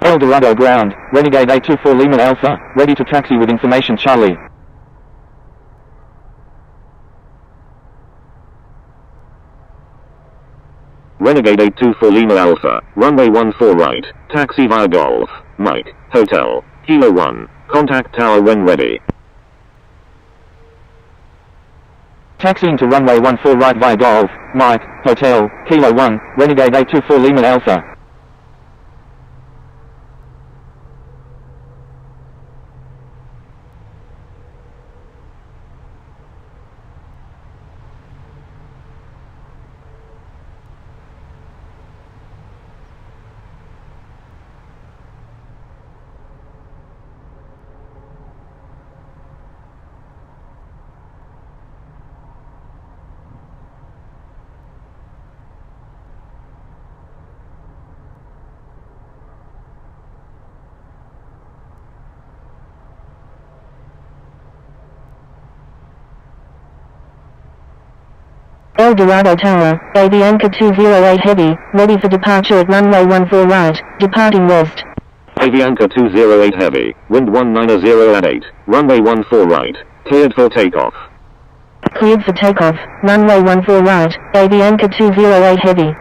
El Dorado ground, Renegade A24 Lima Alpha, ready to taxi with information Charlie. Renegade 824 Lima Alpha, runway 14 right, taxi via Golf, Mike, Hotel, Kilo 1, contact tower when ready. Taxiing to runway 14 right via Golf, Mike, Hotel, Kilo 1, Renegade A24 Lima Alpha. El Dorado Tower, Avianca 208 Heavy, ready for departure at runway 14 right, departing west. Avianca 208 Heavy, wind 190 at 8, runway 14 right, cleared for takeoff. Cleared for takeoff, runway 14 right, Avianca 208 Heavy.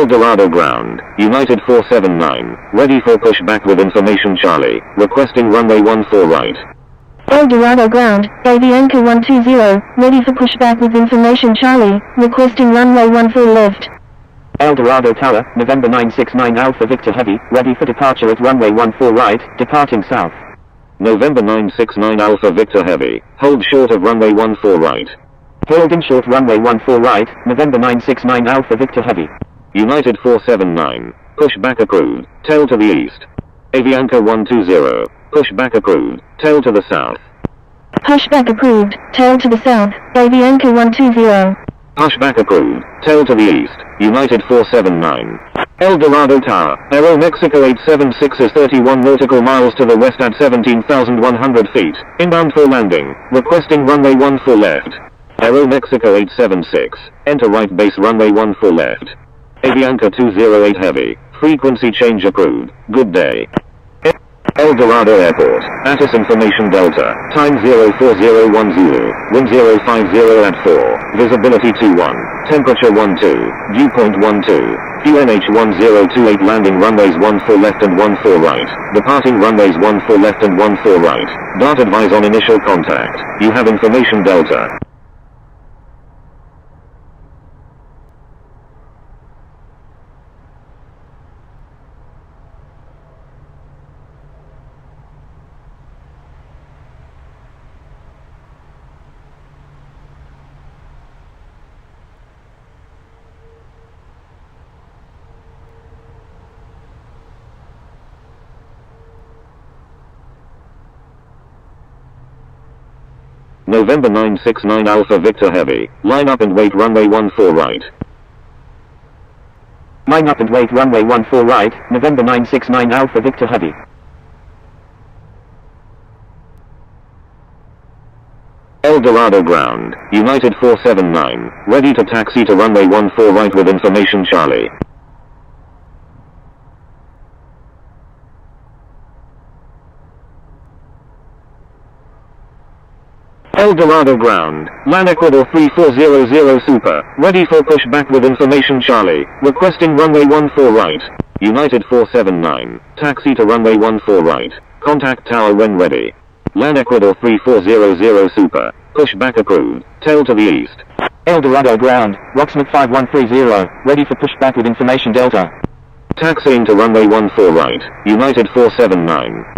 El Dorado ground, United 479, ready for pushback with information Charlie, requesting runway 14 right. El Dorado ground, Avianca 120, ready for pushback with information Charlie, requesting runway 14 left. El Dorado Tower, November 969 Alpha Victor Heavy, ready for departure at runway 14 right, departing south. November 969 Alpha Victor Heavy, hold short of runway 14 right. Holding short runway 14 right, November 969 Alpha Victor Heavy. United 479, pushback approved, tail to the east. Avianca 120, pushback approved, tail to the south. Pushback approved, tail to the south, Avianca 120. Pushback approved, tail to the east, United 479. El Dorado Tower, Aeromexico 876 is 31 nautical miles to the west at 17,100 feet, inbound for landing, requesting runway 14 left. Aeromexico 876, enter right base runway 14 left. Avianca 208 Heavy, frequency change approved, good day. El Dorado Airport, ATIS information Delta, time 04010, wind 050 at 4, visibility 21, temperature 12, dew point 12, QNH 1028 landing runways 14 left and 14 right, departing runways 14 left and 14 right, dart advise on initial contact, you have information Delta. November 969 Alpha Victor Heavy, line up and wait runway 14 right. Line up and wait runway 14 right, November 969 Alpha Victor Heavy. El Dorado ground, United 479, ready to taxi to runway 14 right with information Charlie. El Dorado ground, LAN Ecuador 3400 Super, ready for pushback with information Charlie, requesting runway 14 right. United 479, taxi to runway 14 right, contact tower when ready. LAN Ecuador 3400 Super, pushback approved, tail to the east. El Dorado ground, Rocksmith 5130, ready for pushback with information Delta. Taxiing to runway 14 right, United 479.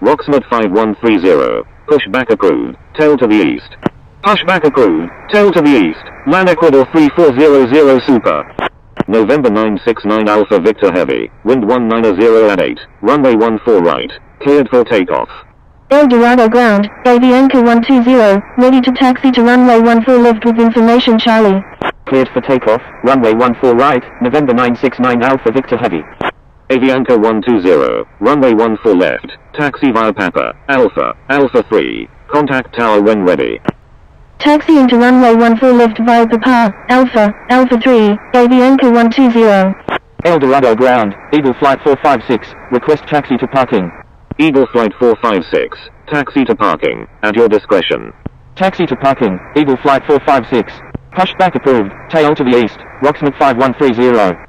Rocksmith 5130, pushback approved, tail to the east. Pushback approved, tail to the east, LAN Ecuador 3400 Super. November 969 Alpha Victor Heavy, wind 190 at 8, runway 14 right, cleared for takeoff. El Dorado ground, Avianca 120, ready to taxi to runway 14 left with information Charlie. Cleared for takeoff, runway 14 right, November 969 Alpha Victor Heavy. Avianca 120, runway 14 left, taxi via Papa, Alpha, Alpha 3, contact tower when ready. Taxiing to runway 14 left via Papa, Alpha, Alpha 3, Avianca 120. El Dorado ground, Eagle Flight 456, request taxi to parking. Eagle Flight 456, taxi to parking, at your discretion. Taxi to parking, Eagle Flight 456. Pushback approved, tail to the east, Rocksmith 5130.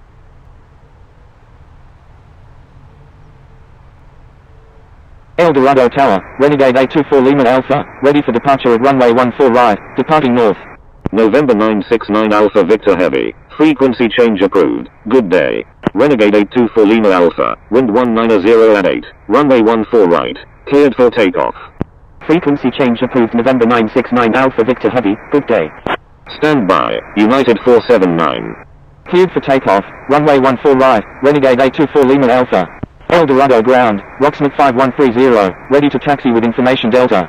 El Dorado Tower, Renegade 824 Lima Alpha, ready for departure at runway 14 right, departing north. November 969 Alpha Victor Heavy, frequency change approved, good day. Renegade 824 Lima Alpha, wind 190 at 8, runway 14 right, cleared for takeoff. Frequency change approved November 969 Alpha Victor Heavy, good day. Stand by, United 479. Cleared for takeoff, runway 14 right, Renegade 824 Lima Alpha. El Dorado ground, Rocksmith 5130, ready to taxi with information Delta.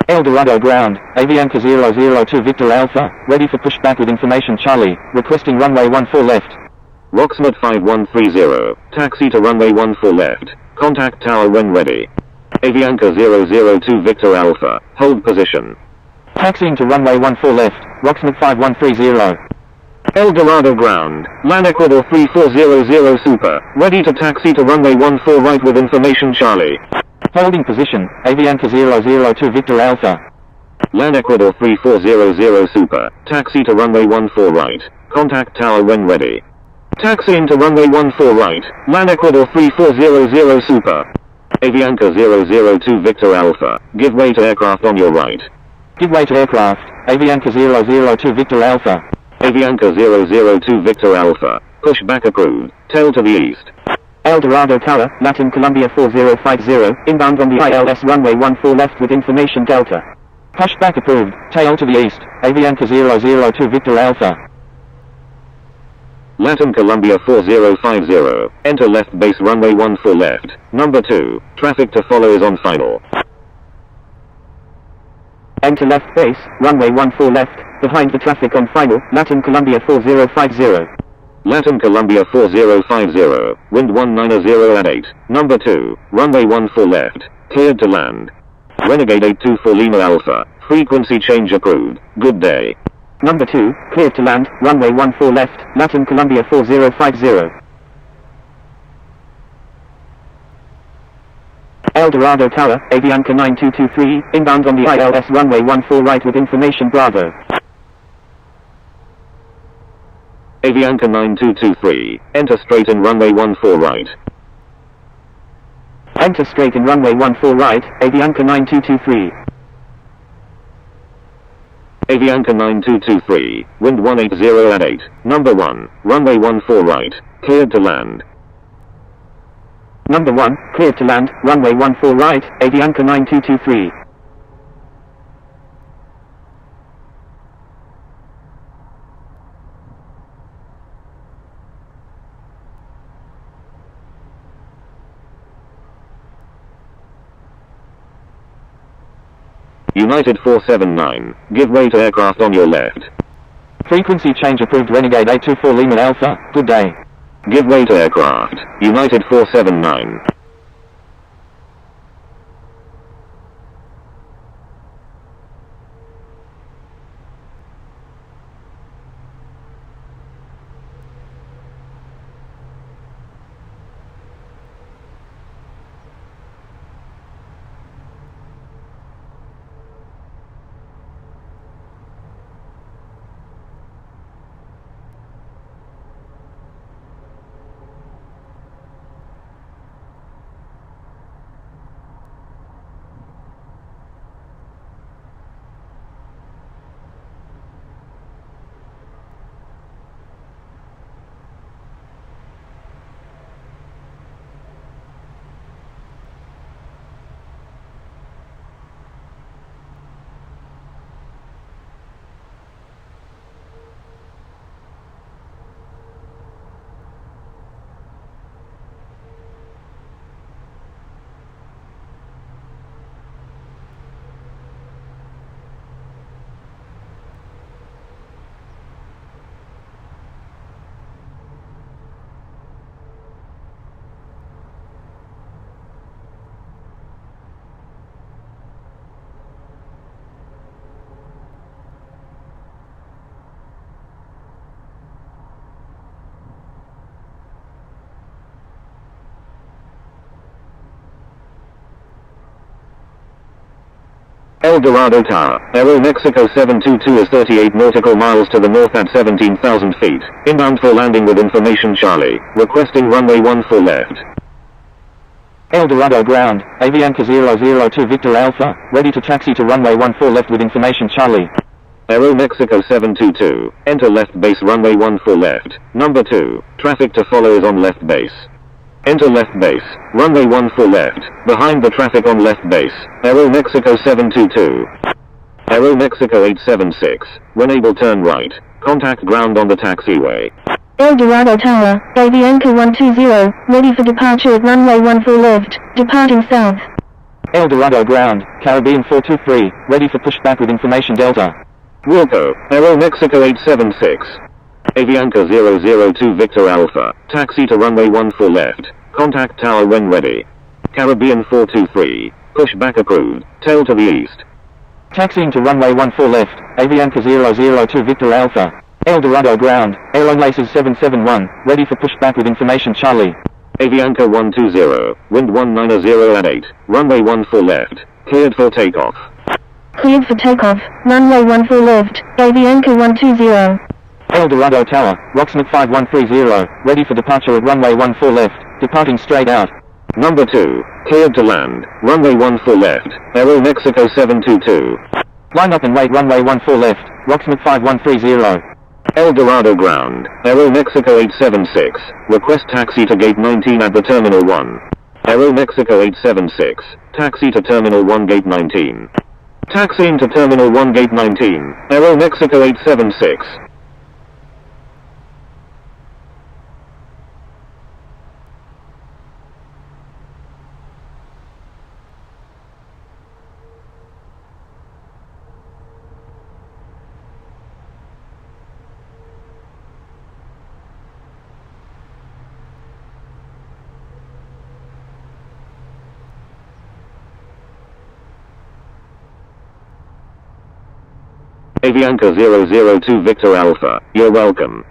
El Dorado ground, Avianca 002 Victor Alpha, ready for pushback with information Charlie, requesting runway 14 left. Rocksmith 5130, taxi to runway 14 left, contact tower when ready. Avianca 002 Victor Alpha, hold position. Taxiing to runway 14 left, Rocksmith 5130. El Dorado ground, LAN Ecuador 3400 Super, ready to taxi to runway 14 right with information Charlie. Holding position, Avianca 002 Victor Alpha. LAN Ecuador 3400 Super, taxi to runway 14 right, contact tower when ready. Taxiing to runway 14 right, LAN Ecuador 3400 Super. Avianca 002 Victor Alpha, give way to aircraft on your right. Give way to aircraft, Avianca 002 Victor Alpha. Avianca 002 Victor Alpha, push back approved, tail to the east. El Dorado Tower, Latin Columbia 4050, inbound on the ILS runway 14 left with information Delta. Push back approved, tail to the east, Avianca 002 Victor Alpha. Latin Columbia 4050, enter left base runway 14 left, number 2, traffic to follow is on final. Enter left base, runway 14 left, behind the traffic on final, Latin Columbia 4050. Latin Columbia 4050, wind 190 at 8, number 2, runway 14 left, cleared to land. Renegade 824 Lima Alpha, frequency change approved, good day. Number 2, cleared to land, runway 14 left, Latin Columbia 4050. El Dorado Tower, Avianca 9223, inbound on the ILS runway 14 right with information Bravo. Avianca 9223, enter straight in runway 14 right. Enter straight in runway 14 right, Avianca 9223. Avianca 9223, wind 180 at 8, number 1, runway 14 right, cleared to land. Number 1, cleared to land, runway 14 right, Avianca 9223. United 479, give way to aircraft on your left. Frequency change approved Renegade 824 Lima Alpha, good day. Give way to aircraft, United 479. El Dorado Tower, Aero Mexico 722 is 38 nautical miles to the north at 17,000 feet, inbound for landing with information Charlie, requesting runway 14 left. El Dorado ground, Avianca 002 Victor Alpha, ready to taxi to runway 14 left with information Charlie. Aero Mexico 722, enter left base runway 14 left, number 2, traffic to follow is on left base. Enter left base, runway 14 left, behind the traffic on left base, Aero Mexico 722. Aero Mexico 876, when able turn right, contact ground on the taxiway. El Dorado Tower, Avianca 120, ready for departure at runway 14 left, departing south. El Dorado ground, Caribbean 423, ready for pushback with information Delta. Wilco, Aero Mexico 876. Avianca 002 Victor Alpha, taxi to runway 14 left, contact tower when ready. Caribbean 423, pushback approved, tail to the east. Taxiing to runway 14 left, Avianca 002 Victor Alpha. El Dorado ground, airline laces 771, ready for pushback with information Charlie. Avianca 120, wind 190 at 8, runway 14 left, cleared for takeoff. Cleared for takeoff, runway 14 left, Avianca 120. El Dorado Tower, Rocksmith 5130, ready for departure at runway 14 left, departing straight out. Number 2, cleared to land, runway 14 left, Aero Mexico 722. Line up and wait runway 14 left, Rocksmith 5130. El Dorado ground, Aero Mexico 876, request taxi to gate 19 at the Terminal 1. Aero Mexico 876, taxi to Terminal 1 gate 19. Taxiing to Terminal 1 gate 19, Aero Mexico 876. Avianca 002 Victor Alpha, you're welcome.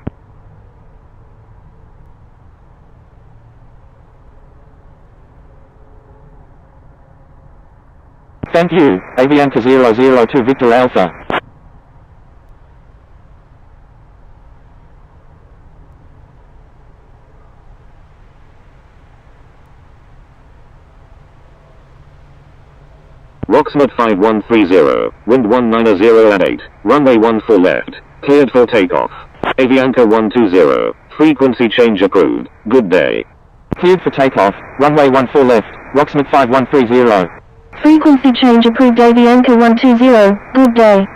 Thank you, Avianca 002 Victor Alpha. Rocksmith 5130, wind 190 at 8, runway 14 left, cleared for takeoff. Avianca 120, frequency change approved, good day. Cleared for takeoff, runway 14 left, Rocksmith 5130. Frequency change approved Avianca 120, good day.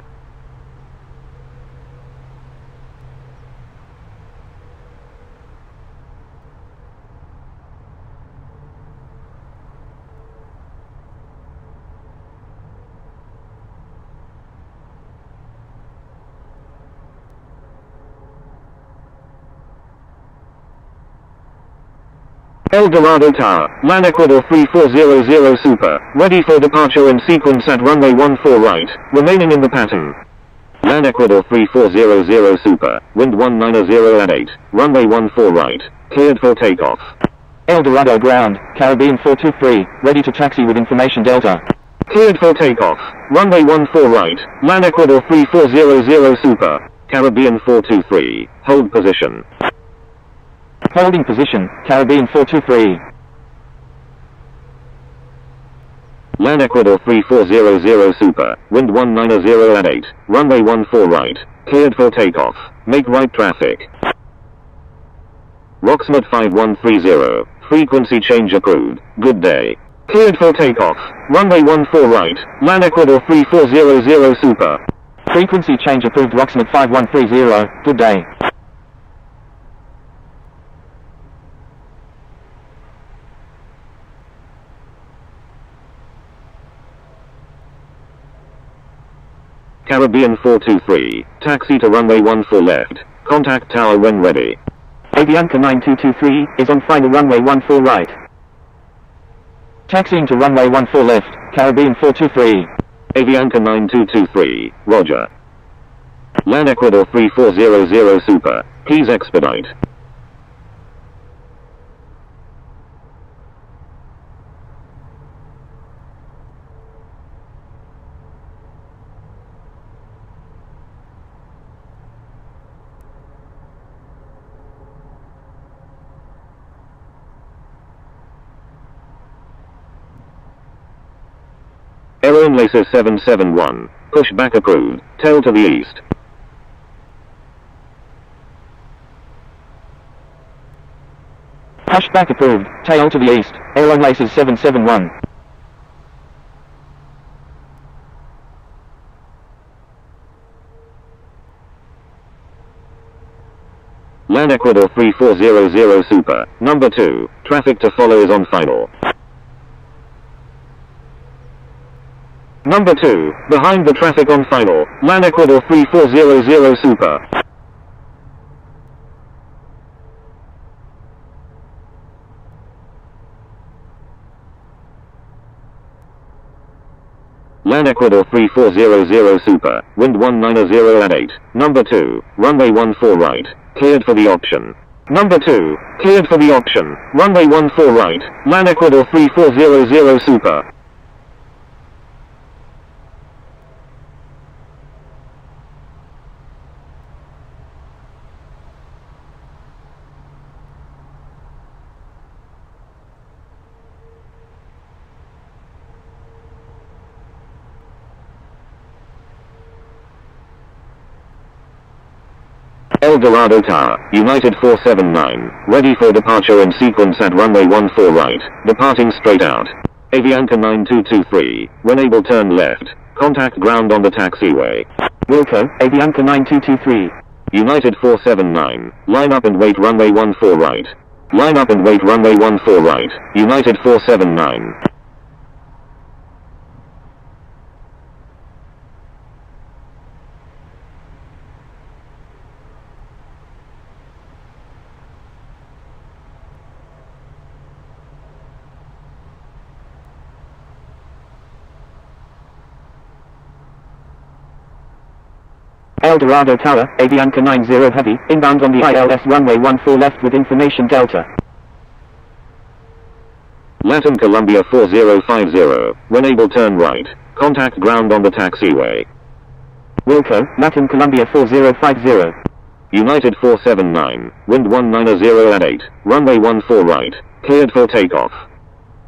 El Dorado Tower, LAN Ecuador 3400 Super, ready for departure in sequence at runway 14 right, remaining in the pattern. LAN Ecuador 3400 Super, wind 190 at 8, runway 14 right, cleared for takeoff. El Dorado ground, Caribbean 423, ready to taxi with information Delta. Cleared for takeoff, runway 14 right, LAN Ecuador 3400 Super, Caribbean 423, hold position. Holding position, Caribbean 423. LAN Ecuador 3400 Super, wind 190 at 8, runway 14 right, cleared for takeoff, make right traffic. Rocksmith 5130, frequency change approved, good day. Cleared for takeoff, runway 14 right, LAN Ecuador 3400 Super. Frequency change approved Rocksmith 5130, good day. Caribbean 423, taxi to runway 14 left, contact tower when ready. Avianca 9223 is on final runway 14 right. Taxiing to runway 14 left, Caribbean 423. Avianca 9223, roger. LAN Ecuador 3400 Super, please expedite. Error in Laser 771, push back approved, tail to the east. Push back approved, tail to the east, airline laces 771. LAN Ecuador 3400 Super, number 2, traffic to follow is on final. Number 2, behind the traffic on final, LAN Ecuador 3400 Super. LAN Ecuador 3400 Super, wind 190 at 8, number 2, runway 14 right, cleared for the option. Number 2, cleared for the option, runway 14 right, LAN Ecuador 3400 Super. El Dorado Tower, United 479, ready for departure in sequence at runway 14 right, departing straight out. Avianca 9223, when able turn left, contact ground on the taxiway. Wilco, Avianca 9223. United 479, line up and wait runway 14 right. Line up and wait runway 14 right, United 479. El Dorado Tower, Avianca 90 Heavy, inbound on the ILS runway 14 left with information Delta. Latin Columbia 4050, when able turn right, contact ground on the taxiway. Wilco, Latin Columbia 4050. United 479, wind 190 at 8, runway 14 right, cleared for takeoff.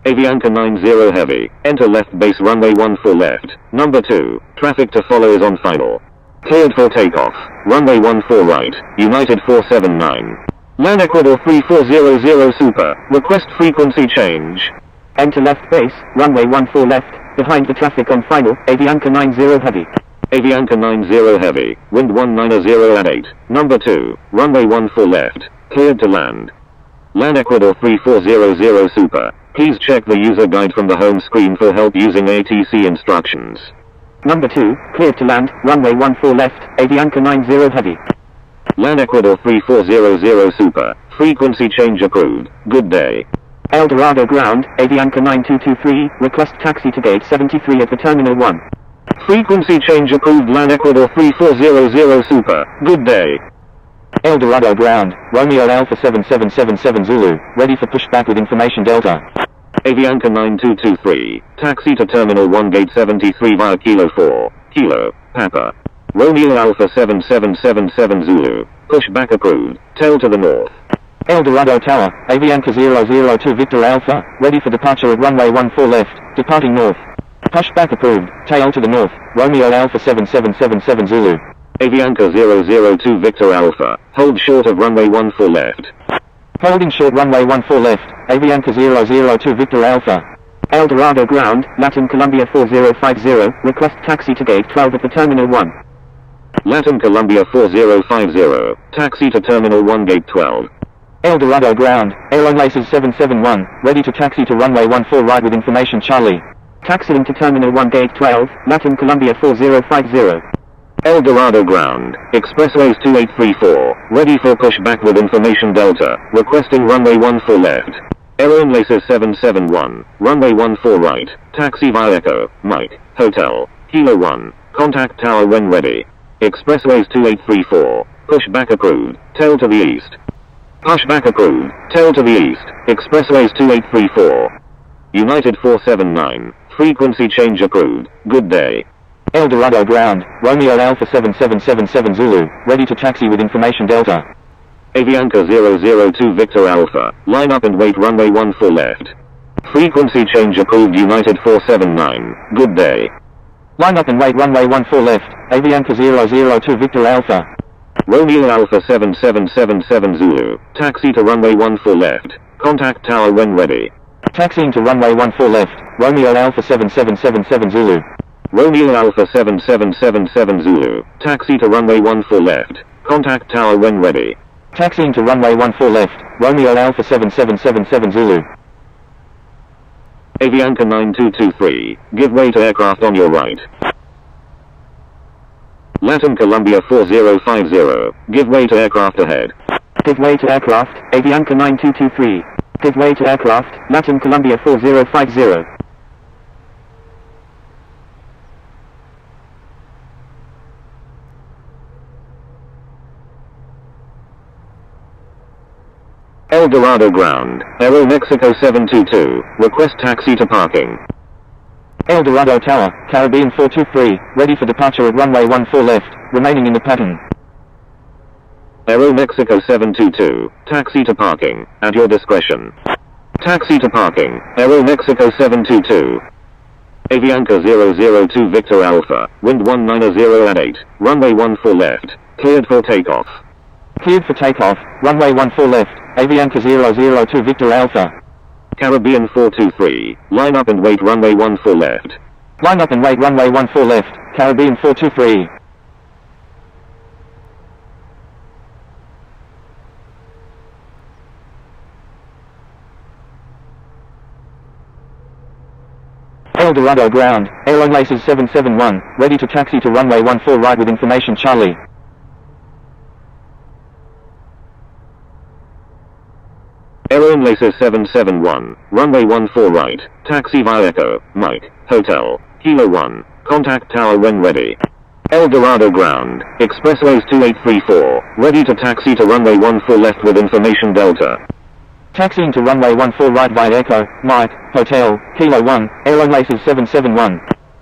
Avianca 90 Heavy, enter left base runway 14 left, number 2, traffic to follow is on final. Cleared for takeoff, runway 14 right, United 479. LAN Ecuador 3400 Super, request frequency change. Enter left base, runway 14 left, behind the traffic on final, Avianca 90 Heavy. Avianca 90 Heavy, wind 190 at 8, number 2, runway 14 left, cleared to land. LAN Ecuador 3400 Super, please check the user guide from the home screen for help using ATC instructions. Number 2, cleared to land, runway 14 left, Avianca 90 Heavy. LAN Ecuador 3400 Super, frequency change approved, good day. El Dorado ground, Avianca 9223, request taxi to gate 73 at the Terminal 1. Frequency change approved LAN Ecuador 3400 Super, good day. El Dorado ground, Romeo Alpha 7777 Zulu, ready for pushback with information Delta. Avianca 9223, taxi to Terminal 1 gate 73 via Kilo 4, Kilo, Papa. Romeo Alpha 7777 Zulu, pushback approved, tail to the north. El Dorado Tower, Avianca 002 Victor Alpha, ready for departure at runway 14 left, departing north. Pushback approved, tail to the north, Romeo Alpha 7777 Zulu. Avianca 002 Victor Alpha, hold short of runway 14 left. Holding short runway 14 left, Avianca 002 Victor Alpha. El Dorado ground, Latin Columbia 4050, request taxi to gate 12 at the Terminal 1. Latin Columbia 4050, taxi to Terminal 1 gate 12. El Dorado ground, Airline Laces 771, ready to taxi to runway 14 right with information Charlie. Taxiing to Terminal 1 gate 12, Latin Columbia 4050. El Dorado ground, Expressways 2834, ready for pushback with information Delta, requesting runway 14 left. Airline Laces 771, runway 14 right, taxi via Echo, Mike, Hotel, Kilo 1, contact tower when ready. Expressways 2834, pushback approved, tail to the east. Pushback approved, tail to the east, Expressways 2834. United 479, frequency change approved, good day. El Dorado ground, Romeo Alpha 7777 Zulu, ready to taxi with information Delta. Avianca 002 Victor Alpha, line up and wait runway 14 left. Frequency change approved United 479, good day. Line up and wait runway 14 left, Avianca 002 Victor Alpha. Romeo Alpha 7777 Zulu, taxi to runway 14 left, contact tower when ready. Taxiing to runway 14 left, Romeo Alpha 7777 Zulu. Romeo Alpha 7777 Zulu, taxi to runway 14 left, contact tower when ready. Taxiing to runway 14 left, Romeo Alpha 7777 Zulu. Avianca 9223, give way to aircraft on your right. Latin Columbia 4050, give way to aircraft ahead. Give way to aircraft, Avianca 9223. Give way to aircraft, Latin Columbia 4050. El Dorado ground, Aero Mexico 722, request taxi to parking. El Dorado Tower, Caribbean 423, ready for departure at runway 14 left, remaining in the pattern. Aero Mexico 722, taxi to parking, at your discretion. Taxi to parking, Aero Mexico 722. Avianca 002 Victor Alpha, wind 190 at 8, runway 14 left, cleared for takeoff. Cleared for takeoff, runway 14 left, Avianca 002 Victor Alpha. Caribbean 423, line up and wait runway 14 left. Line up and wait runway 14 left, Caribbean 423. El Dorado ground, airline laces 771, ready to taxi to runway 14 right with information Charlie. Airline laces 771, runway 14 right, taxi via Echo, Mike, Hotel, Kilo 1, contact tower when ready. El Dorado ground, expressways 2834, ready to taxi to runway 14 left with information Delta. Taxiing to runway 14 right via Echo, Mike, Hotel, Kilo 1, airline laces 771.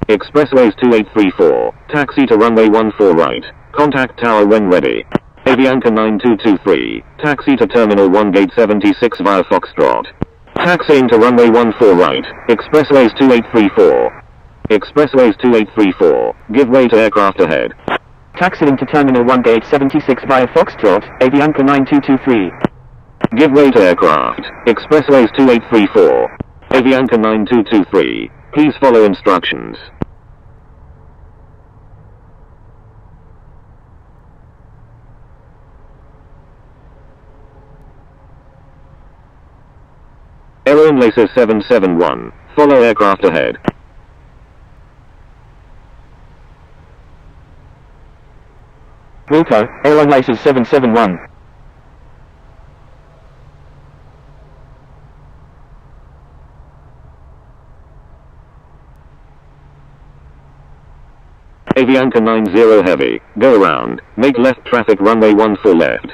Expressways 2834, taxi to runway 14 right, contact tower when ready. Avianca 9223, taxi to Terminal 1 Gate 76 via Foxtrot. Taxiing to runway 14 right, expressways 2834. Expressways 2834, give way to aircraft ahead. Taxiing to Terminal 1 Gate 76 via Foxtrot, Avianca 9223. Give way to aircraft, expressways 2834. Avianca 9223, please follow instructions. Airline laces 771, follow aircraft ahead. Wilco, airline laces 771. Avianca 90 heavy, go around, make left traffic runway 14 left.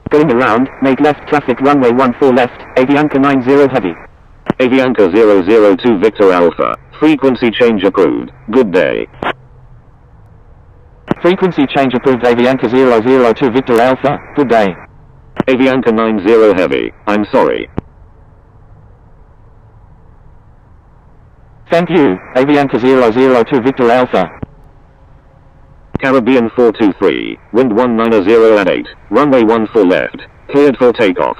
Going around, make left traffic runway 14 left, Avianca 90 heavy. Avianca 002 Victor Alpha, frequency change approved, good day. Frequency change approved Avianca 002 Victor Alpha, good day. Avianca 90 heavy, I'm sorry. Thank you, Avianca 002 Victor Alpha. Caribbean 423, wind 190 at 8, runway 14 left, cleared for takeoff.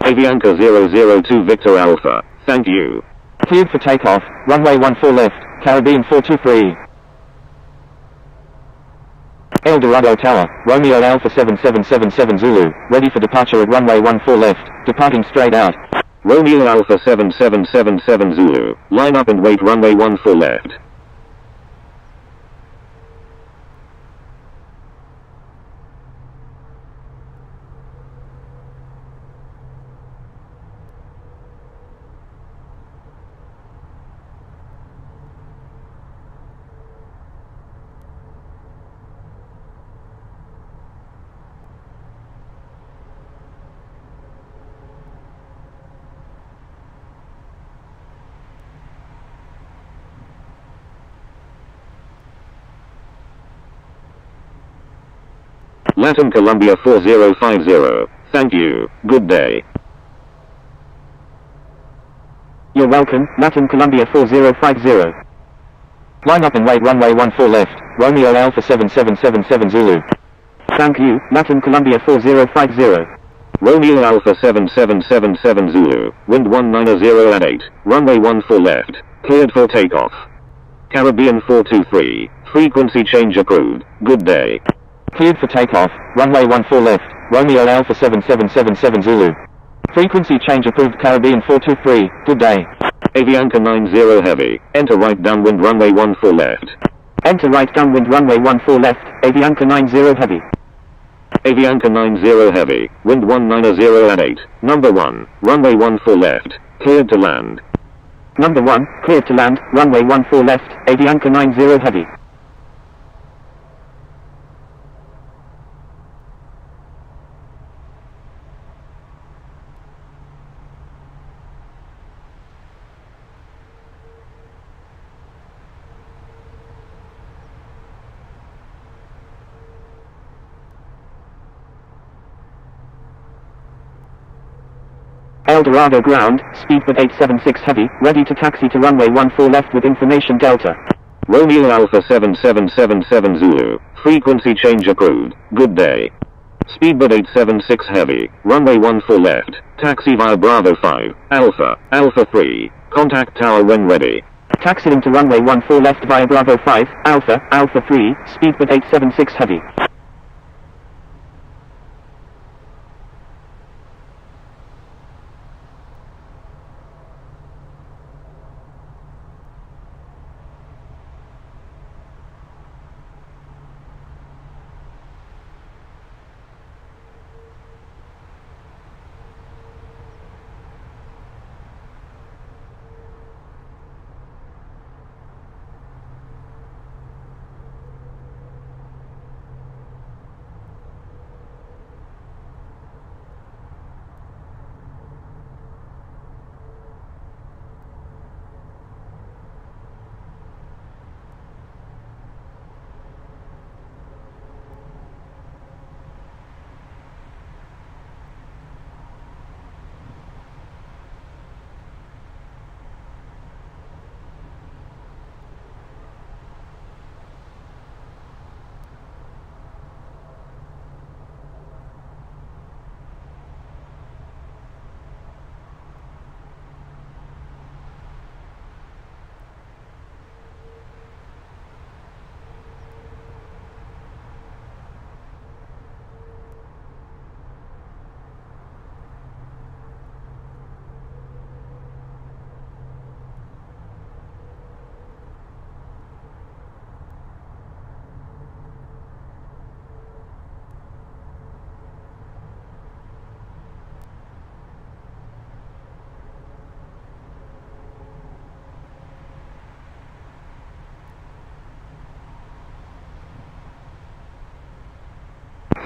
Avianca 002 Victor Alpha, thank you. Cleared for takeoff, runway 14 left, Caribbean 423. El Dorado Tower, Romeo Alpha 7777 Zulu, ready for departure at runway 14 left, departing straight out. Romeo Alpha 7777 Zulu, line up and wait runway 14 left. Latin Columbia 4050, thank you, good day. You're welcome, Latin Columbia 4050. Line up and wait runway 14 left, Romeo Alpha 7777 Zulu. Thank you, Latin Columbia 4050. Romeo Alpha 7777 Zulu, wind 190 at 8, runway 14 left, cleared for takeoff. Caribbean 423, frequency change approved, good day. Cleared for takeoff, runway 14 left, Romeo Alpha 7777 Zulu. Frequency change approved Caribbean 423, good day. Avianca 90 heavy, enter right downwind runway 14 left. Enter right downwind runway 14 left, Avianca 90 heavy. Avianca 90 heavy, wind 190 at 8, number 1, runway 14 left, cleared to land. Number 1, cleared to land, runway 14 left, Avianca 90 heavy. El Dorado ground, speedbird 876 heavy, ready to taxi to runway 14 left with information Delta. Romeo Alpha 7777 Zulu, frequency change approved, good day. Speedbird 876 heavy, runway 14 left, taxi via Bravo 5, Alpha, Alpha 3, contact tower when ready. Taxiing to runway 14 left via Bravo 5, Alpha, Alpha 3, speedbird 876 heavy.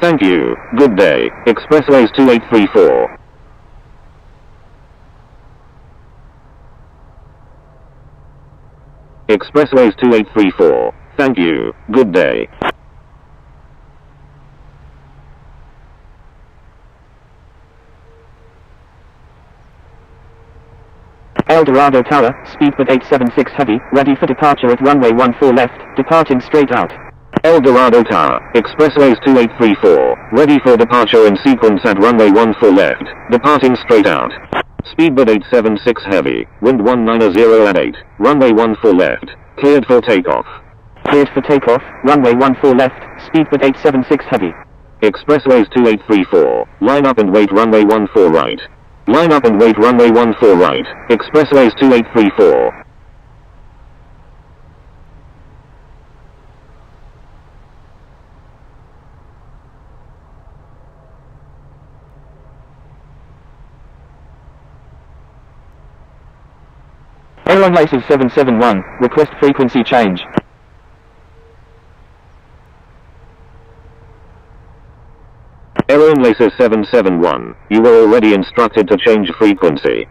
Thank you, good day, Expressways 2834. Expressways 2834, thank you, good day. El Dorado Tower, speedbird 876 heavy, ready for departure at runway 14 left, departing straight out. El Dorado Tower, Expressways 2834, ready for departure in sequence at runway 14 left, departing straight out. Speedbird 876 heavy, wind 190 at 8, runway 14 left, cleared for takeoff. Cleared for takeoff, runway 14 left, speedbird 876 heavy. Expressways 2834, line up and wait runway 14 right. Line up and wait runway 14 right, Expressways 2834. Airline Laces 771, request frequency change. Airline Laces 771, you were already instructed to change frequency.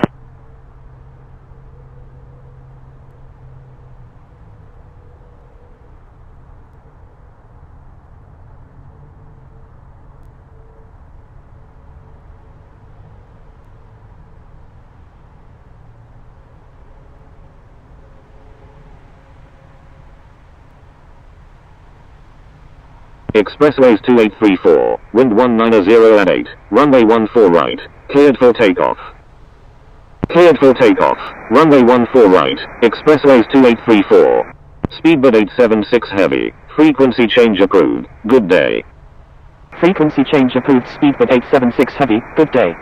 Expressways 2834, wind 190 at 8, runway 14 right, cleared for takeoff. Cleared for takeoff, runway 14 right, Expressways 2834. Speedbird 876 heavy, frequency change approved, good day. Frequency change approved, speedbird 876 heavy, good day.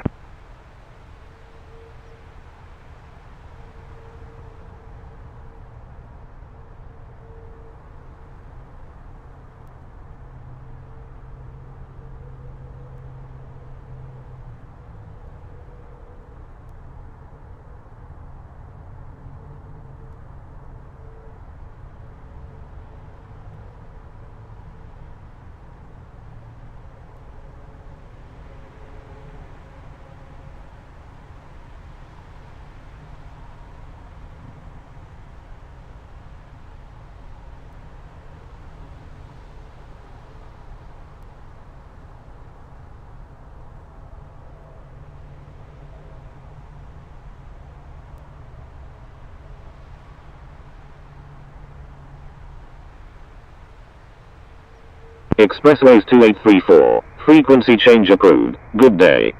Expressways 2834, Frequency change approved. Good day.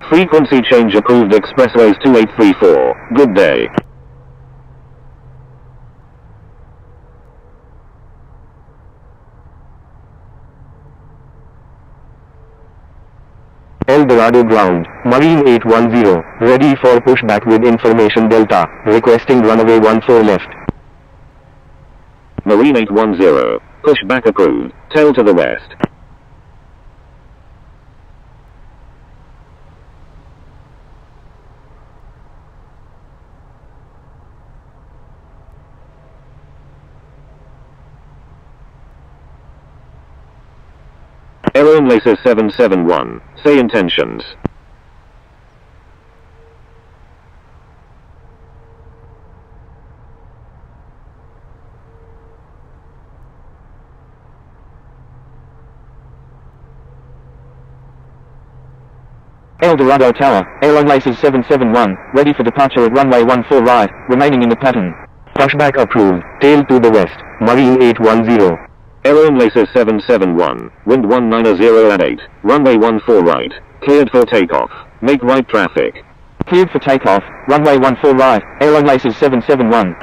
Frequency change approved. Expressways 2834. Good day. El Dorado ground, Marine 810, ready for pushback with information Delta, requesting runway 14 left. Marine 810. Pushback approved. Tail to the west. Aero Laser 771. Say intentions. El Dorado Tower, Aero Laces 771, ready for departure at runway 14 right, remaining in the pattern. Pushback approved, tail to the west, Marine 810. Aero Laser 771, wind 190 at 8, runway 14 right, cleared for takeoff, make right traffic. Cleared for takeoff, runway 14 right, Aero Laces 771.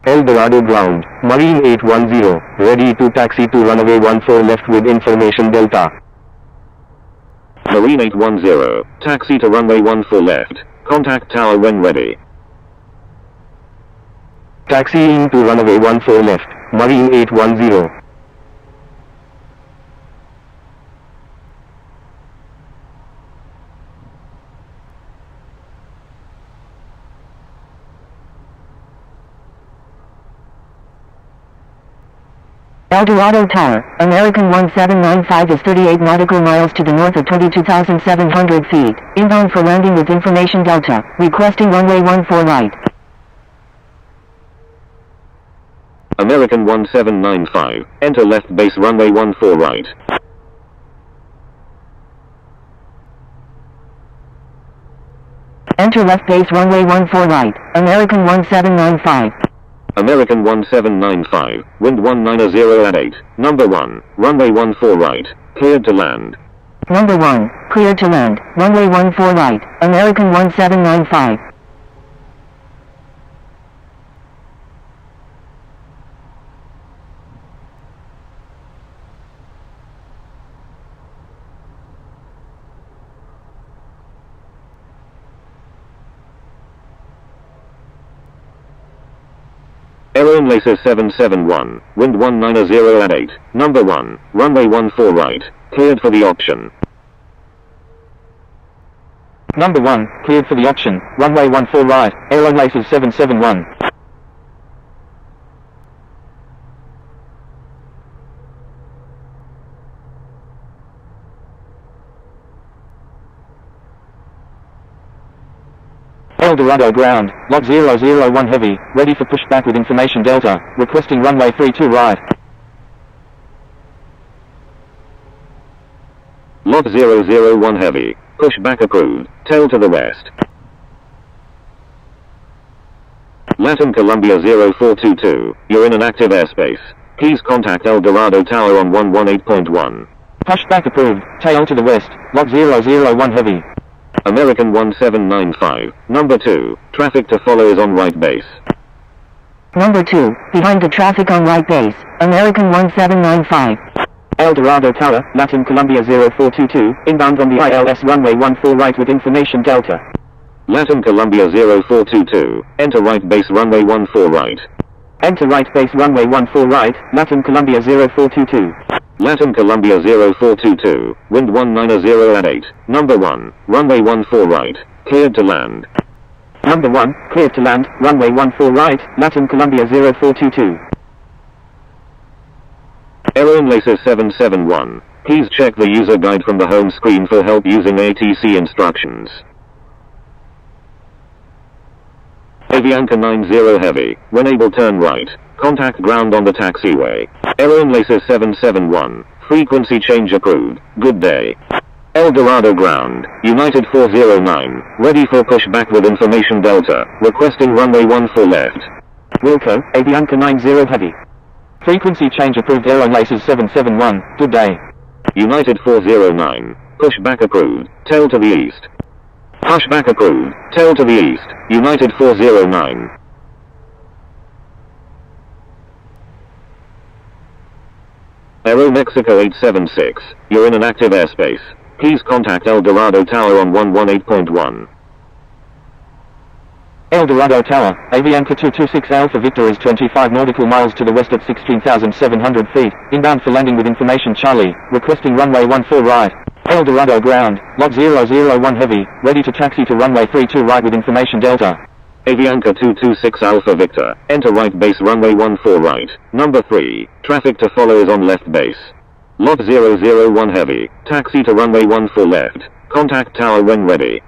El Dorado ground, Marine 810, ready to taxi to runway 14 left with information Delta. Marine 810, taxi to runway 14 left, contact tower when ready. Taxiing to runway 14 left, Marine 810. El Dorado Tower, American 1795 is 38 nautical miles to the north of 22,700 feet, inbound for landing with information Delta, requesting runway 14 right. American 1795, enter left base runway 14 right. Enter left base runway 14 right, American 1795. American 1795, wind 190 at 8, number 1, runway 14 right, cleared to land. Number 1, cleared to land, runway 14 right, American 1795. Aero Laser 771, wind 190 at 8, number 1, runway 14 right, cleared for the option. Number 1, cleared for the option, runway 14 right, Aero Laces 771. El Dorado ground, log 001 heavy, ready for pushback with information Delta, requesting runway 32 right. Log 001 heavy, pushback approved, tail to the west. Latin Columbia 0422, you're in an active airspace. Please contact El Dorado Tower on 118.1. Pushback approved, tail to the west, log 001 heavy. American 1795, number 2, traffic to follow is on right base. Number 2, behind the traffic on right base, American 1795. El Dorado Tower, Latin Columbia 0422, inbound on the ILS runway 14 right with information Delta. Latin Columbia 0422, enter right base runway 14 right. Enter right base runway 14 right, Latin Columbia 0422. Latin Columbia 0422, wind 190 at 8, number 1, runway 14 right, cleared to land. Number 1, cleared to land, runway 14 right, Latin Columbia 0422. Error in Laces 771, please check the user guide from the home screen for help using ATC instructions. Avianca 90 heavy, when able turn right, contact ground on the taxiway. Error in Laces 771, frequency change approved, good day. El Dorado ground, United 409, ready for pushback with information Delta, requesting runway 14 left. Wilco, Avianca 90 heavy. Frequency change approved, air on Laces 771, good day. United 409, pushback approved, tail to the east. Pushback approved, tail to the east, United 409. Aero Mexico 876, you're in an active airspace. Please contact El Dorado Tower on 118.1. El Dorado Tower, Avianca 226 Alpha Victor is 25 nautical miles to the west at 16,700 feet, inbound for landing with information Charlie, requesting runway 14 right. El Dorado ground, log 001 heavy, ready to taxi to runway 32 right with information Delta. Avianca 226 Alpha Victor, enter right base runway 14 right, number 3, traffic to follow is on left base. Log 001 heavy, taxi to runway 14 left, contact tower when ready.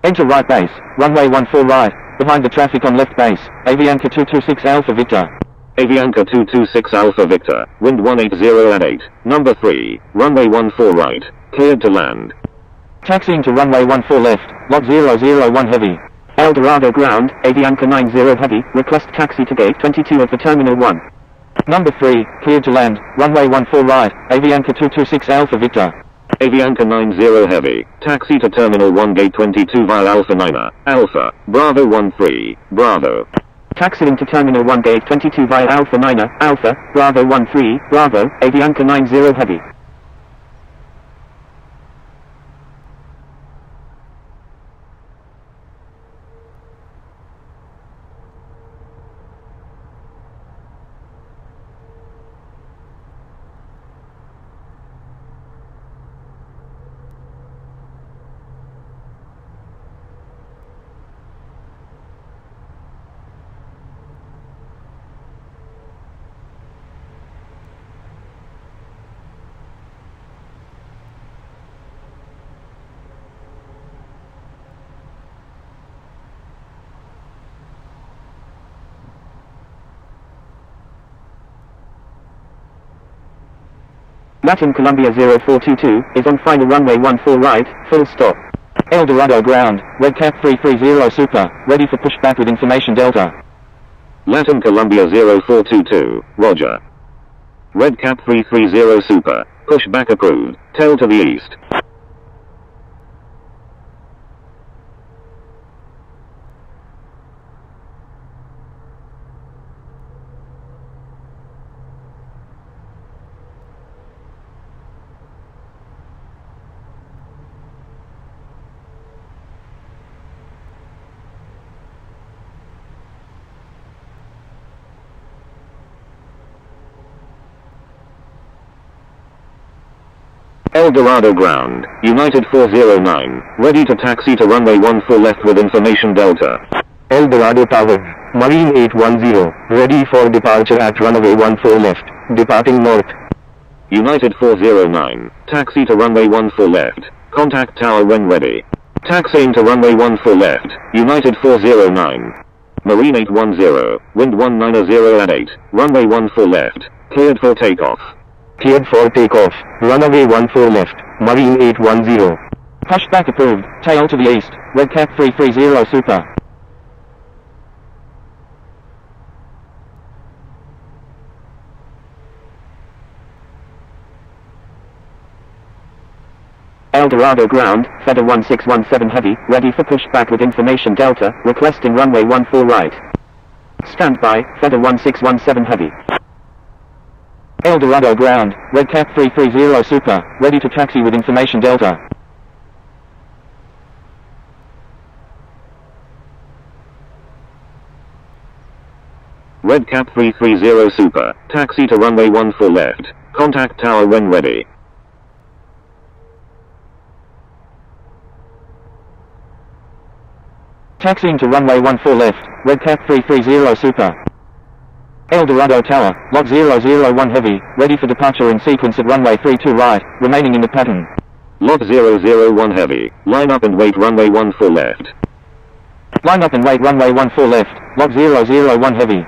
Enter right base, runway 14 right, behind the traffic on left base, Avianca 226 Alpha Victor. Avianca 226 Alpha Victor, wind 180 at 8, number 3, runway 14 right, cleared to land. Taxiing to runway 14 left, log 001 heavy. El Dorado ground, Avianca 90 heavy, request taxi to gate 22 of the Terminal 1. Number 3, cleared to land, runway 14 right, Avianca 226 Alpha Victor. Avianca 90 heavy, taxi to Terminal 1 gate 22 via Alpha 9, Alpha, Bravo 13, Bravo. Taxiing to Terminal 1 gate 22 via Alpha 9, Alpha, Bravo 13, Bravo, Avianca 90 heavy. Latin Columbia 0422, is on final runway 14 right, full stop. El Dorado ground, Red Cap 330 Super, ready for pushback with information Delta. Latin Columbia 0422, roger. Red Cap 330 Super, pushback approved, tail to the east. El Dorado ground, United 409, ready to taxi to runway 14 left with information Delta. El Dorado Tower, Marine 810, ready for departure at runway 14 left, departing north. United 409, taxi to runway 14 left, contact tower when ready. Taxiing to runway 14 left, United 409. Marine 810, wind 190 at 8, runway 14 left, cleared for takeoff. Cleared for takeoff, runway 14 left, Marine 810. Pushback approved, tail to the east, Red Cap 330 Super. El Dorado ground, Feather 1617 heavy, ready for pushback with information Delta, requesting runway 14 right. Stand by, Feather 1617 heavy. El Dorado ground, Red Cap 330 Super, ready to taxi with information Delta. Red Cap 330 Super, taxi to runway 14 left. Contact tower when ready. Taxiing to runway 14 left, Red Cap 330 Super. El Dorado Tower, Log 001 Heavy, ready for departure in sequence at runway 32 right, remaining in the pattern. Log 001 Heavy, line up and wait runway 14 left. Line up and wait runway 14 left, Log 001 Heavy.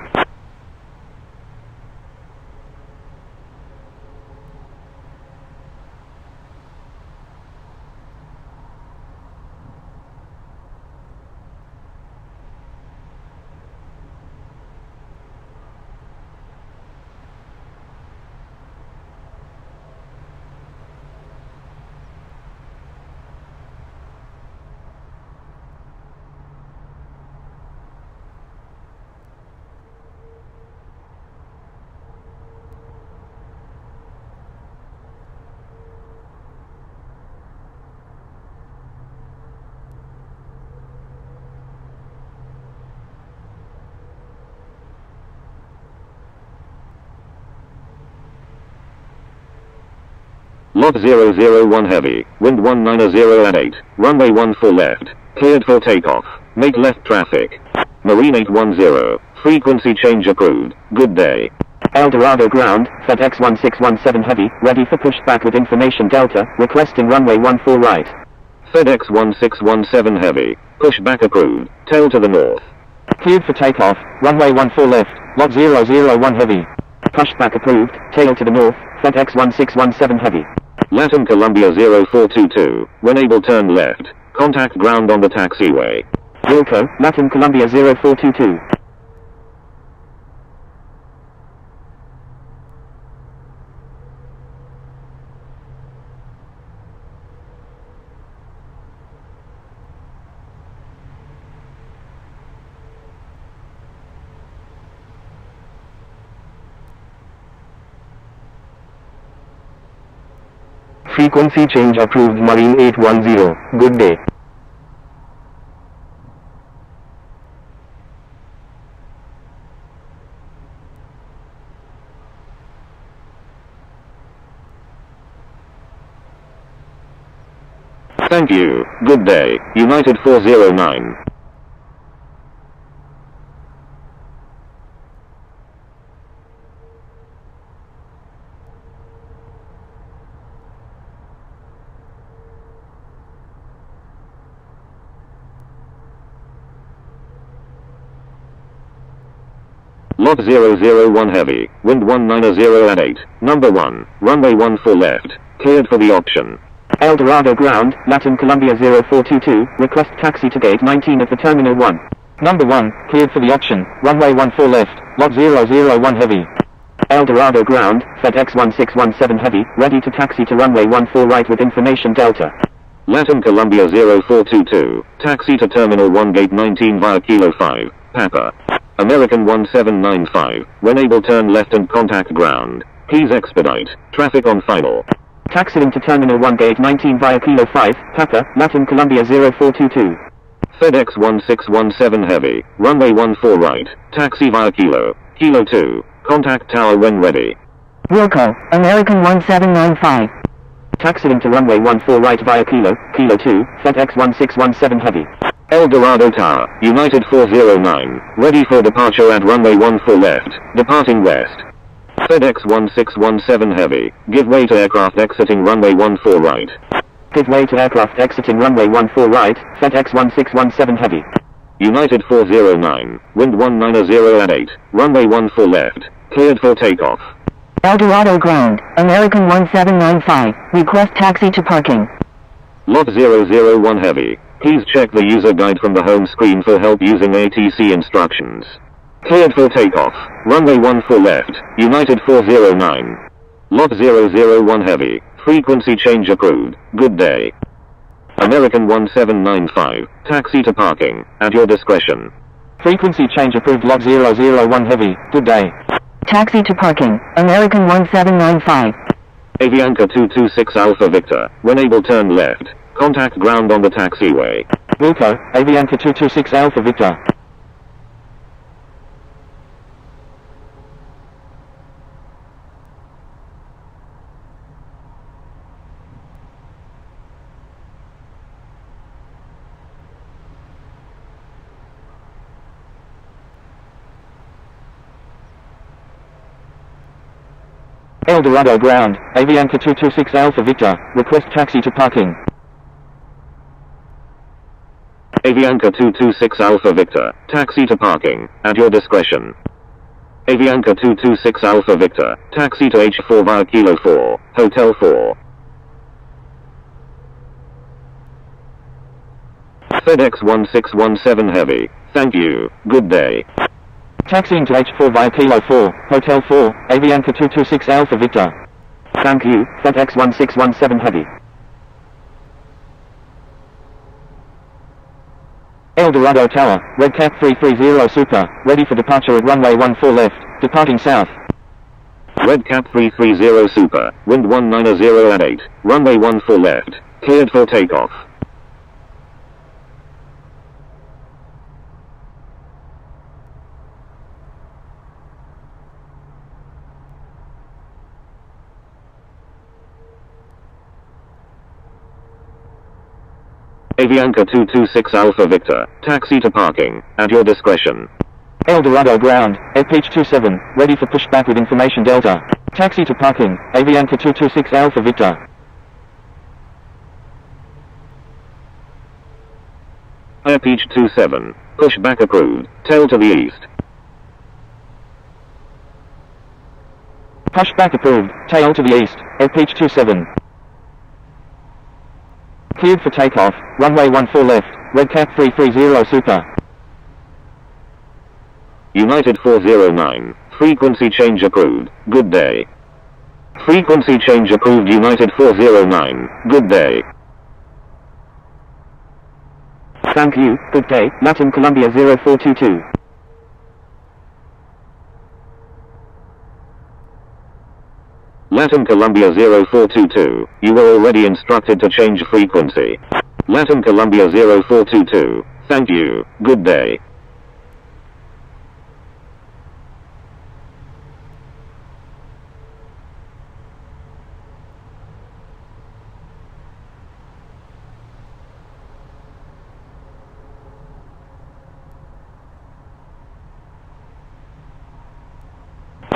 Log 001 Heavy, wind 190 at 8, runway 14 left, cleared for takeoff, make left traffic. Marine 810, frequency change approved, good day. El Dorado ground, FedEx 1617 heavy, ready for pushback with information Delta, requesting runway 14 right. FedEx 1617 Heavy, pushback approved, tail to the north. Cleared for takeoff, runway 14 left, Log 001 Heavy. Pushback approved, tail to the north, FedEx 1617 heavy. Latin Columbia 0422, when able turn left, contact ground on the taxiway. Wilco, Latin Columbia 0422. Frequency change approved Marine 810, good day. Thank you, good day, United 409. Log 001 Heavy, wind 190 at 8, number 1, runway 14 left, cleared for the option. El Dorado ground, Latin Columbia 0422, request taxi to gate 19 of the Terminal 1. Number 1, cleared for the option, runway 14 left, Log 001 Heavy. El Dorado ground, FedEx 1617 heavy, ready to taxi to runway 14 right with information Delta. Latin Columbia 0422, taxi to Terminal 1 gate 19 via Kilo 5, Papa. American 1795, when able turn left and contact ground. Please expedite, traffic on final. Taxiing to Terminal 1 gate 19 via Kilo 5, Papa, Latin Columbia 0422. FedEx 1617 Heavy, runway 14 right, taxi via Kilo 2, contact tower when ready. Wilco, American 1795. Taxiing to runway 14 right via Kilo 2, FedEx 1617 heavy. El Dorado Tower, United 409, ready for departure at runway 14 left, departing west. FedEx 1617 Heavy, give way to aircraft exiting runway 14 right. Give way to aircraft exiting runway 14 right, FedEx 1617 heavy. United 409, wind 190 at 8, runway 14 left, cleared for takeoff. El Dorado ground, American 1795, request taxi to parking. Log 001 Heavy, please check the user guide from the home screen for help using ATC instructions. Cleared for takeoff, runway 14 left, United 409. Log 001 Heavy, frequency change approved, good day. American 1795, taxi to parking, at your discretion. Frequency change approved log 001 heavy, good day. Taxi to parking, American 1795. Avianca 226 Alpha Victor, when able turn left. Contact ground on the taxiway. Wilco, Avianca 226 Alpha Victor. El Dorado ground, Avianca 226 Alpha Victor, request taxi to parking. Avianca 226 Alpha Victor, taxi to parking, at your discretion. Avianca 226 Alpha Victor, taxi to H4 via Kilo 4, Hotel 4. FedEx 1617 Heavy, thank you, good day. Taxiing to H4 via Kilo 4, Hotel 4, Avianca 226 Alpha Victor. Thank you, FedEx 1617 Heavy. El Dorado Tower, Red Cap 330 Super, ready for departure at runway 14 left, departing south. Red Cap 330 Super, wind 190 at 8, runway 14 left, cleared for takeoff. Avianca 226 Alpha Victor, taxi to parking, at your discretion. El Dorado ground, Peach 27, ready for pushback with information Delta. Taxi to parking, Avianca 226 Alpha Victor. Air Peach 27, pushback approved, tail to the east. Pushback approved, tail to the east, Air Peach 27. Cleared for takeoff, runway 14 left, Red Cap 330 Super. United 409, frequency change approved, good day. Frequency change approved United 409, good day. Thank you, good day, Latin Columbia 0422. Latin Columbia 0422, you were already instructed to change frequency. Latin Columbia 0422, thank you, good day.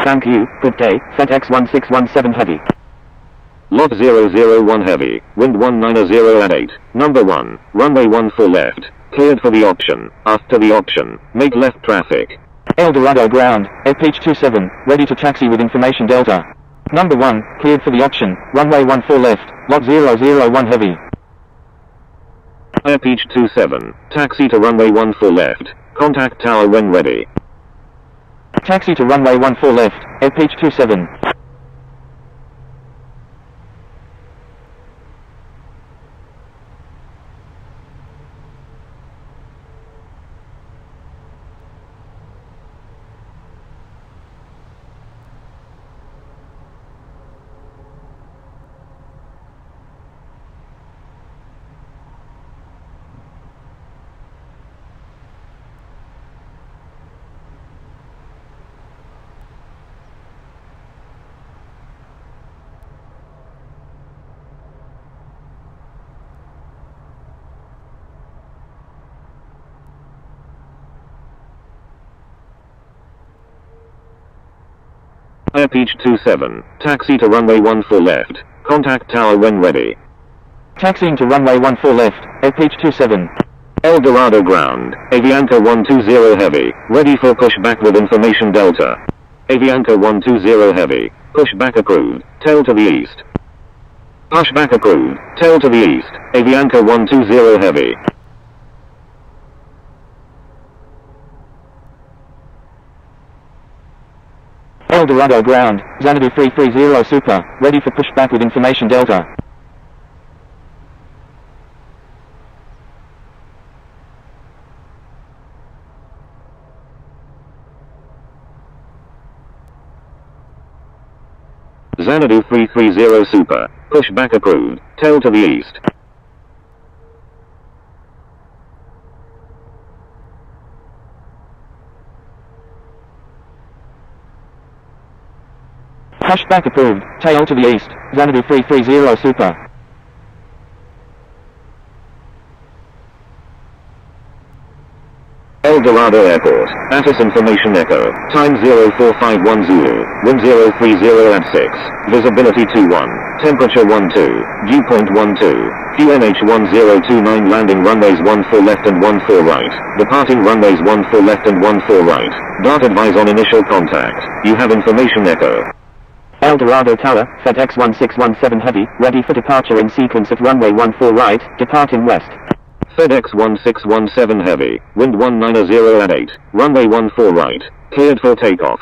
Thank you, good day, FedEx 1617 Heavy. Lot 001 Heavy, wind 190 at 8, number 1, runway 14 left, cleared for the option, after the option, make left traffic. El Dorado ground, Air Peach 27, ready to taxi with information Delta. Number 1, cleared for the option, runway 14 left, lot 001 Heavy. Air Peach 27, taxi to runway 14 left, contact tower when ready. Taxi to runway 14 left, Air Peach 27. Air Peach 27, taxi to runway 14 left, contact tower when ready. Taxiing to runway 14 left, Air Peach 27. El Dorado ground, Avianca 120 Heavy, ready for pushback with information Delta. Avianca 120 Heavy, pushback approved, tail to the east. Pushback approved, tail to the east, Avianca 120 Heavy. El Dorado ground, Xanadu 330 Super, ready for pushback with information Delta. Xanadu 330 Super. Pushback approved. Tail to the east. Pushback approved. Tail to the east. Xanadu 330 Super. El Dorado Airport. ATIS information echo. Time 04510. Wind 030 at 6. Visibility 21. Temperature 12. Dew point 12. QNH 1029 landing runways 14 left and 14 right. Departing runways 14 left and 14 right. Dart advise on initial contact. You have information echo. El Dorado Tower, FedEx 1617 Heavy, ready for departure in sequence at runway 14 right, departing west. FedEx 1617 Heavy, wind 190 at 8, runway 14 right, cleared for takeoff.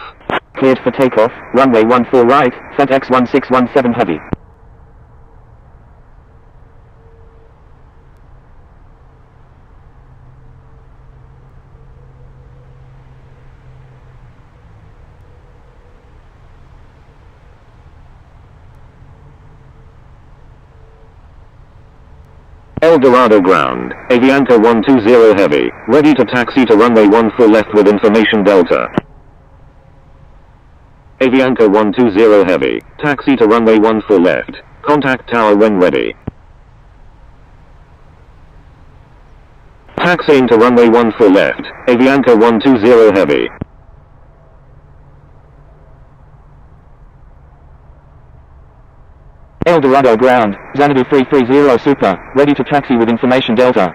Cleared for takeoff, runway 14 right, FedEx 1617 Heavy. El Dorado ground, Avianca 120 Heavy, ready to taxi to runway 14 left with information Delta. Avianca 120 Heavy, taxi to runway 14 left, contact tower when ready. Taxiing to runway 14 left, Avianca 120 Heavy. El Dorado ground, Xanadu 330 Super, ready to taxi with information Delta.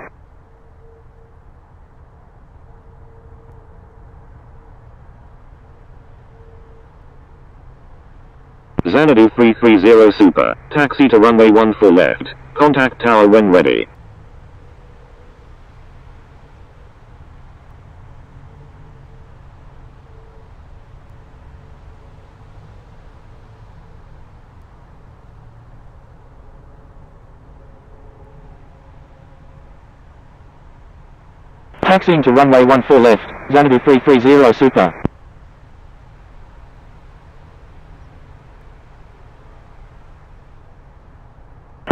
Xanadu 330 Super, taxi to runway 14 left, contact tower when ready. Taxiing to runway 14 left, Xanadu 330 Super.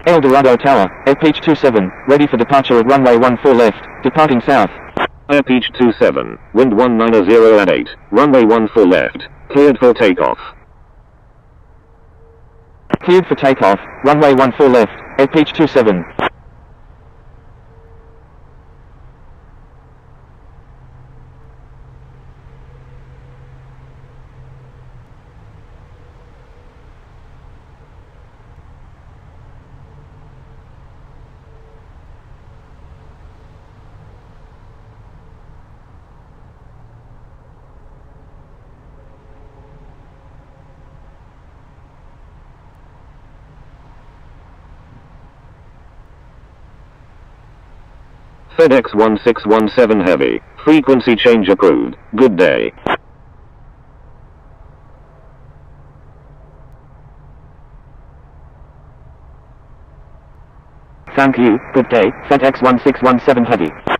El Dorado Tower, Air Peach 27, ready for departure at runway 14 left, departing south. Air Peach 27, wind 190 at 8, runway 14 left, cleared for takeoff. Cleared for takeoff, runway 14 left, Air Peach 27. FedEx 1617 Heavy, frequency change approved, good day. Thank you, good day, FedEx 1617 Heavy.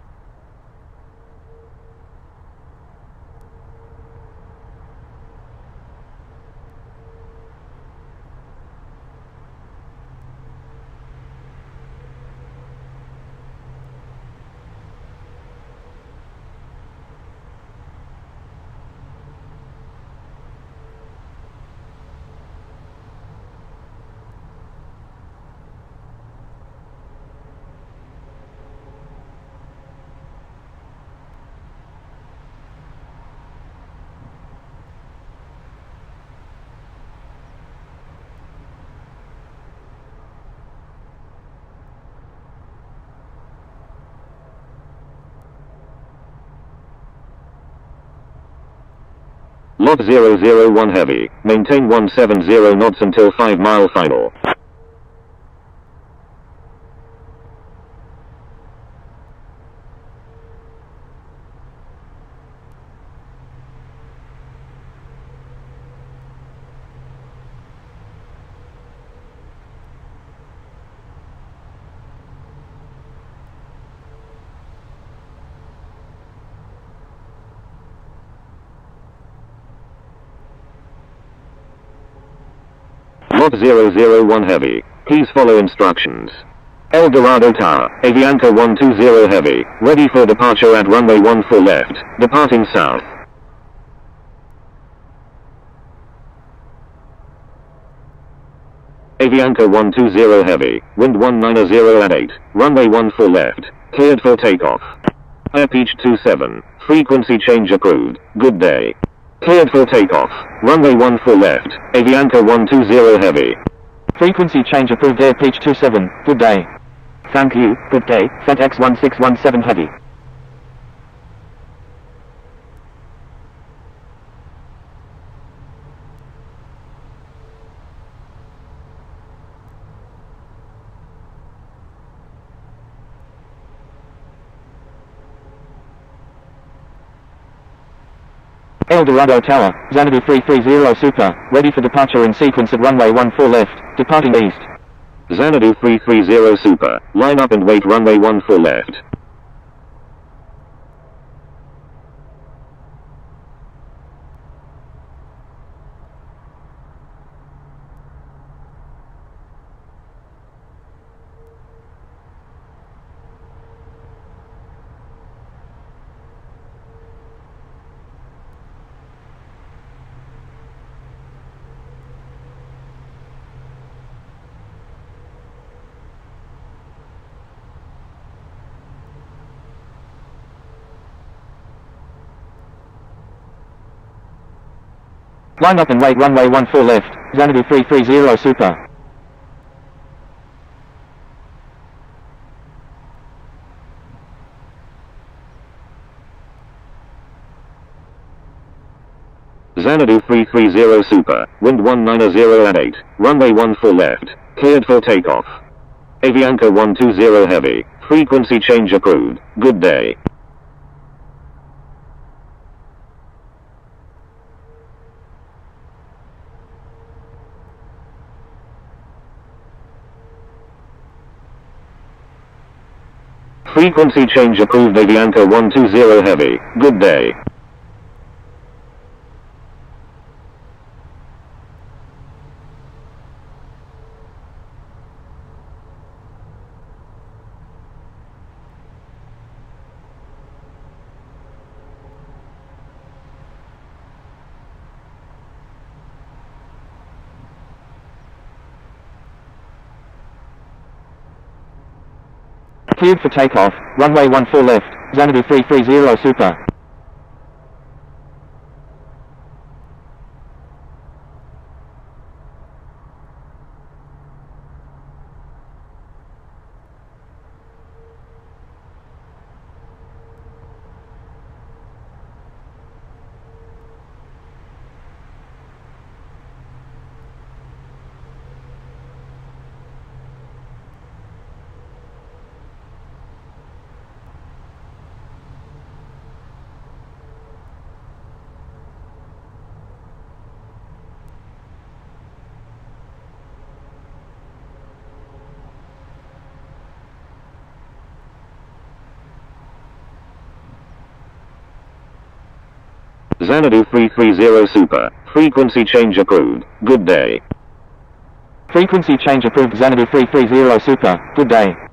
Lot 001 Heavy, maintain 170 knots until 5 mile final. Lot 001 Heavy. Please follow instructions. El Dorado Tower, Avianca 120 Heavy, ready for departure at runway 14 left, departing south. Avianca 120 Heavy, wind 190 at 8, runway 14 left, cleared for takeoff. ATIS 27, frequency change approved, good day. Cleared for takeoff, runway 14 left, Avianca 120 Heavy. Frequency change approved ATIS 27, good day. Thank you, good day, FedEx 1617 Heavy. El Dorado Tower, Xanadu 330 Super, ready for departure in sequence at runway 14 left, departing east. Xanadu 330 Super, line up and wait runway 14 left. Line up and wait runway 14 left, Xanadu 330 Super. Xanadu 330 Super, wind 190 at 8, runway 14 left, cleared for takeoff. Avianca 120 Heavy, frequency change approved, good day. Frequency change approved Avianca 120 Heavy, good day. Cleared for takeoff, runway 14 left, Xanadu 330 Super. Xanadu 330 Super, frequency change approved, good day. Frequency change approved Xanadu 330 Super, good day.